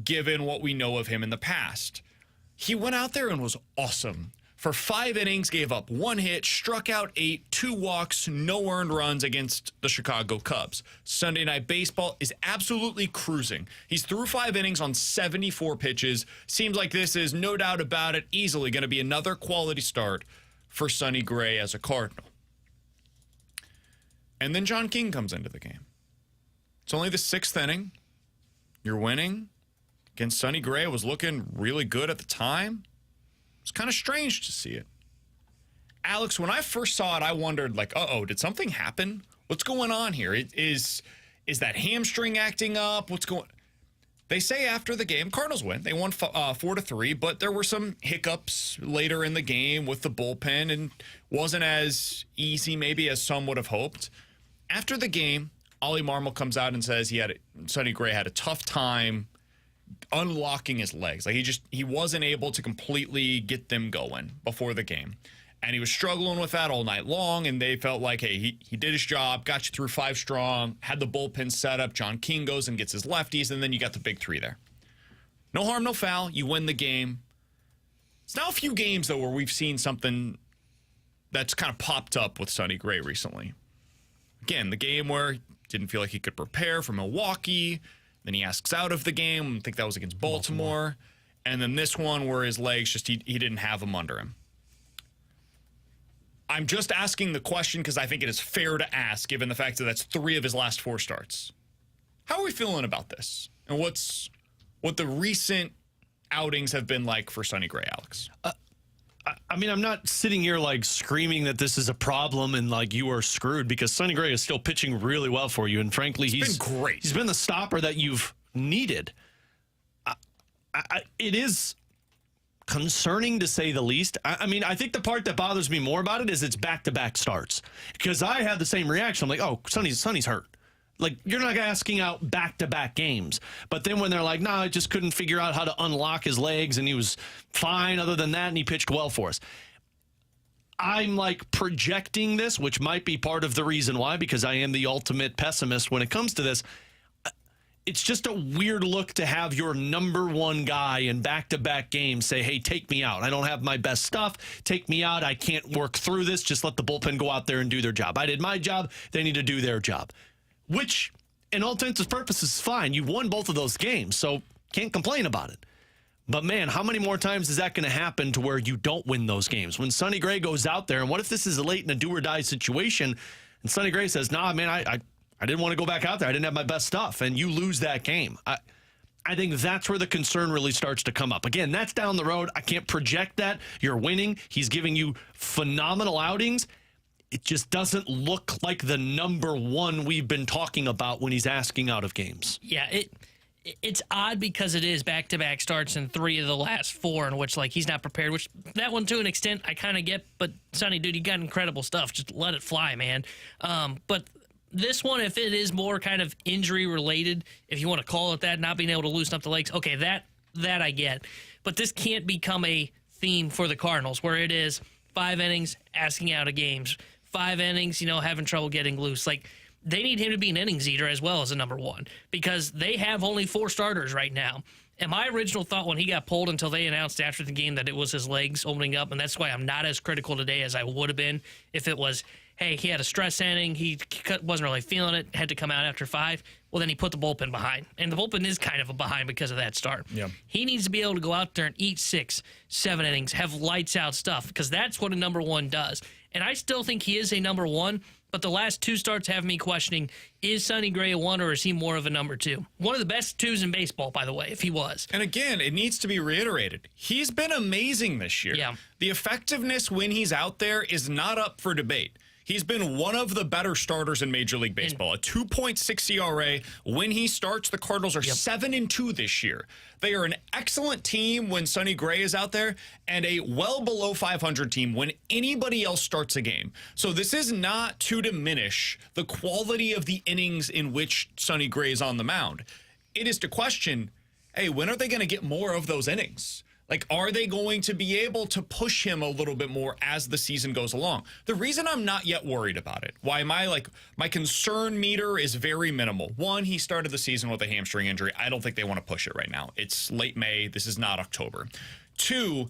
given what we know of him in the past? He went out there and was awesome. For 5 innings, gave up 1 hit, struck out 8, 2 walks, no earned runs against the Chicago Cubs. Sunday Night Baseball is absolutely cruising. He's through 5 innings on 74 pitches. Seems like this is, no doubt about it, easily going to be another quality start for Sonny Gray as a Cardinal. And then John King comes into the game. It's only the 6th inning. You're winning. Against Sonny Gray, was looking really good at the time. It's kind of strange to see it. Alex, when I first saw it, I wondered, like, uh-oh, did something happen? What's going on here? Is that hamstring acting up? What's going... They say after the game, Cardinals win. They won 4-3, but there were some hiccups later in the game with the bullpen and wasn't as easy maybe as some would have hoped. After the game, Ollie Marmol comes out and says Sonny Gray had a tough time unlocking his legs. Like he wasn't able to completely get them going before the game. And he was struggling with that all night long, and they felt like, hey, he did his job, got you through 5 strong, had the bullpen set up. John King goes and gets his lefties, and then you got the big 3 there. No harm, no foul. You win the game. It's now a few games, though, where we've seen something that's kind of popped up with Sonny Gray recently. Again, the game where didn't feel like he could prepare for Milwaukee. Then he asks out of the game. I think that was against Baltimore. And then this one where his legs just, he didn't have them under him. I'm just asking the question because I think it is fair to ask, given the fact that that's 3 of his last 4 starts. How are we feeling about this? And what the recent outings have been like for Sonny Gray, Alex? I mean, I'm not sitting here like screaming that this is a problem and like you are screwed, because Sonny Gray is still pitching really well for you. And frankly, he's been great. He's been the stopper that you've needed. It is concerning to say the least. I mean, I think the part that bothers me more about it is it's back-to-back starts, because I had the same reaction. I'm like, oh, Sonny's hurt. Like, you're not asking out back-to-back games. But then when they're like, no, I just couldn't figure out how to unlock his legs, and he was fine other than that, and he pitched well for us. I'm, like, projecting this, which might be part of the reason why, because I am the ultimate pessimist when it comes to this. It's just a weird look to have your number 1 guy in back-to-back games say, hey, take me out. I don't have my best stuff. Take me out. I can't work through this. Just let the bullpen go out there and do their job. I did my job. They need to do their job. Which, in all intents and purposes, is fine. You won both of those games, so can't complain about it. But, man, how many more times is that going to happen to where you don't win those games? When Sonny Gray goes out there, and what if this is a late in a do-or-die situation, and Sonny Gray says, nah, man, I didn't want to go back out there. I didn't have my best stuff, and you lose that game. I think that's where the concern really starts to come up. Again, that's down the road. I can't project that. You're winning. He's giving you phenomenal outings. It just doesn't look like the number 1 we've been talking about when he's asking out of games. Yeah, it's odd because it is back-to-back starts in 3 of the last 4 in which, like, he's not prepared, which that one, to an extent, I kind of get. But, Sonny, dude, you got incredible stuff. Just let it fly, man. But this one, if it is more kind of injury-related, if you want to call it that, not being able to loosen up the legs, okay, that I get. But this can't become a theme for the Cardinals where it is 5 innings, asking out of games, 5 innings, having trouble getting loose. Like, they need him to be an innings eater as well as a number 1 because they have only 4 starters right now. And my original thought when he got pulled until they announced after the game that it was his legs opening up, and that's why I'm not as critical today as I would have been if it was, hey, he had a stress inning, he wasn't really feeling it, had to come out after 5. Well, then he put the bullpen behind. And the bullpen is kind of a behind because of that start. Yeah. He needs to be able to go out there and eat 6, 7 innings, have lights-out stuff because that's what a number 1 does. And I still think he is a number 1, but the last 2 starts have me questioning, is Sonny Gray a 1 or is he more of a number 2? One of the best 2s in baseball, by the way, if he was. And again, it needs to be reiterated. He's been amazing this year. Yeah. The effectiveness when he's out there is not up for debate. He's been one of the better starters in Major League Baseball. A 2.6 ERA. When he starts, the Cardinals are 7-2 this year. They are an excellent team when Sonny Gray is out there and a well below 500 team when anybody else starts a game. So this is not to diminish the quality of the innings in which Sonny Gray is on the mound. It is to question, hey, when are they going to get more of those innings? Like, are they going to be able to push him a little bit more as the season goes along? The reason I'm not yet worried about it, why my concern meter is very minimal. 1, he started the season with a hamstring injury. I don't think they want to push it right now. It's late May. This is not October. 2,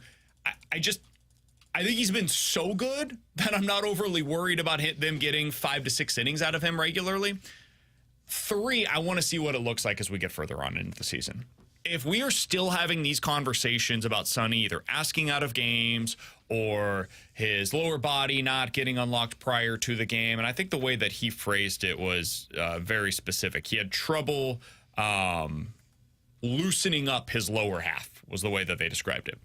I think he's been so good that I'm not overly worried about them getting 5 to 6 innings out of him regularly. 3, I want to see what it looks like as we get further on into the season. If we are still having these conversations about Sonny either asking out of games or his lower body not getting unlocked prior to the game, and I think the way that he phrased it was very specific. He had trouble loosening up his lower half was the way that they described it.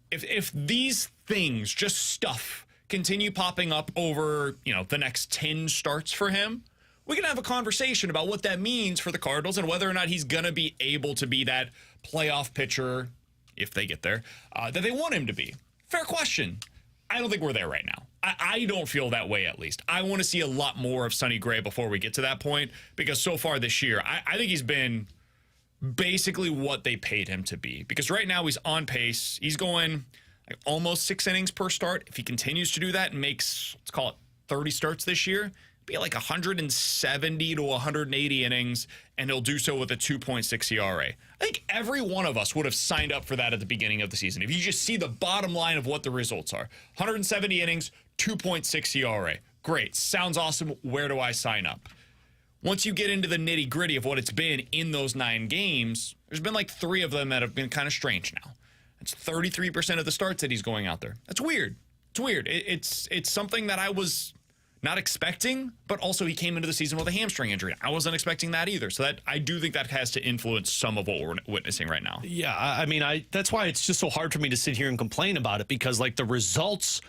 If these things, just stuff, continue popping up over the next 10 starts for him, we can have a conversation about what that means for the Cardinals and whether or not he's going to be able to be that playoff pitcher, if they get there, that they want him to be. Fair question. I don't think we're there right now. I don't feel that way, at least. I want to see a lot more of Sonny Gray before we get to that point, because so far this year, I think he's been basically what they paid him to be. Because right now he's on pace. He's going almost 6 innings per start. If he continues to do that and makes, let's call it 30 starts this year, be like 170 to 180 innings, and he'll do so with a 2.6 ERA. I think every one of us would have signed up for that at the beginning of the season. If you just see the bottom line of what the results are, 170 innings, 2.6 ERA. Great. Sounds awesome. Where do I sign up? Once you get into the nitty gritty of what it's been in those 9 games, there's been like 3 of them that have been kind of strange now. It's 33% of the starts that he's going out there. That's weird. It's weird. It's something that I was not expecting, but also he came into the season with a hamstring injury. I wasn't expecting that either. So that I do think that has to influence some of what we're witnessing right now. Yeah, I mean, that's why it's just so hard for me to sit here and complain about it, because like the results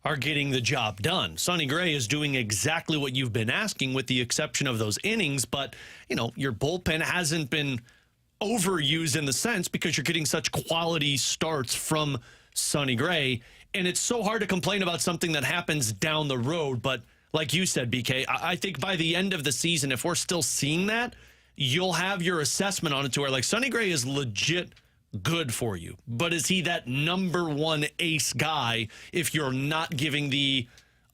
are getting the job done. Sonny Gray is doing exactly what you've been asking, with the exception of those innings. But, your bullpen hasn't been overused in the sense because you're getting such quality starts from Sonny Gray. And it's so hard to complain about something that happens down the road. But like you said, BK, I think by the end of the season, if we're still seeing that, you'll have your assessment on it to where like Sonny Gray is legit good for you. But is he that number 1 ace guy if you're not giving the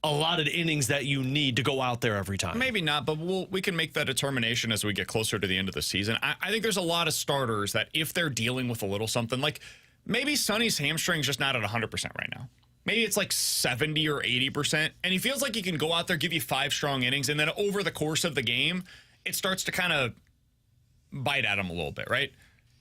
allotted innings that you need to go out there every time? Maybe not, but we can make that determination as we get closer to the end of the season. I think there's a lot of starters that if they're dealing with a little something, like maybe Sonny's hamstring's just not at 100% right now. Maybe it's like 70 or 80%, and he feels like he can go out there, give you 5 strong innings, and then over the course of the game, it starts to kind of bite at him a little bit, right?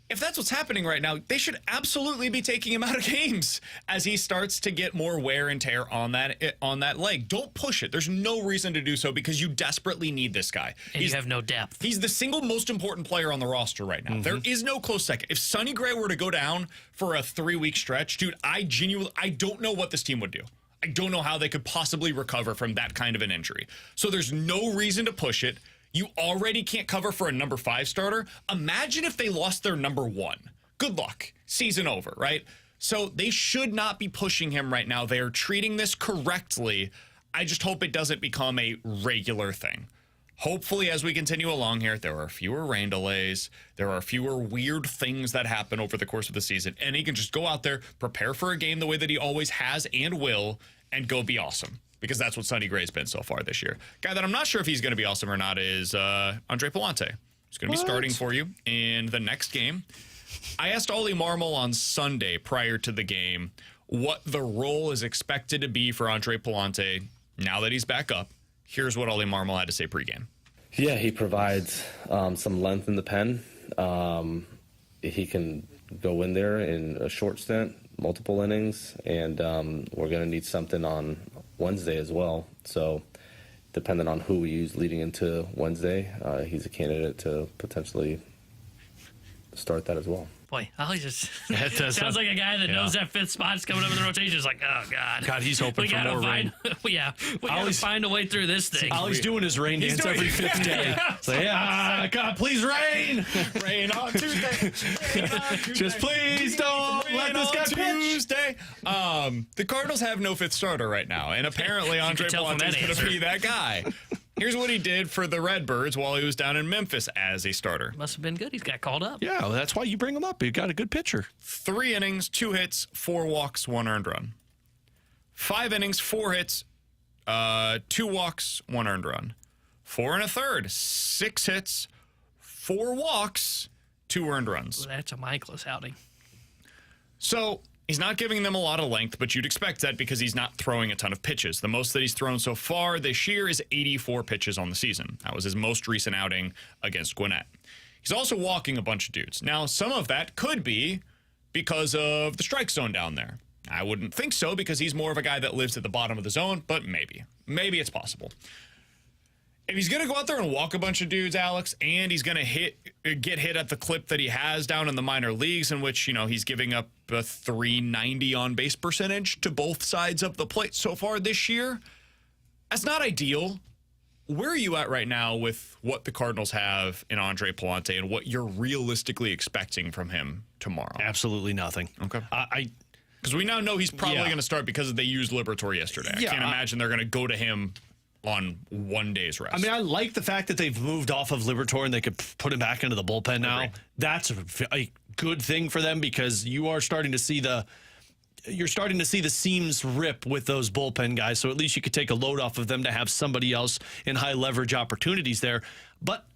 If that's what's happening right now, they should absolutely be taking him out of games as he starts to get more wear and tear on that leg. Don't push it. There's no reason to do so because you desperately need this guy. And you have no depth. He's the single most important player on the roster right now. Mm-hmm. There is no close second. If Sonny Gray were to go down for a 3-week stretch, dude, I don't know what this team would do. I don't know how they could possibly recover from that kind of an injury. So there's no reason to push it. You already can't cover for a number 5 starter. Imagine if they lost their number 1. Good luck. Season over, right? So they should not be pushing him right now. They are treating this correctly. I just hope it doesn't become a regular thing. Hopefully, as we continue along here, there are fewer rain delays. There are fewer weird things that happen over the course of the season. And he can just go out there, prepare for a game the way that he always has and will, and go be awesome. Because that's what Sonny Gray's been so far this year. Guy that I'm not sure if he's going to be awesome or not is Andre Palante. He's going to be starting for you in the next game. I asked Ollie Marmol on Sunday prior to the game what the role is expected to be for Andre Palante now that he's back up. Here's what Ollie Marmol had to say pregame. Yeah, he provides some length in the pen. He can go in there in a short stint, multiple innings, and we're going to need something on Wednesday as well. So depending on who we use leading into Wednesday, he's a candidate to potentially start that as well. Boy, Ollie just sounds like a guy that knows that 5th spot's coming up in the rotation. It's like, oh, God. God, he's hoping for more rain. We got to find a way through this thing. Ollie's doing his rain dance every 5th day. So, God, please rain. Rain on Tuesday. Just please don't let this guy Tuesday. The Cardinals have no 5th starter right now, and apparently Andre Palante is going to be that guy. Here's what he did for the Redbirds while he was down in Memphis as a starter. Must have been good. He's got called up. Yeah, well, that's why you bring him up. You got a good pitcher. 3 innings, 2 hits, 4 walks, 1 earned run. 5 innings, 4 hits, 2 walks, 1 earned run. 4 1/3, 6 hits, 4 walks, 2 earned runs. Well, that's a Michaelis outing. So he's not giving them a lot of length, but you'd expect that because he's not throwing a ton of pitches. The most that he's thrown so far this year is 84 pitches on the season. That was his most recent outing against Gwinnett. He's also walking a bunch of dudes. Now, some of that could be because of the strike zone down there. I wouldn't think so because he's more of a guy that lives at the bottom of the zone, but maybe. Maybe it's possible. If he's going to go out there and walk a bunch of dudes, Alex, and he's going to get hit at the clip that he has down in the minor leagues, in which, he's giving up a 390 on base percentage to both sides of the plate so far this year, that's not ideal. Where are you at right now with what the Cardinals have in Andre Palante and what you're realistically expecting from him tomorrow? Absolutely nothing. Okay. Because we now know he's probably going to start because they used Liberatore yesterday. I can't imagine they're going to go to him on 1 day's rest. I mean, I like the fact that they've moved off of Liberatore and they could put him back into the bullpen now. Agreed. That's a good thing for them because you are starting to see the seams rip with those bullpen guys. So at least you could take a load off of them to have somebody else in high leverage opportunities there. But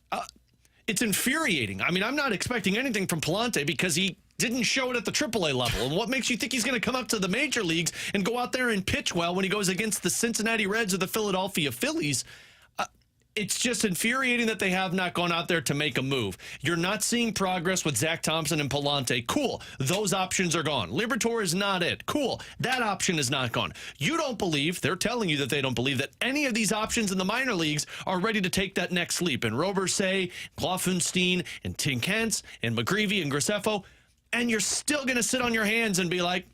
it's infuriating. I mean, I'm not expecting anything from Palante because he didn't show it at the AAA level. And what makes you think he's going to come up to the major leagues and go out there and pitch well when he goes against the Cincinnati Reds or the Philadelphia Phillies? It's just infuriating that they have not gone out there to make a move. You're not seeing progress with Zach Thompson and Palante. Cool. Those options are gone. Liberatore is not it. Cool. That option is not gone. You don't believe, they're telling you that they don't believe that any of these options in the minor leagues are ready to take that next leap. And Roberset, Glofenstein, and Tinkens, and McGreevy, and Graceffo. And you're still going to sit on your hands and be like,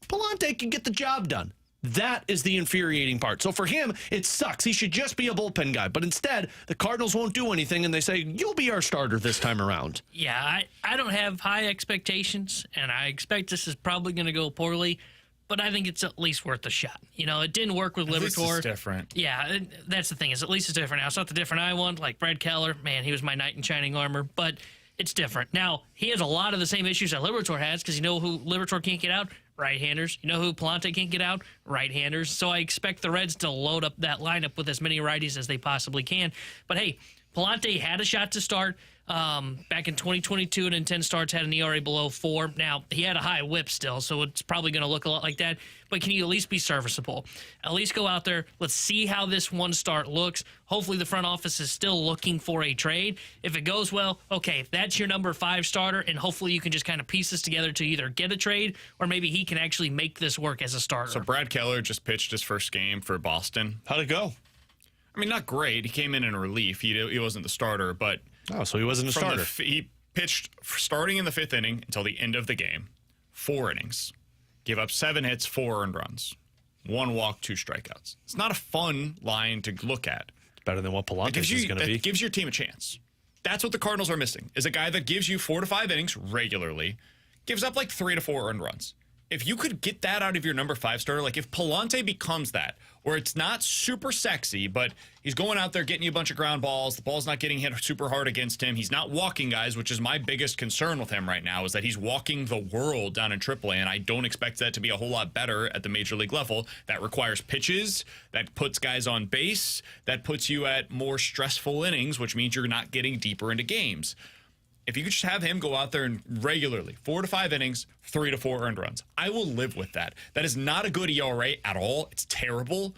Palante can get the job done. That is the infuriating part. So for him, it sucks. He should just be a bullpen guy. But instead, the Cardinals won't do anything, and they say, you'll be our starter this time around. Yeah, I don't have high expectations, and I expect this is probably going to go poorly, but I think it's at least worth a shot. It didn't work with Liberatore. At least it's different. Yeah, that's the thing, is at least it's different now. It's not the different I want, like Brad Keller. Man, he was my knight in shining armor, but it's different. Now, he has a lot of the same issues that Liberatore has, because you know who Liberatore can't get out? Right-handers. You know who Palante can't get out? Right-handers. So I expect the Reds to load up that lineup with as many righties as they possibly can. But hey, Palante had a shot to start back in 2022, and in 10 starts had an ERA below 4. Now, he had a high whip still, so it's probably going to look a lot like that. But can you at least be serviceable? At least go out there. Let's see how this one start looks. Hopefully the front office is still looking for a trade. If it goes well, okay, that's your number 5 starter, and hopefully you can just kind of piece this together to either get a trade or maybe he can actually make this work as a starter. So Brad Keller just pitched his first game for Boston. How'd it go? I mean, not great. He came in relief. He wasn't the starter, but... Oh, so he wasn't a starter. He pitched starting in the 5th inning until the end of the game. 4 innings. Gave up 7 hits, 4 earned runs. 1 walk, 2 strikeouts. It's not a fun line to look at. Better than what Palante is going to be. That gives your team a chance. That's what the Cardinals are missing, is a guy that gives you 4 to 5 innings regularly, gives up like 3 to 4 earned runs. If you could get that out of your number 5 starter, like if Palante becomes that, where it's not super sexy, but he's going out there getting you a bunch of ground balls, the ball's not getting hit super hard against him, he's not walking guys, which is my biggest concern with him right now, is that he's walking the world down in AAA, and I don't expect that to be a whole lot better at the major league level. That requires pitches, that puts guys on base, that puts you at more stressful innings, which means you're not getting deeper into games. If you could just have him go out there and regularly 4 to 5 innings, 3 to 4 earned runs, I will live with that. That is not a good ERA at all. It's terrible,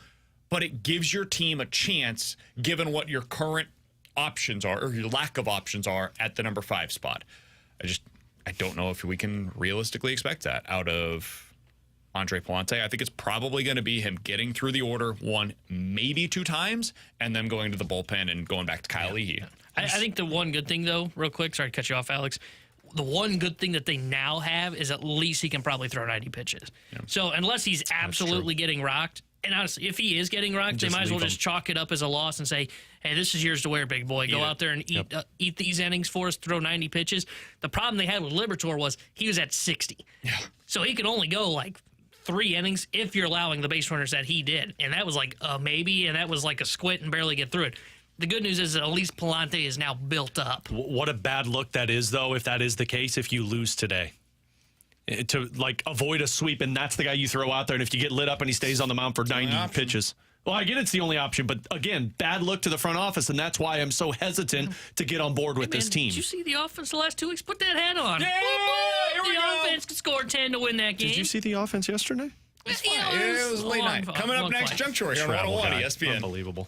but it gives your team a chance given what your current options are, or your lack of options are at the number 5 spot. I don't know if we can realistically expect that out of Andre Palante. I think it's probably going to be him getting through the order 1, maybe 2 times, and then going to the bullpen and going back to Kyle Leahy. I think the one good thing, though, real quick, sorry to cut you off, Alex, the one good thing that they now have is at least he can probably throw 90 pitches. Yeah. So unless he's absolutely getting rocked, and honestly, if he is getting rocked, they might as well just chalk it up as a loss and say, hey, this is yours to wear, big boy. Go out there and eat these innings for us, throw 90 pitches. The problem they had with Liberatore was he was at 60. Yeah. So he could only go like 3 innings if you're allowing the base runners that he did. And that was like a maybe, and that was like a squint and barely get through it. The good news is that at least Palante is now built up. What a bad look that is, though, if that is the case, if you lose today. To, like, avoid a sweep, and that's the guy you throw out there, and if you get lit up and he stays on the mound for 90 pitches. Well, I get it's the only option, but, again, bad look to the front office, and that's why I'm so hesitant to get on board with this team. Did you see the offense the last 2 weeks? Put that hat on. Yeah, the offense could score 10 to win that game. Did you see the offense yesterday? It was late night. Coming up next, Junk Shore here on 101 ESPN. Unbelievable.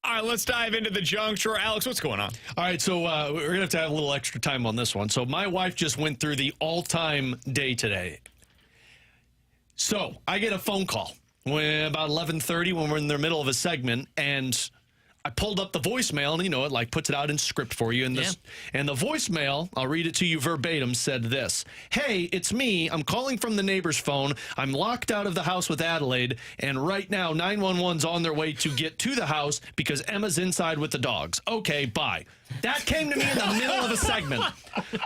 All right, let's dive into the junk drawer. Alex, what's going on? All right, so we're going to have a little extra time on this one. So my wife just went through the all-time day today. So I get a phone call about 11:30 when we're in the middle of a segment, and I pulled up the voicemail, and it like puts it out in script for you. And and the voicemail, I'll read it to you verbatim, said this: "Hey, it's me. I'm calling from the neighbor's phone. I'm locked out of the house with Adelaide, and right now 911's on their way to get to the house because Emma's inside with the dogs. Okay, bye." That came to me in the middle of a segment.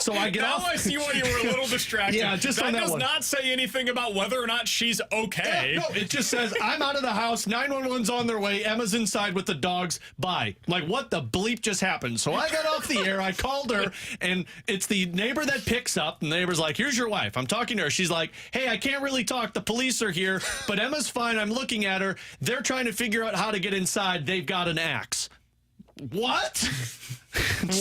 So I get off. Now I see why you were a little distracted. Yeah, just on that does one. not say anything about whether or not she's okay. Yeah, no, it just says, "I'm out of the house. 911's on their way. Emma's inside with the dogs. Bye." Like, what the bleep just happened? So I got off the air. I called her, and it's the neighbor that picks up. And the neighbor's like, "Here's your wife." I'm talking to her. She's like, "Hey, I can't really talk. The police are here, but Emma's fine. I'm looking at her. They're trying to figure out how to get inside. They've got an axe." What?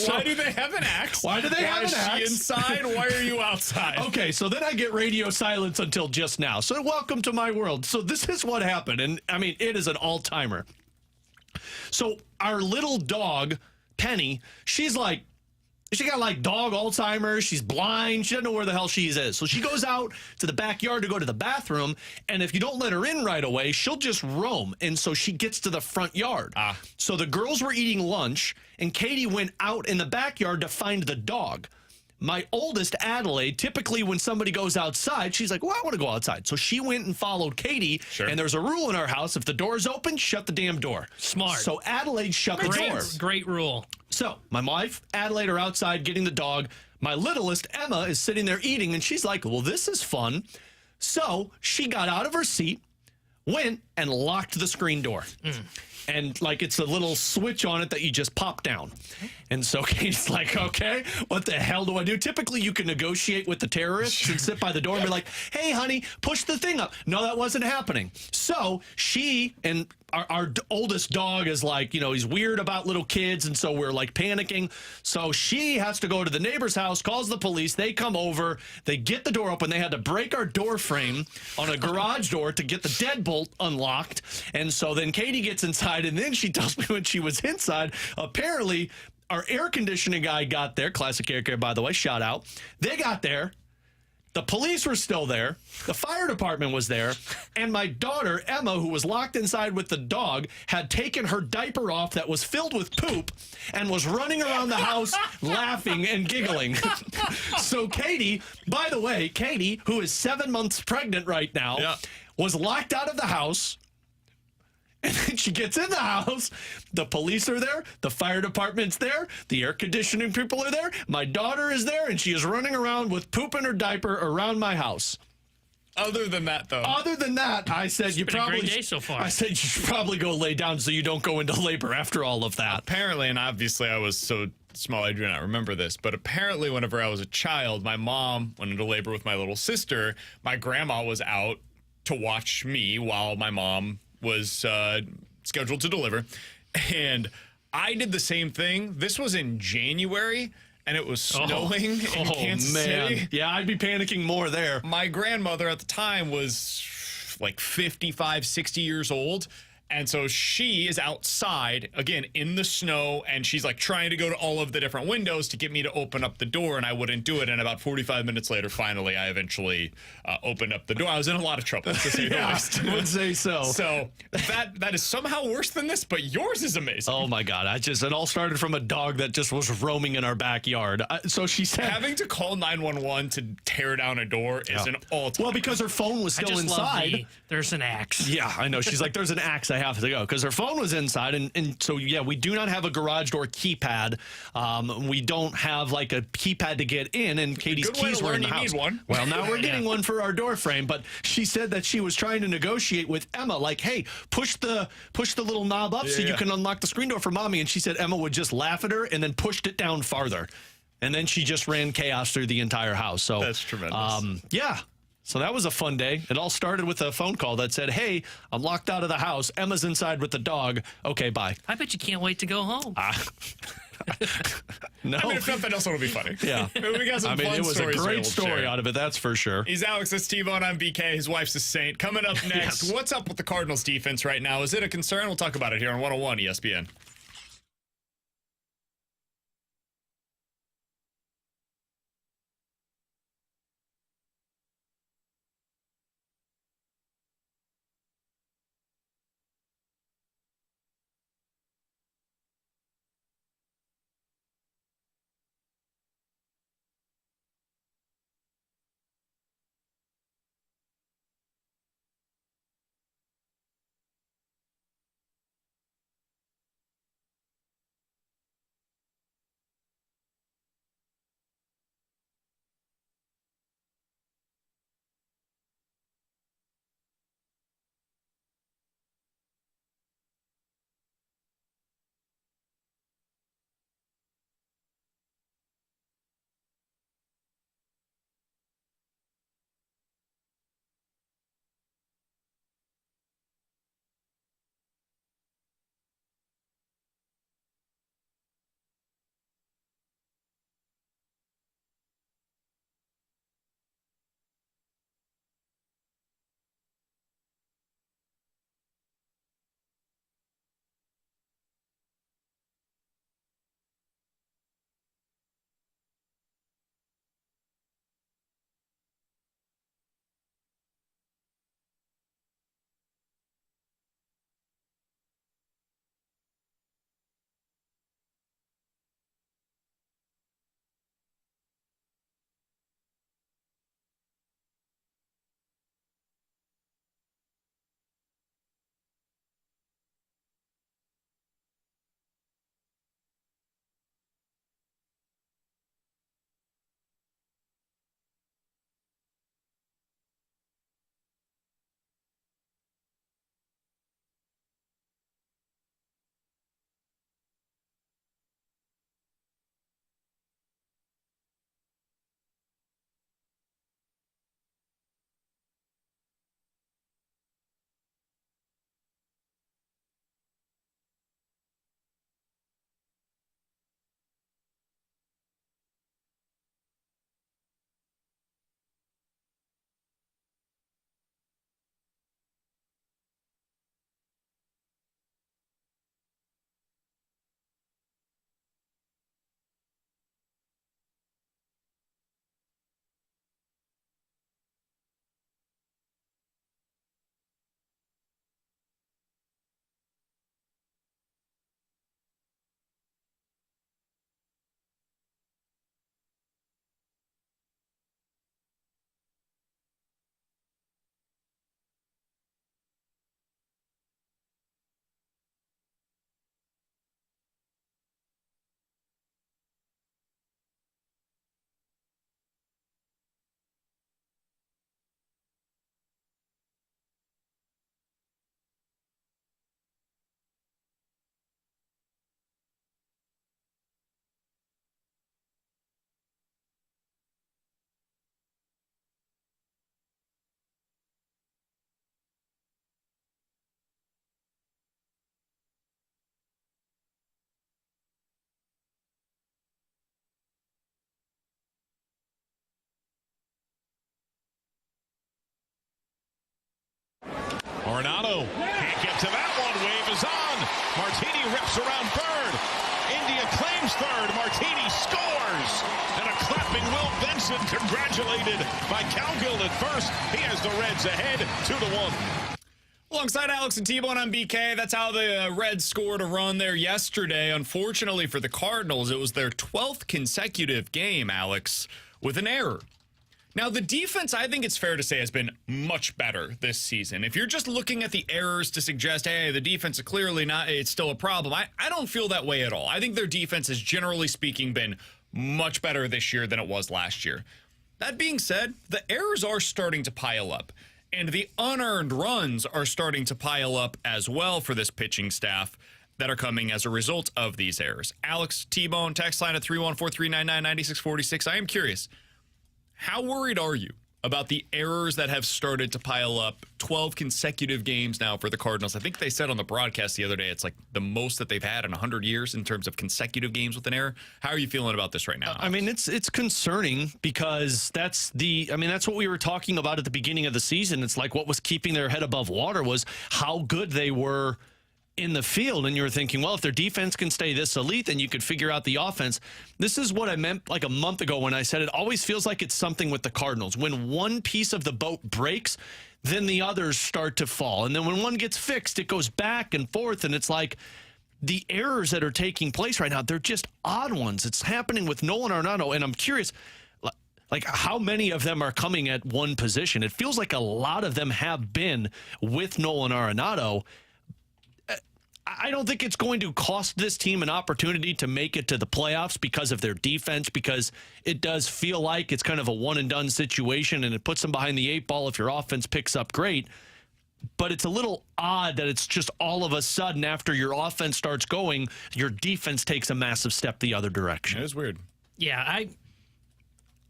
Why do they have an axe? Why do they have an axe? Why is she inside? Why are you outside? Okay, so then I get radio silence until just now. So welcome to my world. So this is what happened. And I mean, it is an all-timer. So our little dog, Penny, she got like dog Alzheimer's. She's blind. She doesn't know where the hell she is. So she goes out to the backyard to go to the bathroom. And if you don't let her in right away, she'll just roam. And so she gets to the front yard. So the girls were eating lunch, and Katie went out in the backyard to find the dog. My oldest, Adelaide, typically when somebody goes outside, she's like, "Well, I want to go outside." So she went and followed Katie. Sure. And there's a rule in our house: if the door's open, shut the damn door. Smart. So Adelaide shut the door. Great rule. So my wife, Adelaide, are outside getting the dog. My littlest, Emma, is sitting there eating, and she's like, "Well, this is fun." So she got out of her seat, went, and locked the screen door. And like it's a little switch on it that you just pop down. And so Katie's like, "Okay, what the hell do I do?" Typically, you can negotiate with the terrorists and sit by the door and be like, "Hey, honey, push the thing up." No, that wasn't happening. So she and our oldest dog is like, he's weird about little kids, and so we're like panicking. So she has to go to the neighbor's house, calls the police. They come over. They get the door open. They had to break our door frame on a garage door to get the deadbolt unlocked. And so then Katie gets inside, and then she tells me when she was inside, apparently our air conditioning guy got there. Classic Air Care, by the way, shout out. They got there. The police were still there. The fire department was there. And my daughter, Emma, who was locked inside with the dog, had taken her diaper off that was filled with poop and was running around the house laughing and giggling. So Katie, by the way, Katie, who is 7 months pregnant right now, was locked out of the house. And then she gets in the house. The police are there. The fire department's there. The air conditioning people are there. My daughter is there, and she is running around with poop in her diaper around my house. Other than that, though. Other than that, I said It's been a great day so far. I said you should probably go lay down so you don't go into labor after all of that. Apparently, and obviously I was so small I do not remember this, but apparently whenever I was a child, my mom went into labor with my little sister. My grandma was out to watch me while my mom was scheduled to deliver, and I did the same thing. This was in January, and it was snowing in Kansas City. Yeah, I'd be panicking more there. My grandmother at the time was like 55, 60 years old. And so she is outside, again, in the snow, and she's like trying to go to all of the different windows to get me to open up the door, and I wouldn't do it. And about 45 minutes later, finally, I eventually opened up the door. I was in a lot of trouble, to say the least. I would say so. So that is somehow worse than this, but yours is amazing. Oh, my God. It all started from a dog that just was roaming in our backyard. So she said... Having to call 911 to tear down a door is an all-time. Well, because her phone was still inside. There's an axe. Yeah, I know. She's like, there's an axe I have to go, because her phone was inside. And so, yeah, we do not have a garage door keypad. We don't have like a keypad to get in, and Katie's keys were in the house. Need one. Well, now we're getting one for our door frame, but she said that she was trying to negotiate with Emma, like, "Hey, push the little knob up so you can unlock the screen door for mommy." And she said Emma would just laugh at her and then pushed it down farther. And then she just ran chaos through the entire house. So that's tremendous. Yeah. So that was a fun day. It all started with a phone call that said, "Hey, I'm locked out of the house. Emma's inside with the dog. Okay, bye." I bet you can't wait to go home. No. I mean, if nothing else, it'll be funny. Yeah. We got some fun it was stories a great we'll story share. out of it, that's for sure. He's Alex, that's T-Bone, I'm BK. His wife's a Saint. Coming up next, What's up with the Cardinals defense right now? Is it a concern? We'll talk about it here on 101 ESPN. India claims third. Martini scores. And a clapping Will Benson congratulated by Cowgill at first. He has the Reds ahead 2-1. Alongside Alex and T-Bone on BK, that's how the Reds scored a run there yesterday. Unfortunately for the Cardinals, it was their 12th consecutive game, Alex, with an error. Now, the defense, I think it's fair to say, has been much better this season. If you're just looking at the errors to suggest, hey, the defense is clearly not, it's still a problem, I don't feel that way at all. I think their defense has, generally speaking, been much better this year than it was last year. That being said, the errors are starting to pile up. And the unearned runs are starting to pile up as well for this pitching staff that are coming as a result of these errors. Alex, T-Bone, text line at 314-399-9646. I am curious, how worried are you about the errors that have started to pile up? 12 consecutive games now for the Cardinals. I think they said on the broadcast the other day it's like the most that they've had in 100 years in terms of consecutive games with an error. How are you feeling about this right now, Alex? I mean, it's concerning because that's what we were talking about at the beginning of the season. It's like what was keeping their head above water was how good they were in the field, and you were thinking, well, if their defense can stay this elite, then you could figure out the offense. This is what I meant like a month ago when I said it always feels like it's something with the Cardinals. When one piece of the boat breaks, then the others start to fall. And then when one gets fixed, it goes back and forth, and it's like the errors that are taking place right now, they're just odd ones. It's happening with Nolan Arenado, and I'm curious, like how many of them are coming at one position? It feels like a lot of them have been with Nolan Arenado. I don't think it's going to cost this team an opportunity to make it to the playoffs because of their defense, because it does feel like it's kind of a one-and-done situation, and it puts them behind the eight ball if your offense picks up great. But it's a little odd that it's just all of a sudden after your offense starts going, your defense takes a massive step the other direction. It is weird. Yeah,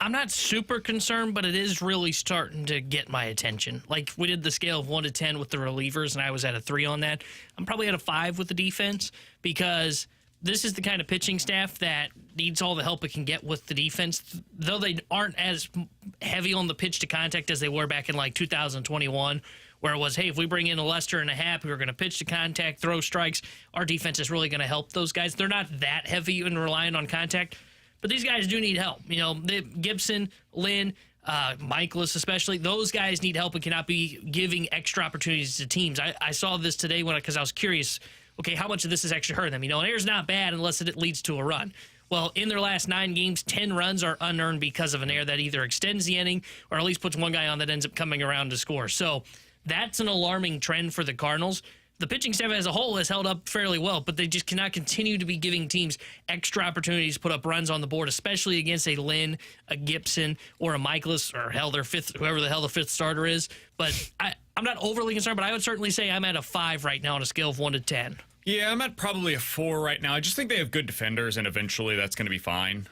I'm not super concerned, but it is really starting to get my attention. Like, we did the scale of 1 to 10 with the relievers, and I was at a 3 on that. I'm probably at a 5 with the defense because this is the kind of pitching staff that needs all the help it can get with the defense. Though they aren't as heavy on the pitch to contact as they were back in, like, 2021, where it was, hey, if we bring in a Lester and a Happ, we're going to pitch to contact, throw strikes, our defense is really going to help those guys. They're not that heavy and reliant on contact. But these guys do need help. You know, Gibson, Lynn, Michaelis especially, those guys need help and cannot be giving extra opportunities to teams. I saw this today because I was curious, okay, how much of this is actually hurting them? You know, an error's not bad unless it leads to a run. Well, in their last 9 games, 10 runs are unearned because of an error that either extends the inning or at least puts one guy on that ends up coming around to score. So that's an alarming trend for the Cardinals. The pitching staff as a whole has held up fairly well, but they just cannot continue to be giving teams extra opportunities to put up runs on the board, especially against a Lynn, a Gibson, or a Michaelis, or hell, their fifth, whoever the hell the 5th starter is. But I'm not overly concerned, but I would certainly say I'm at a 5 right now on a scale of 1 to 10. Yeah, I'm at probably a 4 right now. I just think they have good defenders, and eventually that's going to be fine.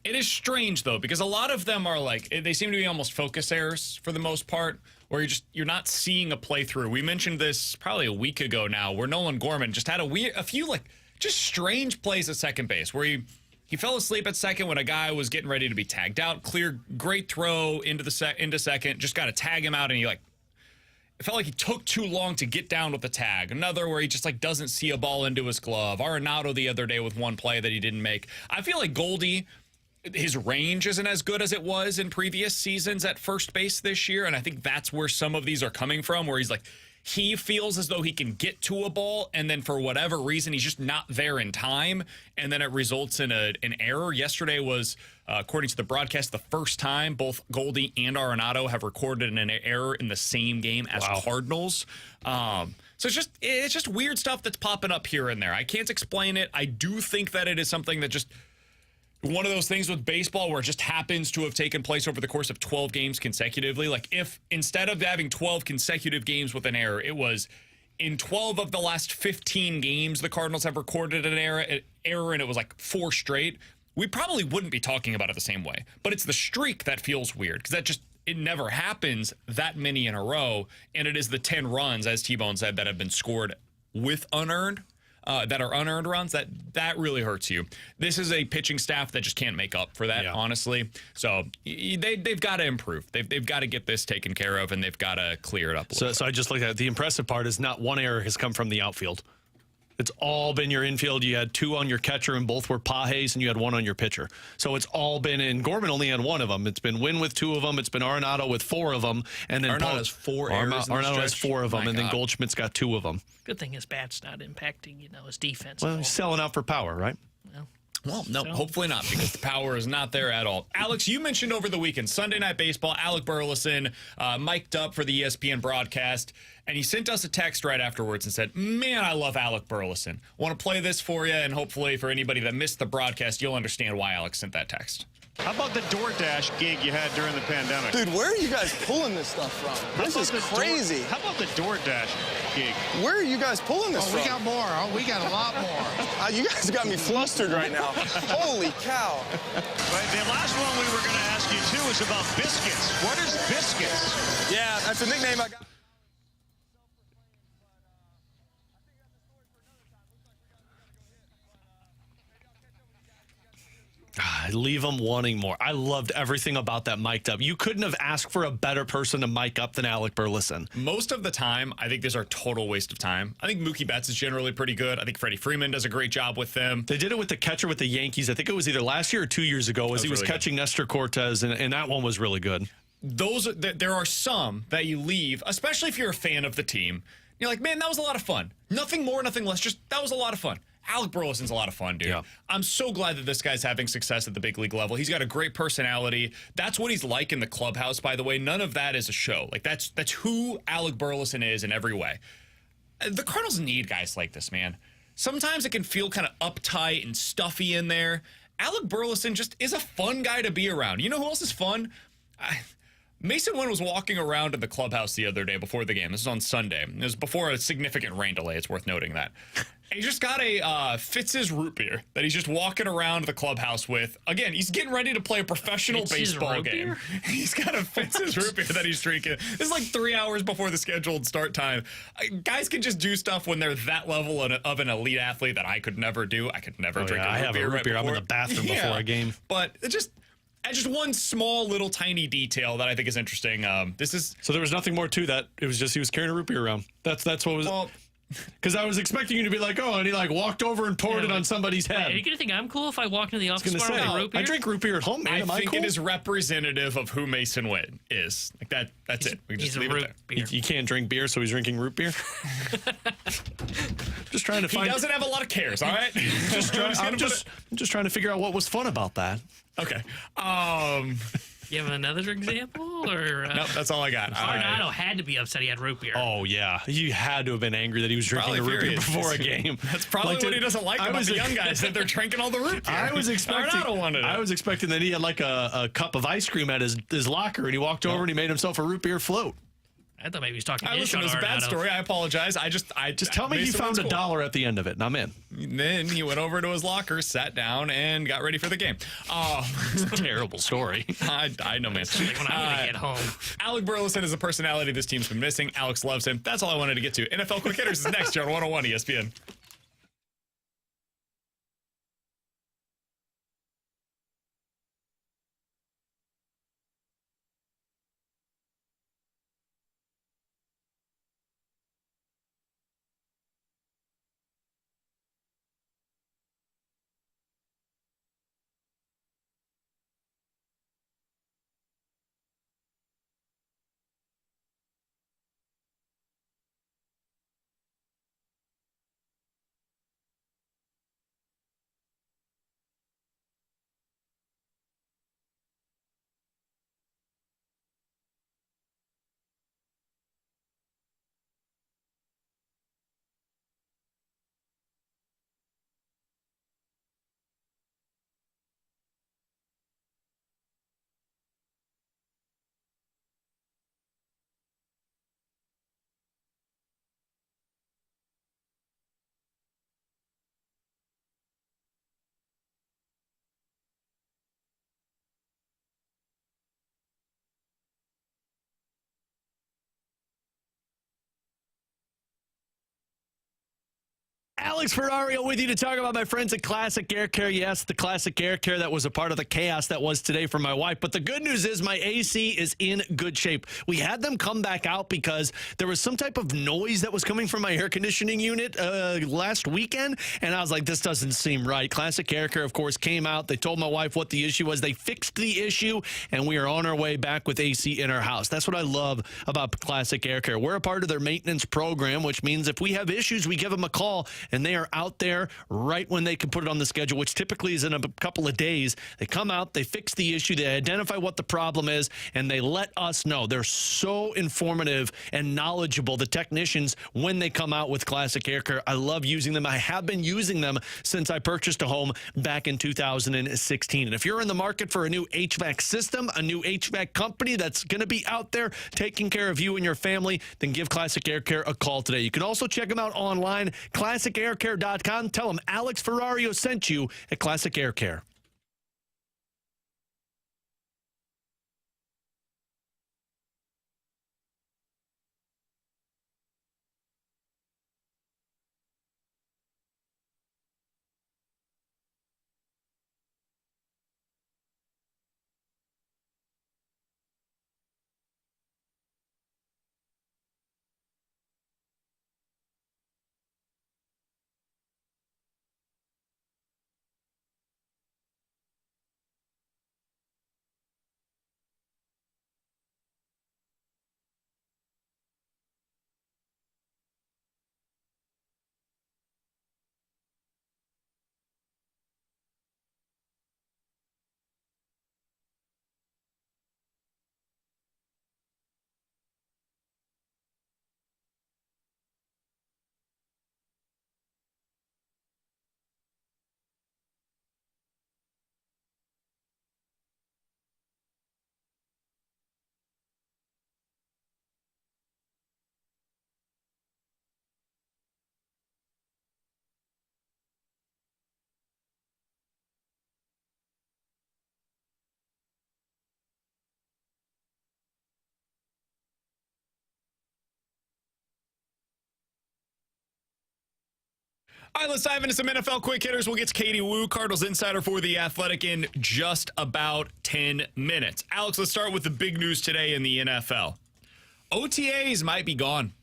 It is strange, though, because a lot of them are like, they seem to be almost focus errors for the most part, where you're not seeing a playthrough. We mentioned this probably a week ago now, where Nolan Gorman just had a few like just strange plays at second base, where he fell asleep at second when a guy was getting ready to be tagged out. Great throw into second, just got to tag him out, and it felt like he took too long to get down with the tag. Another where he just like doesn't see a ball into his glove. Arenado the other day with one play that he didn't make. I feel like Goldie, his range isn't as good as it was in previous seasons at first base this year, and I think that's where some of these are coming from, where he feels as though he can get to a ball, and then for whatever reason, he's just not there in time, and then it results in an error. Yesterday was, according to the broadcast, the first time both Goldie and Arenado have recorded an error in the same game as Cardinals. So it's just weird stuff that's popping up here and there. I can't explain it. I do think that it is something that just one of those things with baseball where it just happens to have taken place over the course of 12 games consecutively. Like if instead of having 12 consecutive games with an error, it was in 12 of the last 15 games the Cardinals have recorded an error and it was like 4 straight, we probably wouldn't be talking about it the same way. But it's the streak that feels weird because it never happens that many in a row, and it is the 10 runs, as T-Bone said, that have been scored with unearned. That are unearned runs, that really hurts you. This is a pitching staff that just can't make up for that, honestly. So they've got to improve. They've got to get this taken care of, and they've got to clear it up a little bit. So I just looked at it. The impressive part is not one error has come from the outfield. It's all been your infield. You had 2 on your catcher, and both were Pajes, and you had 1 on your pitcher. So it's all been in. Gorman only had 1 of them. It's been Wynn with 2 of them. It's been Arenado with 4 of them. And then Arenado has 4 errors. Arenado has 4 of them, and then Goldschmidt's got 2 of them. Good thing his bat's not impacting, his defense. Well, he's selling out for power, right? Well, no, hopefully not, because the power is not there at all. Alex, you mentioned over the weekend, Sunday Night Baseball, Alec Burleson mic'd up for the ESPN broadcast, and he sent us a text right afterwards and said, man, I love Alec Burleson. Want to play this for you, and hopefully for anybody that missed the broadcast, you'll understand why Alex sent that text. How about the DoorDash gig you had during the pandemic? Dude, where are you guys pulling this stuff from? This is crazy. How about the DoorDash gig? Where are you guys pulling this from? We got more. We got a lot more. You guys got me flustered right now. Holy cow. But the last one we were going to ask you, too, is about biscuits. What is biscuits? Yeah, that's a nickname I got. Leave them wanting more. I loved everything about that mic'd up. You couldn't have asked for a better person to mic up than Alec Burleson. Most of the time, I think these are a total waste of time. I think Mookie Betts is generally pretty good. I think Freddie Freeman does a great job with them. They did it with the catcher with the Yankees. I think it was either last year or 2 years ago as he was catching Nestor Cortez, and that one was really good. There are some that you leave, especially if you're a fan of the team. You're like, man, that was a lot of fun. Nothing more, nothing less. Just that was a lot of fun. Alec Burleson's a lot of fun, dude. Yeah. I'm so glad that this guy's having success at the big league level. He's got a great personality. That's what he's like in the clubhouse, by the way. None of that is a show. Like, that's who Alec Burleson is in every way. The Cardinals need guys like this, man. Sometimes it can feel kind of uptight and stuffy in there. Alec Burleson just is a fun guy to be around. You know who else is fun? Mason Wynn was walking around in the clubhouse the other day before the game. This is on Sunday. It was before a significant rain delay. It's worth noting that. He just got a Fitz's root beer that he's just walking around the clubhouse with. Again, he's getting ready to play a professional baseball game. He's got a Fitz's root beer that he's drinking. This is like 3 hours before the scheduled start time. Guys can just do stuff when they're that level of an elite athlete that I could never do. I could never drink a root beer. Root beer. I'm in the bathroom before a game. But it just one small little tiny detail that I think is interesting. So there was nothing more to that. It was just he was carrying a root beer around. That's what was. Well, because I was expecting you to be like, oh, and he like walked over and poured it on somebody's head. Are you gonna think I'm cool if I walk into the office bar with a root beer? I drink root beer at home, man. I think it is representative of who Mason Wynn is. Like that. That's it. We just leave it there. You can't drink beer, so he's drinking root beer. Just trying to find. He doesn't have a lot of cares. All right. I'm just trying to figure out what was fun about that. Okay. You have another example, or nope, that's all I got. Arenado had to be upset he had root beer. Oh yeah, you had to have been angry that he was drinking a root beer before a game. That's probably what he doesn't like about the young guys, that they're drinking all the root beer. I was expecting that he had like a cup of ice cream at his locker, and he walked over and he made himself a root beer float. I thought maybe he was talking. Listen, it was a bad story. I apologize. Just tell me he found $1 at the end of it, and I'm in. And then he went over to his locker, sat down, and got ready for the game. It's a terrible story. I know, man. Like when I'm gonna get home. Alec Burleson is a personality this team's been missing. Alex loves him. That's all I wanted to get to. NFL Quick Hitters is next here on 101 ESPN. Alex Ferrario with you to talk about my friends at Classic Air Care. Yes, the Classic Air Care that was a part of the chaos that was today for my wife. But the good news is my AC is in good shape. We had them come back out because there was some type of noise that was coming from my air conditioning unit last weekend. And I was like, this doesn't seem right. Classic Air Care, of course, came out. They told my wife what the issue was. They fixed the issue, and we are on our way back with AC in our house. That's what I love about Classic Air Care. We're a part of their maintenance program, which means if we have issues, we give them a call, and they are out there right when they can put it on the schedule, which typically is in a couple of days. They come out, they fix the issue, they identify what the problem is, and they let us know. They're so informative and knowledgeable, the technicians, when they come out with Classic Air Care. I love using them. I have been using them since I purchased a home back in 2016. And if you're in the market for a new HVAC system, a new HVAC company that's going to be out there taking care of you and your family, then give Classic Air Care a call today. You can also check them out online, classicaircare.com. Tell them Alex Ferrario sent you at Classic Air Care. All right, let's dive into some NFL quick hitters. We'll get to Katie Woo, Cardinals insider for The Athletic, in just about 10 minutes. Alex, let's start with the big news today in the NFL. OTAs might be gone.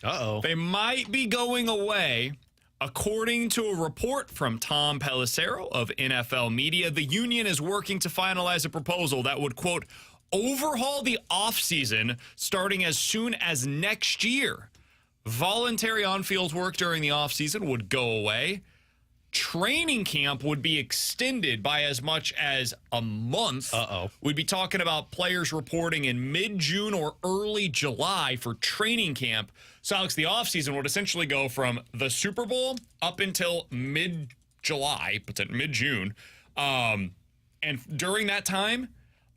Uh-oh. They might be going away. According to a report from Tom Pelissero of NFL Media, the union is working to finalize a proposal that would, quote, overhaul the offseason starting as soon as next year. Voluntary on-field work during the offseason would go away. Training camp would be extended by as much as a month. Uh-oh. We'd be talking about players reporting in mid-June or early July for training camp. So, Alex, the offseason would essentially go from the Super Bowl up until mid-July, but mid-June. And during that time,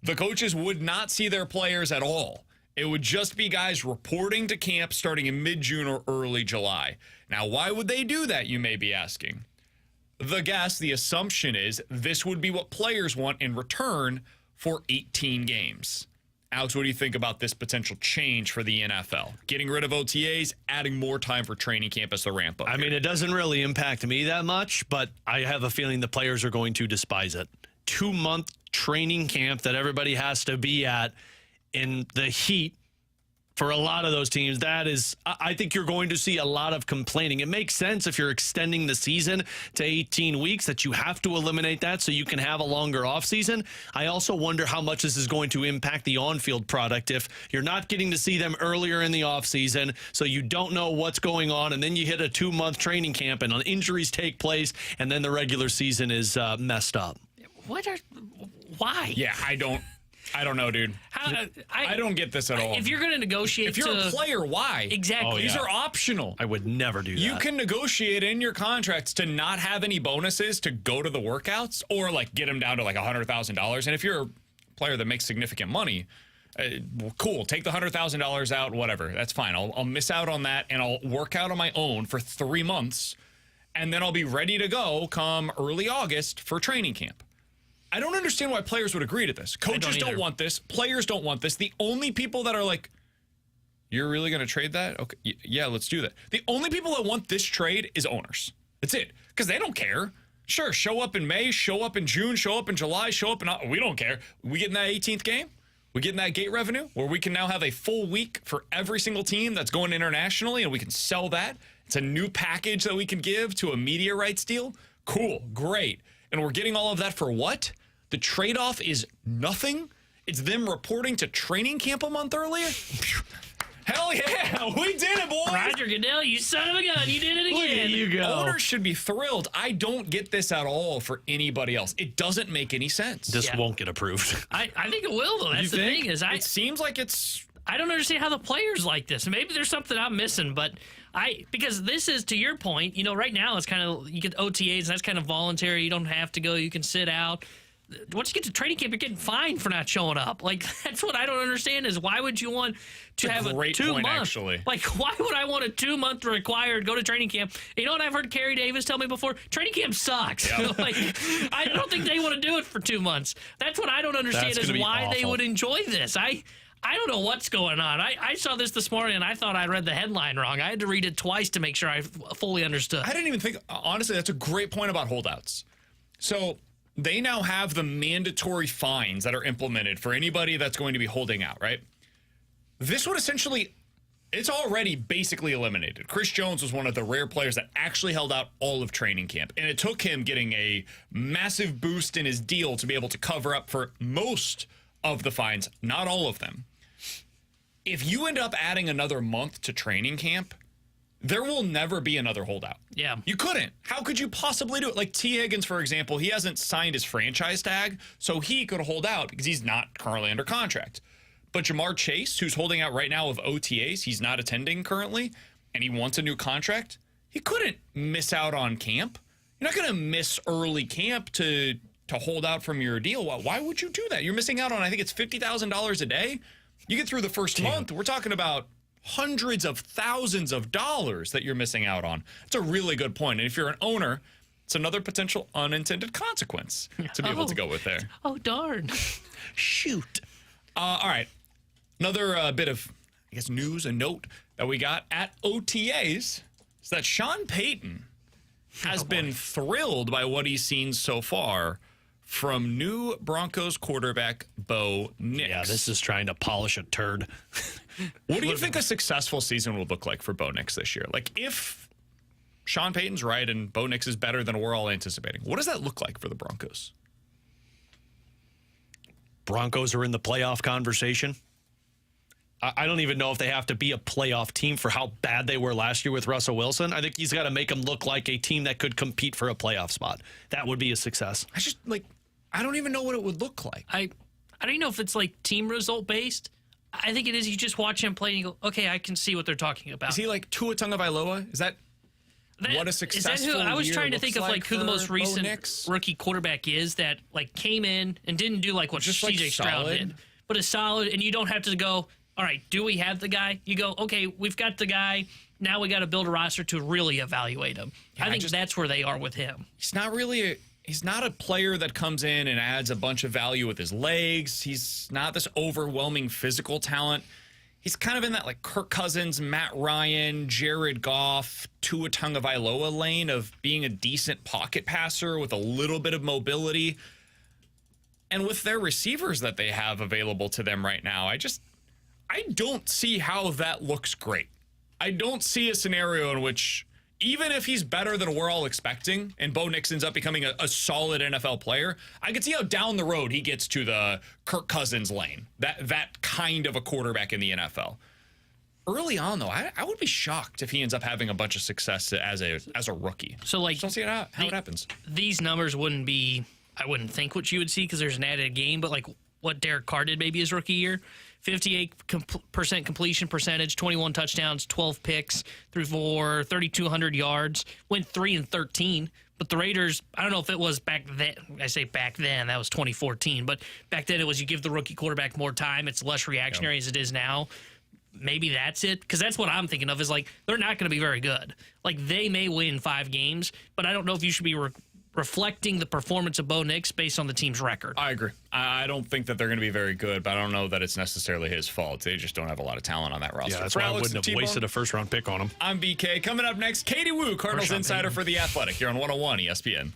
the coaches would not see their players at all. It would just be guys reporting to camp starting in mid-June or early July. Now, why would they do that, you may be asking? The assumption is this would be what players want in return for 18 games. Alex, what do you think about this potential change for the NFL? Getting rid of OTAs, adding more time for training camp as the ramp up. I mean, it doesn't really impact me that much, but I have a feeling the players are going to despise it. 2-month training camp that everybody has to be at in the heat for a lot of those teams, that is, I think you're going to see a lot of complaining. It makes sense if you're extending the season to 18 weeks that you have to eliminate that so you can have a longer offseason. I also wonder how much this is going to impact the on-field product if you're not getting to see them earlier in the offseason, so you don't know what's going on, and then you hit a 2-month training camp and injuries take place, and then the regular season is messed up. Why? Yeah, I don't know, dude. I don't get this at all. If you're going to negotiate, if you're a player, why? Exactly. Oh, yeah. These are optional. I would never do that. You can negotiate in your contracts to not have any bonuses to go to the workouts or like get them down to like $100,000. And if you're a player that makes significant money, cool. Take the $100,000 out, whatever. That's fine. I'll miss out on that and I'll work out on my own for 3 months, and then I'll be ready to go come early August for training camp. I don't understand why players would agree to this. Coaches don't want this. Players don't want this. The only people that are like, you're really going to trade that? Okay, yeah, let's do that. The only people that want this trade is owners. That's it. Because they don't care. Sure, show up in May, show up in June, show up in July, show up in... We don't care. We get in that 18th game. We get in that gate revenue where we can now have a full week for every single team that's going internationally, and we can sell that. It's a new package that we can give to a media rights deal. Cool. Great. And we're getting all of that for what? The trade-off is nothing? It's them reporting to training camp a month earlier? Hell yeah, we did it, boys. Roger Goodell, you son of a gun, you did it again. Look at you go. Owners should be thrilled. I don't get this at all for anybody else. It doesn't make any sense. This won't get approved. I think it will, though. That's the thing. It seems like it's... I don't understand how the players like this. Maybe there's something I'm missing, but because this is, to your point, right now it's kind of, you get OTAs, and that's kind of voluntary. You don't have to go. You can sit out. Once you get to training camp, you're getting fined for not showing up. Like, that's what I don't understand is why would you want to have a 2 month? Actually. Like, why would I want a 2 month required go to training camp? You know what I've heard Kerry Davis tell me before? Training camp sucks. Yep. Like, I don't think they want to do it for 2 months. That's what I don't understand is why they would enjoy this. I don't know what's going on. I saw this morning, and I thought I read the headline wrong. I had to read it twice to make sure I fully understood. I didn't even think, honestly, that's a great point about holdouts. So they now have the mandatory fines that are implemented for anybody that's going to be holding out, right? This would essentially, it's already basically eliminated. Chris Jones was one of the rare players that actually held out all of training camp, and it took him getting a massive boost in his deal to be able to cover up for most of the fines, not all of them. If you end up adding another month to training camp, there will never be another holdout. Yeah. You couldn't. How could you possibly do it? Like T. Higgins, for example, he hasn't signed his franchise tag, so he could hold out because he's not currently under contract. But Jamar Chase, who's holding out right now of OTAs, he's not attending currently, and he wants a new contract, he couldn't miss out on camp. You're not going to miss early camp to hold out from your deal. Why would you do that? You're missing out on, I think it's $50,000 a day. You get through the first month, we're talking about hundreds of thousands of dollars that you're missing out on. It's a really good point. And if you're an owner, it's another potential unintended consequence to be able to go with there. Oh, darn. Shoot. All right. Another bit of, I guess, news and note that we got at OTAs is that Sean Payton has been thrilled by what he's seen so far from new Broncos quarterback Bo Nix. Yeah, this is trying to polish a turd. What do you think a successful season will look like for Bo Nix this year? Like, if Sean Payton's right and Bo Nix is better than we're all anticipating, what does that look like for the Broncos? Broncos are in the playoff conversation. I don't even know if they have to be a playoff team for how bad they were last year with Russell Wilson. I think he's got to make them look like a team that could compete for a playoff spot. That would be a success. I don't even know what it would look like. I don't even know if it's like team result based. I think it is. You just watch him play and you go, okay, I can see what they're talking about. Is he like Tua Tagovailoa? Is that what a successful I was year trying to think of like who the most recent rookie quarterback is that like came in and didn't do like what CJ Stroud did, but is solid, and you don't have to go, all right, do we have the guy? You go, okay, we've got the guy. Now we got to build a roster to really evaluate him. Yeah, I think that's where they are with him. He's not a player that comes in and adds a bunch of value with his legs. He's not this overwhelming physical talent. He's kind of in that like Kirk Cousins, Matt Ryan, Jared Goff, Tua Tagovailoa lane of being a decent pocket passer with a little bit of mobility. And with their receivers that they have available to them right now, I don't see how that looks great. I don't see a scenario in which, even if he's better than we're all expecting and Bo Nix ends up becoming a solid NFL player, I could see how down the road he gets to the Kirk Cousins lane, that kind of a quarterback in the NFL. Early on, though, I would be shocked if he ends up having a bunch of success as a rookie. So, like, just don't see how it happens. These numbers wouldn't be, I wouldn't think what you would see because there's an added game, but like what Derek Carr did maybe his rookie year. 58% completion percentage, 21 touchdowns, 12 picks, threw for 3,200 yards, went 3-13. But the Raiders, I don't know if it was back then. I say back then, that was 2014. But back then it was you give the rookie quarterback more time. It's less reactionary as it is now. Maybe that's it. Because that's what I'm thinking of is like they're not going to be very good. Like they may win 5 games, but I don't know if you should be reflecting the performance of Bo Nix based on the team's record. I agree. I don't think that they're going to be very good, but I don't know that it's necessarily his fault. They just don't have a lot of talent on that roster. Yeah, that's why I wouldn't have wasted a first-round pick on him. I'm BK. Coming up next, Katie Woo, Cardinals insider for The Athletic, here on 101 ESPN.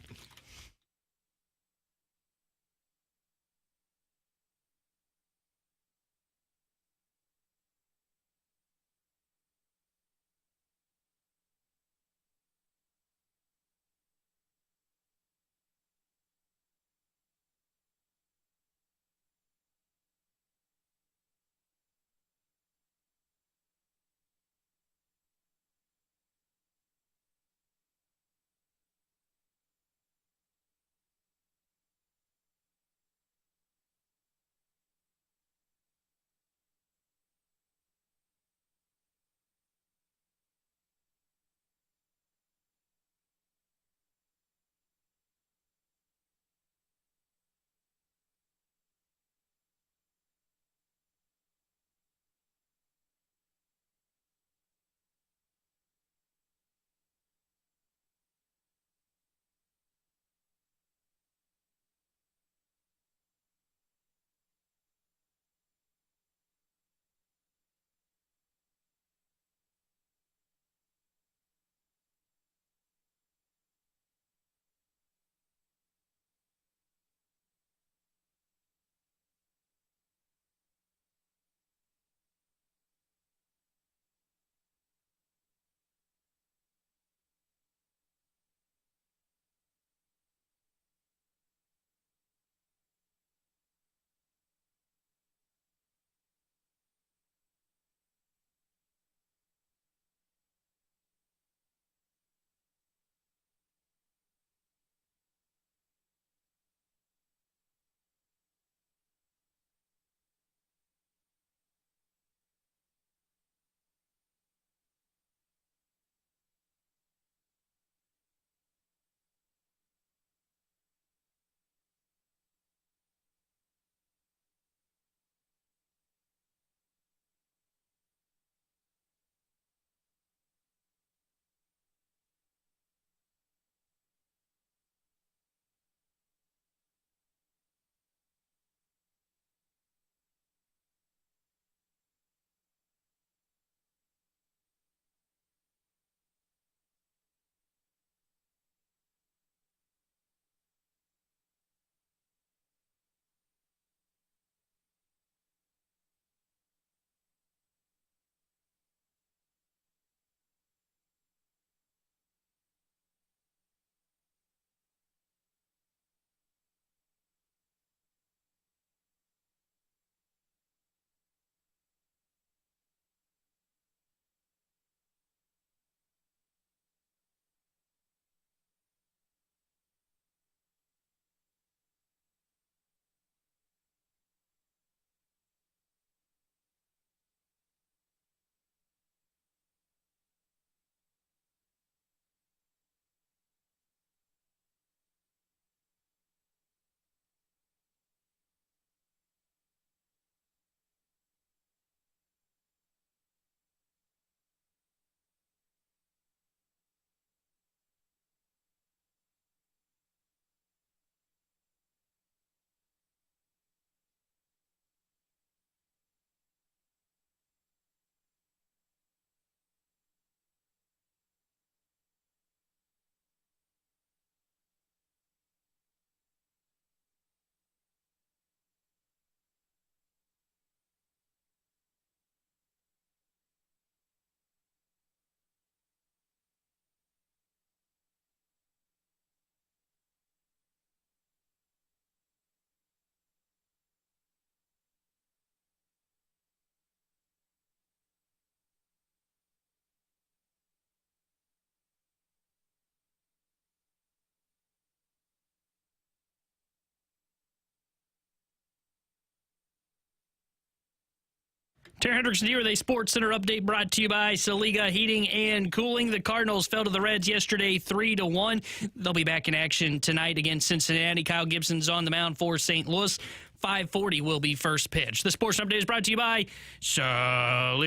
Terry Hendrickson here with a Sports Center update brought to you by Saliga Heating and Cooling. The Cardinals fell to the Reds yesterday 3-1. They'll be back in action tonight against Cincinnati. Kyle Gibson's on the mound for St. Louis. 5:40 will be first pitch. The Sports Update is brought to you by Saliga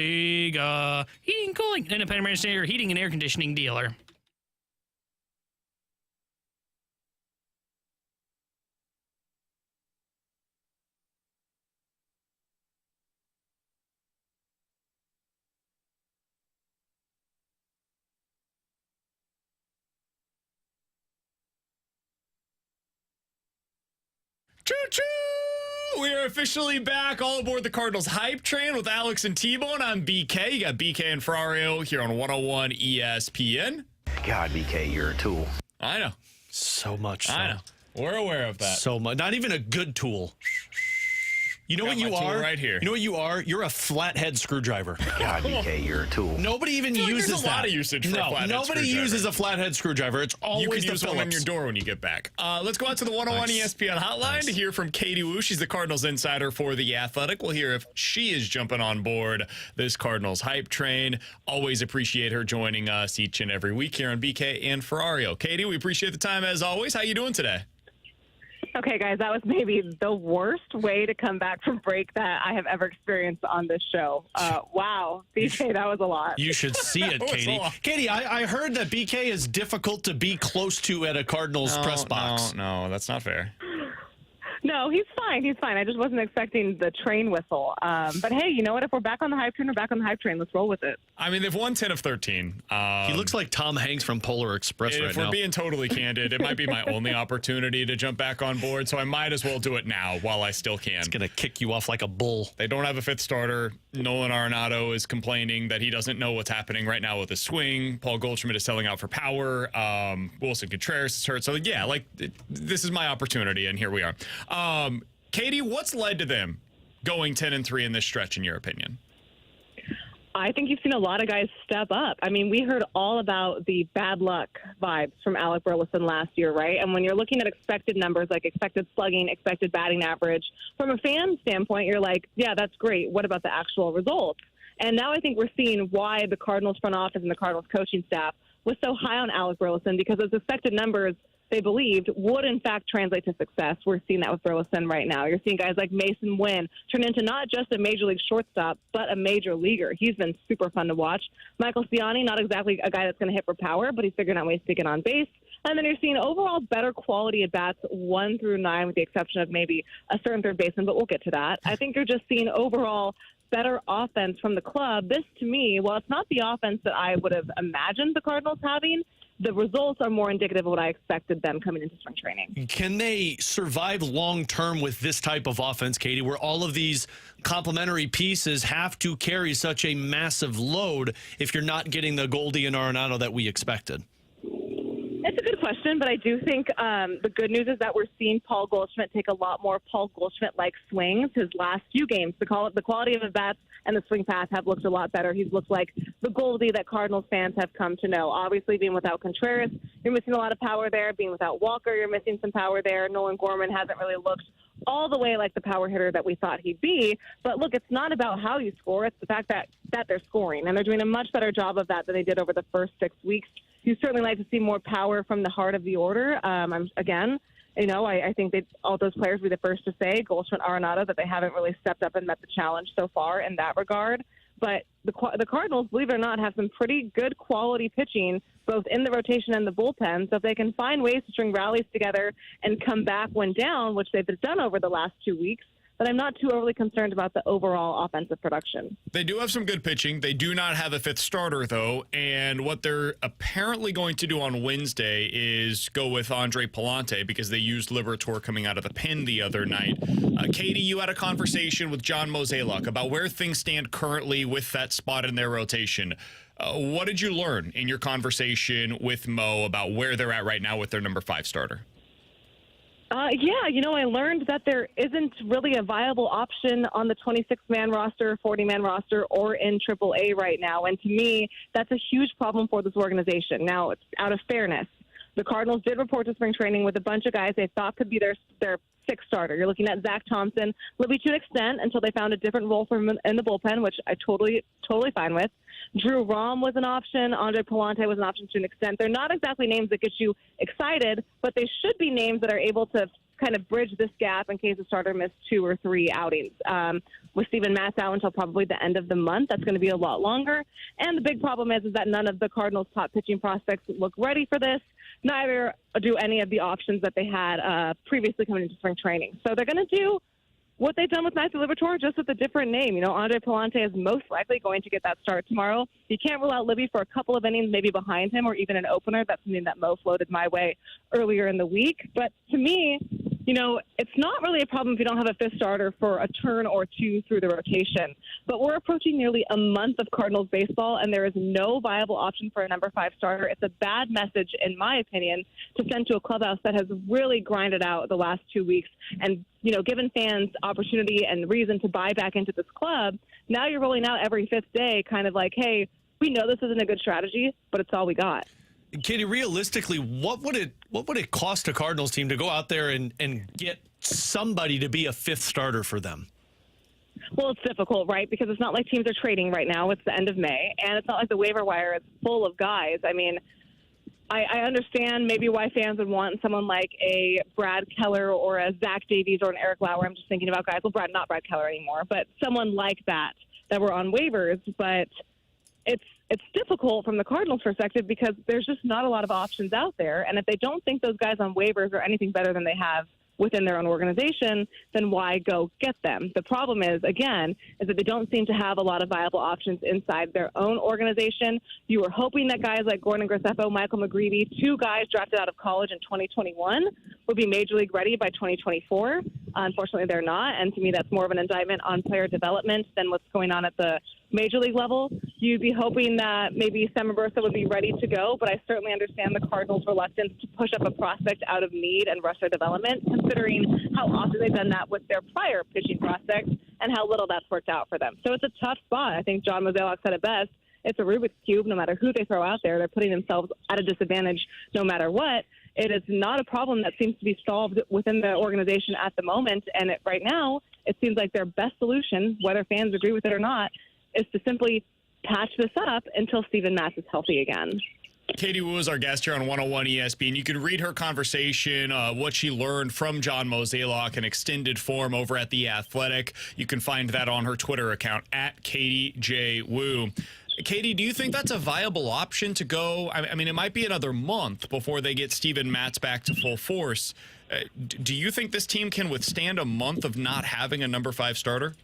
Heating and Cooling, independent heating and air conditioning dealer. Choo-choo! We are officially back all aboard the Cardinals hype train with Alex and T-Bone. I'm BK. You got BK and Ferrario here on 101 ESPN. God, BK, you're a tool. I know. So much so. I know. We're aware of that. So much. Not even a good tool. You know what you are? Right here. You know what you are? You're a flathead screwdriver. God, BK, you're a tool. Nobody even uses there's a lot of usage for a flathead nobody screwdriver. uses a flathead screwdriver. It's always you can the use one on your door when you get back. Let's go out to the 101 ESPN hotline to hear from Katie Wu. She's the Cardinals insider for The Athletic. We'll hear if she is jumping on board this Cardinals hype train. Always appreciate her joining us each and every week here on BK and Ferrario. Katie, we appreciate the time as always. How you doing today? Okay, guys, that was maybe the worst way to come back from break that I have ever experienced on this show. Wow, BK, that was a lot. You should see it, Katie. Katie, I heard that BK is difficult to be close to at a Cardinals press box. No, that's not fair. No, he's fine. He's fine. I just wasn't expecting the train whistle. But hey, you know what? If we're back on the hype train, we're back on the hype train. Let's roll with it. I mean, they've won 10 of 13. He looks like Tom Hanks from Polar Express right now. If we're being totally candid, it might be my only opportunity to jump back on board, so I might as well do it now while I still can. It's going to kick you off like a bull. They don't have a fifth starter. Nolan Arenado is complaining that he doesn't know what's happening right now with his swing. Paul Goldschmidt is selling out for power. Wilson Contreras is hurt. So, yeah, this is my opportunity, and here we are. Katie, what's led to them going 10-3 in this stretch, in your opinion? I think you've seen a lot of guys step up. I mean, we heard all about the bad luck vibes from Alec Burleson last year, right? And when you're looking at expected numbers like expected slugging, expected batting average, from a fan standpoint, you're like, yeah, that's great. What about the actual results? And now I think we're seeing why the Cardinals front office and the Cardinals coaching staff was so high on Alec Burleson, because those expected numbers they believed would, in fact, translate to success. We're seeing that with Burleson right now. You're seeing guys like Mason Wynn turn into not just a major league shortstop, but a major leaguer. He's been super fun to watch. Michael Ciani, not exactly a guy that's going to hit for power, but he's figuring out ways to get on base. And then you're seeing overall better quality at bats 1 through 9, with the exception of maybe a certain third baseman, but we'll get to that. I think you're just seeing overall better offense from the club. This, to me, while it's not the offense that I would have imagined the Cardinals having, the results are more indicative of what I expected them coming into spring training. Can they survive long-term with this type of offense, Katie, where all of these complementary pieces have to carry such a massive load if you're not getting the Goldie and Arenado that we expected? It's a good question, but I do think the good news is that we're seeing Paul Goldschmidt take a lot more Paul Goldschmidt-like swings his last few games. The quality of his bats and the swing path have looked a lot better. He's looked like the Goldie that Cardinals fans have come to know. Obviously, being without Contreras, you're missing a lot of power there. Being without Walker, you're missing some power there. Nolan Gorman hasn't really looked all the way like the power hitter that we thought he'd be. But look, it's not about how you score. It's the fact that they're scoring, and they're doing a much better job of that than they did over the first 6 weeks. You certainly like to see more power from the heart of the order. I think all those players will be the first to say, Goldschmidt, Arenado, that they haven't really stepped up and met the challenge so far in that regard. But the Cardinals, believe it or not, have some pretty good quality pitching, both in the rotation and the bullpen. So if they can find ways to string rallies together and come back when down, which they've done over the last 2 weeks, but I'm not too overly concerned about the overall offensive production. They do have some good pitching. They do not have a fifth starter, though, and what they're apparently going to do on Wednesday is go with Andre Palante because they used Liberatore coming out of the pen the other night. Katie, you had a conversation with John Mozeliak about where things stand currently with that spot in their rotation. What did you learn in your conversation with Mo about where they're at right now with their number 5 starter? I learned that there isn't really a viable option on the 26-man roster, 40-man roster, or in AAA right now. And to me, that's a huge problem for this organization. Now, it's out of fairness. The Cardinals did report to spring training with a bunch of guys they thought could be their 6th starter. You're looking at Zach Thompson, Libby to an extent, until they found a different role for him in the bullpen, which I totally fine with. Drew Rom was an option. Andre Palante was an option to an extent. They're not exactly names that get you excited, but they should be names that are able to kind of bridge this gap in case the starter missed 2 or 3 outings. With Steven Matz out until probably the end of the month, that's going to be a lot longer. And the big problem is that none of the Cardinals' top pitching prospects look ready for this. Neither do any of the options that they had previously coming into spring training. So they're going to do what they've done with Matthew Liberatore, just with a different name. Andre Palante is most likely going to get that start tomorrow. You can't rule out Libby for a couple of innings, maybe behind him, or even an opener. That's something that Mo floated my way earlier in the week. But to me, it's not really a problem if you don't have a fifth starter for a turn or two through the rotation. But we're approaching nearly a month of Cardinals baseball, and there is no viable option for a number 5 starter. It's a bad message, in my opinion, to send to a clubhouse that has really grinded out the last 2 weeks and, given fans opportunity and reason to buy back into this club. Now you're rolling out every 5th day, kind of like, hey, we know this isn't a good strategy, but it's all we got. Katie, realistically, what would it cost a Cardinals team to go out there and get somebody to be a 5th starter for them? Well, it's difficult, right? Because it's not like teams are trading right now. It's the end of May, and it's not like the waiver wire is full of guys. I mean, I understand maybe why fans would want someone like a Brad Keller or a Zach Davies or an Eric Lauer. I'm just thinking about guys. Well, not Brad Keller anymore, but someone like that were on waivers. But it's difficult from the Cardinals' perspective because there's just not a lot of options out there. And if they don't think those guys on waivers are anything better than they have within their own organization, then why go get them? The problem is that they don't seem to have a lot of viable options inside their own organization. You were hoping that guys like Gordon Graceffo, Michael McGreevy, 2 guys drafted out of college in 2021, would be Major League ready by 2024. Unfortunately, they're not, and to me that's more of an indictment on player development than what's going on at the Major League level. You'd be hoping that maybe Sam Bursa would be ready to go, but I certainly understand the Cardinals' reluctance to push up a prospect out of need and rush their development, considering how often they've done that with their prior pitching prospects and how little that's worked out for them. So it's a tough spot. I think John Mozeliak said it best. It's a Rubik's Cube. No matter who they throw out there, they're putting themselves at a disadvantage no matter what. It is not a problem that seems to be solved within the organization at the moment. And right now, it seems like their best solution, whether fans agree with it or not, is to simply patch this up until Steven Matz is healthy again. Katie Wu is our guest here on 101 ESPN. You can read her conversation, what she learned from John Mozeliak in extended form over at The Athletic. You can find that on her Twitter account, at Katie J. Wu. Katie, do you think that's a viable option to go? I mean, it might be another month before they get Steven Matz back to full force. Do you think this team can withstand a month of not having a number 5 starter?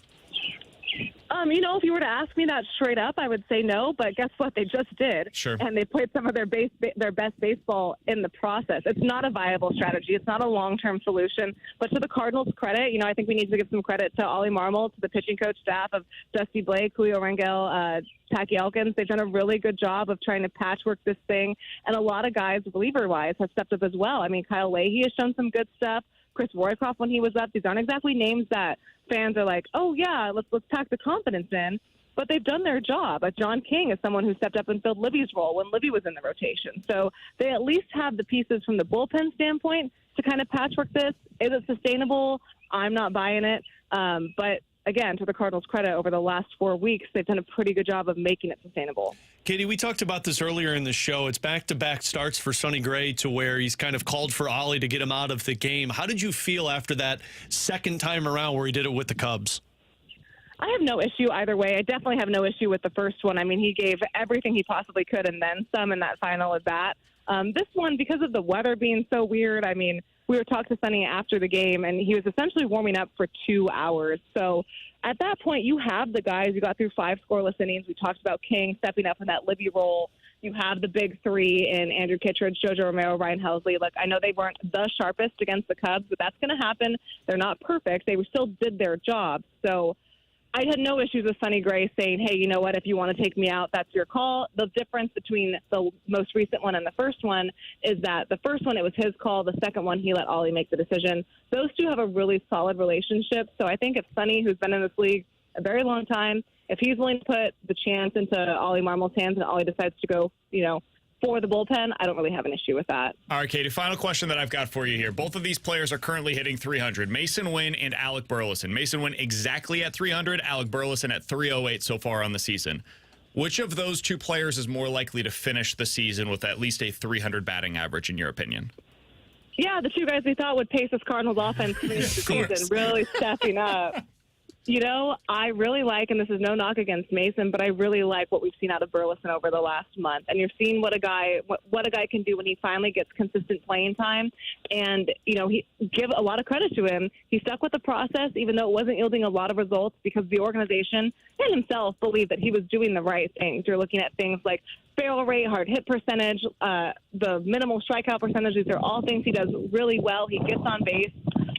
If you were to ask me that straight up, I would say no. But guess what? They just did. Sure. And they played some of their best baseball in the process. It's not a viable strategy. It's not a long-term solution. But to the Cardinals' credit, I think we need to give some credit to Ollie Marmol, to the pitching coach staff of Dusty Blake, Julio Rangel, Tacky Elkins. They've done a really good job of trying to patchwork this thing. And a lot of guys, reliever-wise, have stepped up as well. I mean, Kyle Leahy has shown some good stuff. Chris Roycroft, when he was up, these aren't exactly names that fans are like, oh, yeah, let's pack the confidence in. But they've done their job. John King is someone who stepped up and filled Libby's role when Libby was in the rotation. So they at least have the pieces from the bullpen standpoint to kind of patchwork this. Is it sustainable? I'm not buying it. But, again, to the Cardinals' credit, over the last 4 weeks, they've done a pretty good job of making it sustainable. Katie, we talked about this earlier in the show. It's back-to-back starts for Sonny Gray to where he's kind of called for Ollie to get him out of the game. How did you feel after that second time around where he did it with the Cubs? I have no issue either way. I definitely have no issue with the first one. I mean, he gave everything he possibly could and then some in that final at bat. This one, because of the weather being so weird, I mean, we were talking to Sonny after the game, and he was essentially warming up for 2 hours. So at that point, you have the guys. You got through 5 scoreless innings. We talked about King stepping up in that Libby role. You have the big 3 in Andrew Kittredge, JoJo Romero, Ryan Helsley. Look, I know they weren't the sharpest against the Cubs, but that's going to happen. They're not perfect. They still did their job. So I had no issues with Sonny Gray saying, hey, you know what, if you want to take me out, that's your call. The difference between the most recent one and the first one is that the first one, it was his call. The second one, he let Ollie make the decision. Those two have a really solid relationship. So I think if Sonny, who's been in this league a very long time, if he's willing to put the chance into Ollie Marmol's hands and Ollie decides to go, for the bullpen, I don't really have an issue with that. All right, Katie, final question that I've got for you here. Both of these players are currently hitting 300. Mason Wynn and Alec Burleson. Mason Wynn exactly at 300, Alec Burleson at 308 so far on the season. Which of those two players is more likely to finish the season with at least a 300 batting average, in your opinion? Yeah, the two guys we thought would pace this Cardinals offense to finish the season, really stepping up. I really like, and this is no knock against Mason, but I really like what we've seen out of Burleson over the last month. And you're seeing what a guy can do when he finally gets consistent playing time. And, he give a lot of credit to him. He stuck with the process, even though it wasn't yielding a lot of results, because the organization and himself believed that he was doing the right things. You're looking at things like barrel rate, hard hit percentage, the minimal strikeout percentage. These are all things he does really well. He gets on base.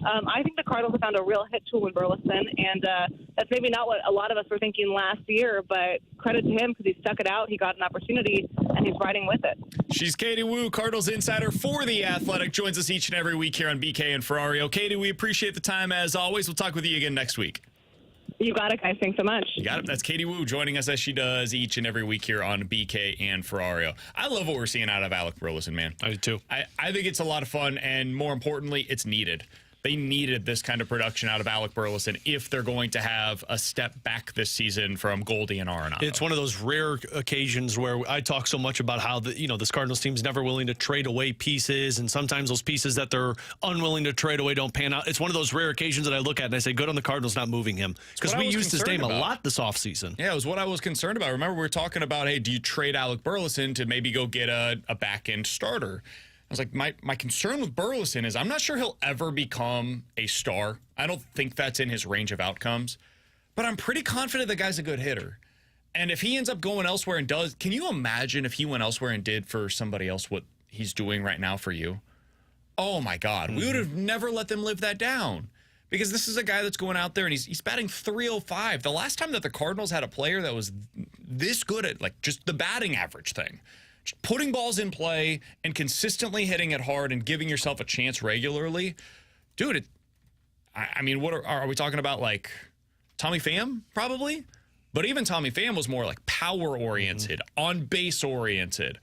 I think the Cardinals have found a real hit tool in Burleson, and that's maybe not what a lot of us were thinking last year, but credit to him because he stuck it out. He got an opportunity, and he's riding with it. She's Katie Woo, Cardinals insider for The Athletic, joins us each and every week here on BK and Ferrario. Katie, we appreciate the time as always. We'll talk with you again next week. You got it, guys. Thanks so much. You got it. That's Katie Woo joining us as she does each and every week here on BK and Ferrario. I love what we're seeing out of Alec Burleson, man. I do too. I think it's a lot of fun, and more importantly, it's needed. They needed this kind of production out of Alec Burleson if they're going to have a step back this season from Goldie and Arenado. It's one of those rare occasions where I talk so much about how this Cardinals team's never willing to trade away pieces, and sometimes those pieces that they're unwilling to trade away don't pan out. It's one of those rare occasions that I look at and I say, good on the Cardinals not moving him, because we used his name a lot this offseason. Yeah, it was what I was concerned about. Remember, we were talking about, hey, do you trade Alec Burleson to maybe go get a back-end starter? I was like, my concern with Burleson is I'm not sure he'll ever become a star. I don't think that's in his range of outcomes. But I'm pretty confident the guy's a good hitter. And if he ends up going elsewhere and does, can you imagine if he went elsewhere and did for somebody else what he's doing right now for you? Oh, my God. We would have never let them live that down. Because this is a guy that's going out there and he's batting .305. The last time that the Cardinals had a player that was this good at like just the batting average thing, putting balls in play and consistently hitting it hard and giving yourself a chance regularly, dude, I mean, what are we talking about? Like Tommy Pham, probably? But even Tommy Pham was more like power-oriented, on-base-oriented.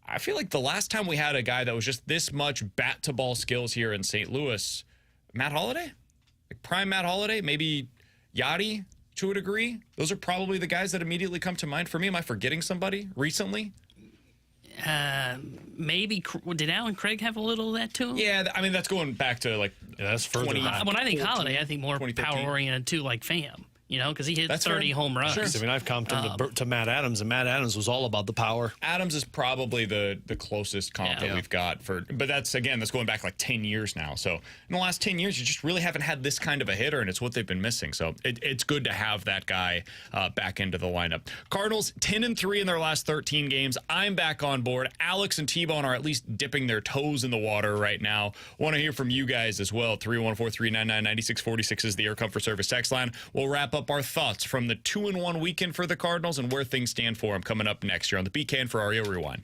I feel like the last time we had a guy that was just this much bat-to-ball skills here in St. Louis, Matt Holliday? Like prime Matt Holliday? Maybe Yachty to a degree? Those are probably the guys that immediately come to mind for me. Am I forgetting somebody recently? Maybe did Alan Craig have a little of that to him? Yeah, I mean that's going back to like that's further. When I think Holliday, I think more power oriented too, like Pham. You know, because he hit 30 home runs. Sure. I mean, I've comped him to Matt Adams, and Matt Adams was all about the power. Adams is probably the closest comp that we've got but that's going back like 10 years now. So in the last 10 years, you just really haven't had this kind of a hitter, and it's what they've been missing. So it's good to have that guy back into the lineup. Cardinals 10-3 in their last 13 games. I'm back on board. Alex and T-Bone are at least dipping their toes in the water right now. Want to hear from you guys as well. 314-399-9646 is the Air Comfort Service text line. We'll wrap up our thoughts from the 2-1 weekend for the Cardinals and where things stand for them coming up next year on the BK and Ferrario Rewind.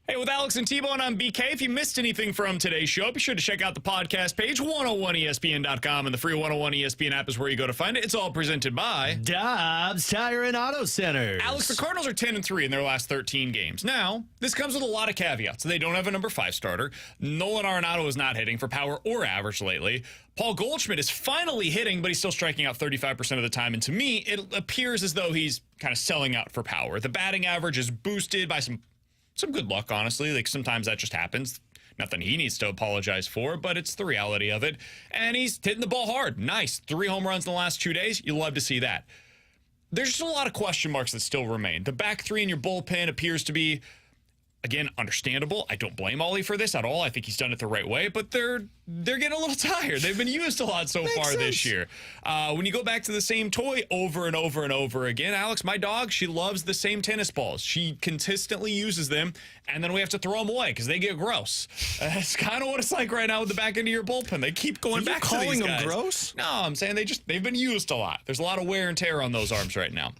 Hey, with Alex and T-Bone on BK, if you missed anything from today's show, be sure to check out the podcast page, 101ESPN.com, and the free 101 ESPN app is where you go to find it. It's all presented by Dobbs Tire and Auto Centers. Alex, the Cardinals are 10-3 in their last 13 games. Now, this comes with a lot of caveats. They don't have a number 5 starter. Nolan Arenado is not hitting for power or average lately. Paul Goldschmidt is finally hitting, but he's still striking out 35% of the time. And to me, it appears as though he's kind of selling out for power. The batting average is boosted by some good luck, honestly. Like, sometimes that just happens. Nothing he needs to apologize for, but it's the reality of it. And he's hitting the ball hard. Nice. 3 home runs in the last 2 days. You love to see that. There's just a lot of question marks that still remain. The back 3 in your bullpen appears to be, again, understandable. I don't blame Ollie for this at all. I think he's done it the right way, but they're getting a little tired. They've been used a lot so far this year. When you go back to the same toy over and over and over again, Alex, my dog, she loves the same tennis balls. She consistently uses them, and then we have to throw them away because they get gross. That's kind of what it's like right now with the back end of your bullpen. They keep going back to these guys. Calling them gross? No, I'm saying they've been used a lot. There's a lot of wear and tear on those arms right now.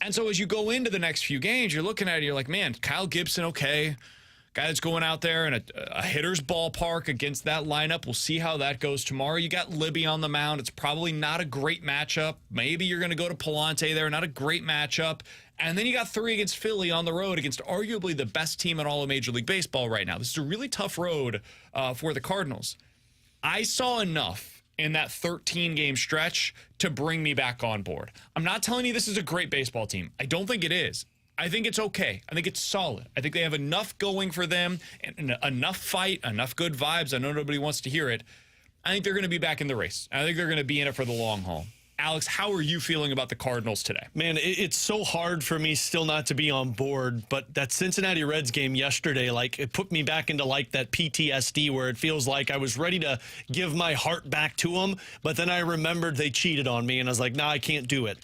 And so as you go into the next few games, you're looking at it, you're like, man, Kyle Gibson, okay. Guy that's going out there in a hitter's ballpark against that lineup. We'll see how that goes tomorrow. You got Libby on the mound. It's probably not a great matchup. Maybe you're going to go to Palante there. Not a great matchup. And then you got 3 against Philly on the road against arguably the best team in all of Major League Baseball right now. This is a really tough road for the Cardinals. I saw enough in that 13-game stretch to bring me back on board. I'm not telling you this is a great baseball team. I don't think it is. I think it's okay. I think it's solid. I think they have enough going for them, and enough fight, enough good vibes. I know nobody wants to hear it. I think they're going to be back in the race. I think they're going to be in it for the long haul. Alex, how are you feeling about the Cardinals today? Man, it's so hard for me still not to be on board, but that Cincinnati Reds game yesterday, like, it put me back into like that PTSD where it feels like I was ready to give my heart back to them, but then I remembered they cheated on me, and I was like, nah, I can't do it.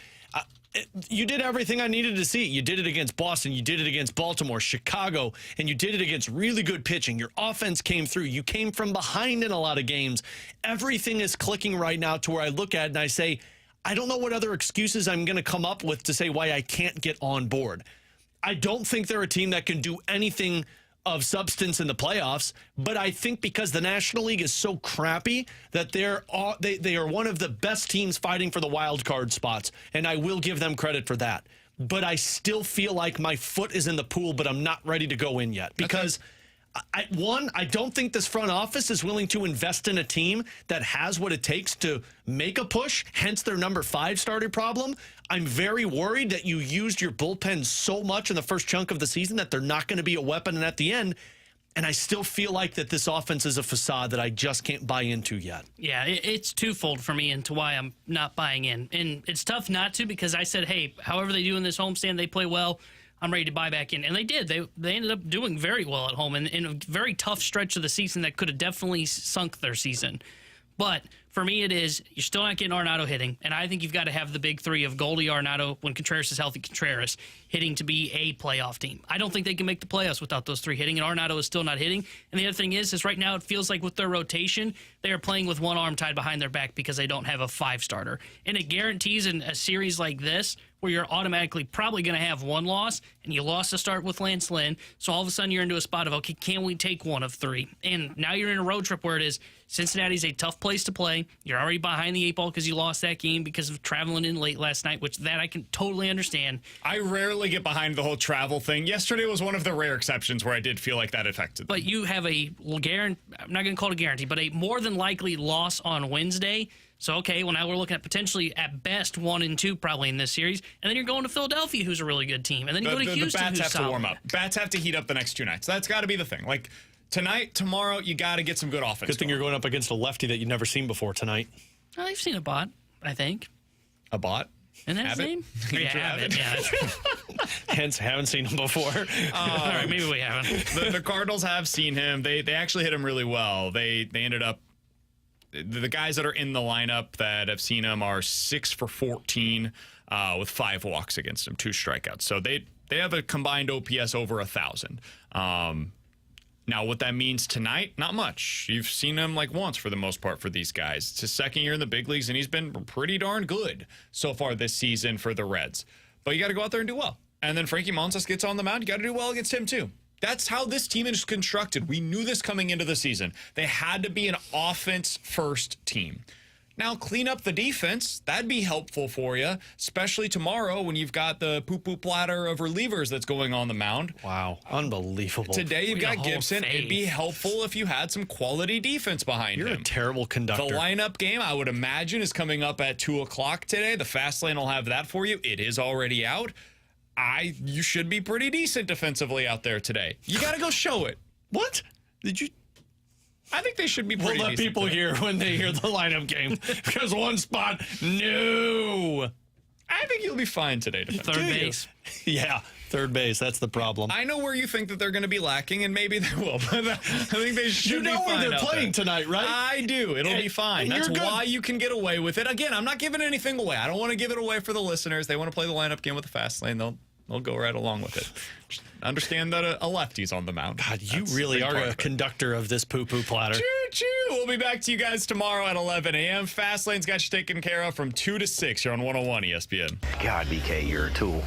You did everything I needed to see. You did it against Boston. You did it against Baltimore, Chicago, and you did it against really good pitching. Your offense came through. You came from behind in a lot of games. Everything is clicking right now to where I look at it and I say, I don't know what other excuses I'm going to come up with to say why I can't get on board. I don't think they're a team that can do anything of substance in the playoffs, but I think because the National League is so crappy that they are one of the best teams fighting for the wild card spots, and I will give them credit for that. But I still feel like my foot is in the pool, but I'm not ready to go in yet because I don't think this front office is willing to invest in a team that has what it takes to make a push, hence their number 5 starter problem. I'm very worried that you used your bullpen so much in the first chunk of the season that they're not going to be a weapon and at the end. And I still feel like that this offense is a facade that I just can't buy into yet. Yeah, it's twofold for me into why I'm not buying in. And it's tough not to because I said, hey, however they do in this homestand, they play well. I'm ready to buy back in. And they did. They ended up doing very well at home in a very tough stretch of the season that could have definitely sunk their season. But for me, it is you're still not getting Arenado hitting. And I think you've got to have the big 3 of Goldie, Arenado, when Contreras is healthy, Contreras hitting to be a playoff team. I don't think they can make the playoffs without those 3 hitting, and Arenado is still not hitting. And the other thing is right now it feels like with their rotation, they are playing with one arm tied behind their back because they don't have a 5 starter. And it guarantees in a series like this where you're automatically probably going to have 1 loss, and you lost to start with Lance Lynn, so all of a sudden you're into a spot of, okay, can we take 1 of 3? And now you're in a road trip where it is Cincinnati's a tough place to play. You're already behind the 8 ball because you lost that game because of traveling in late last night, which that I can totally understand. I rarely get behind the whole travel thing. Yesterday was one of the rare exceptions where I did feel like that affected them. But you have I'm not going to call it a guarantee, but a more than likely loss on Wednesday. So, okay, well, now we're looking at potentially, at best, 1 and 2 probably in this series. And then you're going to Philadelphia, who's a really good team. And then you go to Houston, the Bats who's have solid. to warm up. Bats have to heat up the next 2 nights. That's got to be the thing. Like, tonight, tomorrow, you got to get some good offense. Good thing you're going up against a lefty that you've never seen before tonight. Well, they've seen a bot, I think. A bot? And that's his name? Yeah, Abbott. Yeah. Hence, haven't seen him before. All right, maybe we haven't. The Cardinals have seen him. They actually hit him really well. They ended up, the guys that are in the lineup that have seen him are 6 for 14 with 5 walks against him, 2 strikeouts. So they have a combined OPS over 1,000. Now, what that means tonight, not much. You've seen him like once for the most part for these guys. It's his second year in the big leagues, and he's been pretty darn good so far this season for the Reds. But you got to go out there and do well. And then Frankie Montas gets on the mound. You got to do well against him, too. That's how this team is constructed. We knew this coming into the season. They had to be an offense-first team. Now, clean up the defense. That'd be helpful for you, especially tomorrow when you've got the poo-poo platter of relievers that's going on the mound. Wow, unbelievable. Today you've got Gibson. It'd be helpful if you had some quality defense behind him. You're a terrible conductor. The lineup game, I would imagine, is coming up at 2 o'clock today. The Fast Lane will have that for you. It is already out. You should be pretty decent defensively out there today. You got to go show it. What? Did you... I think they should be pretty We'll let decent people today. hear when they hear the lineup game. Because one spot, no. I think you'll be fine today. Third base. Yeah, third base. That's the problem. I know where you think that they're going to be lacking, and maybe they will. But I think they should be fine. You know where they're out playing there. tonight, right? I do. It'll be fine. and That's you're good. why you can get away with it. Again, I'm not giving anything away. I don't want to give it away for the listeners. They want to play the lineup game with the Fast Lane. They'll go right along with it. Just understand that a lefty's on the mound. God, you That's really big are part a of it. conductor of this poo-poo platter. Choo-choo. We'll be back to you guys tomorrow at 11 a.m. Fast Lane's got you taken care of from 2 to 6. You're on 101 ESPN. God, BK, you're a tool.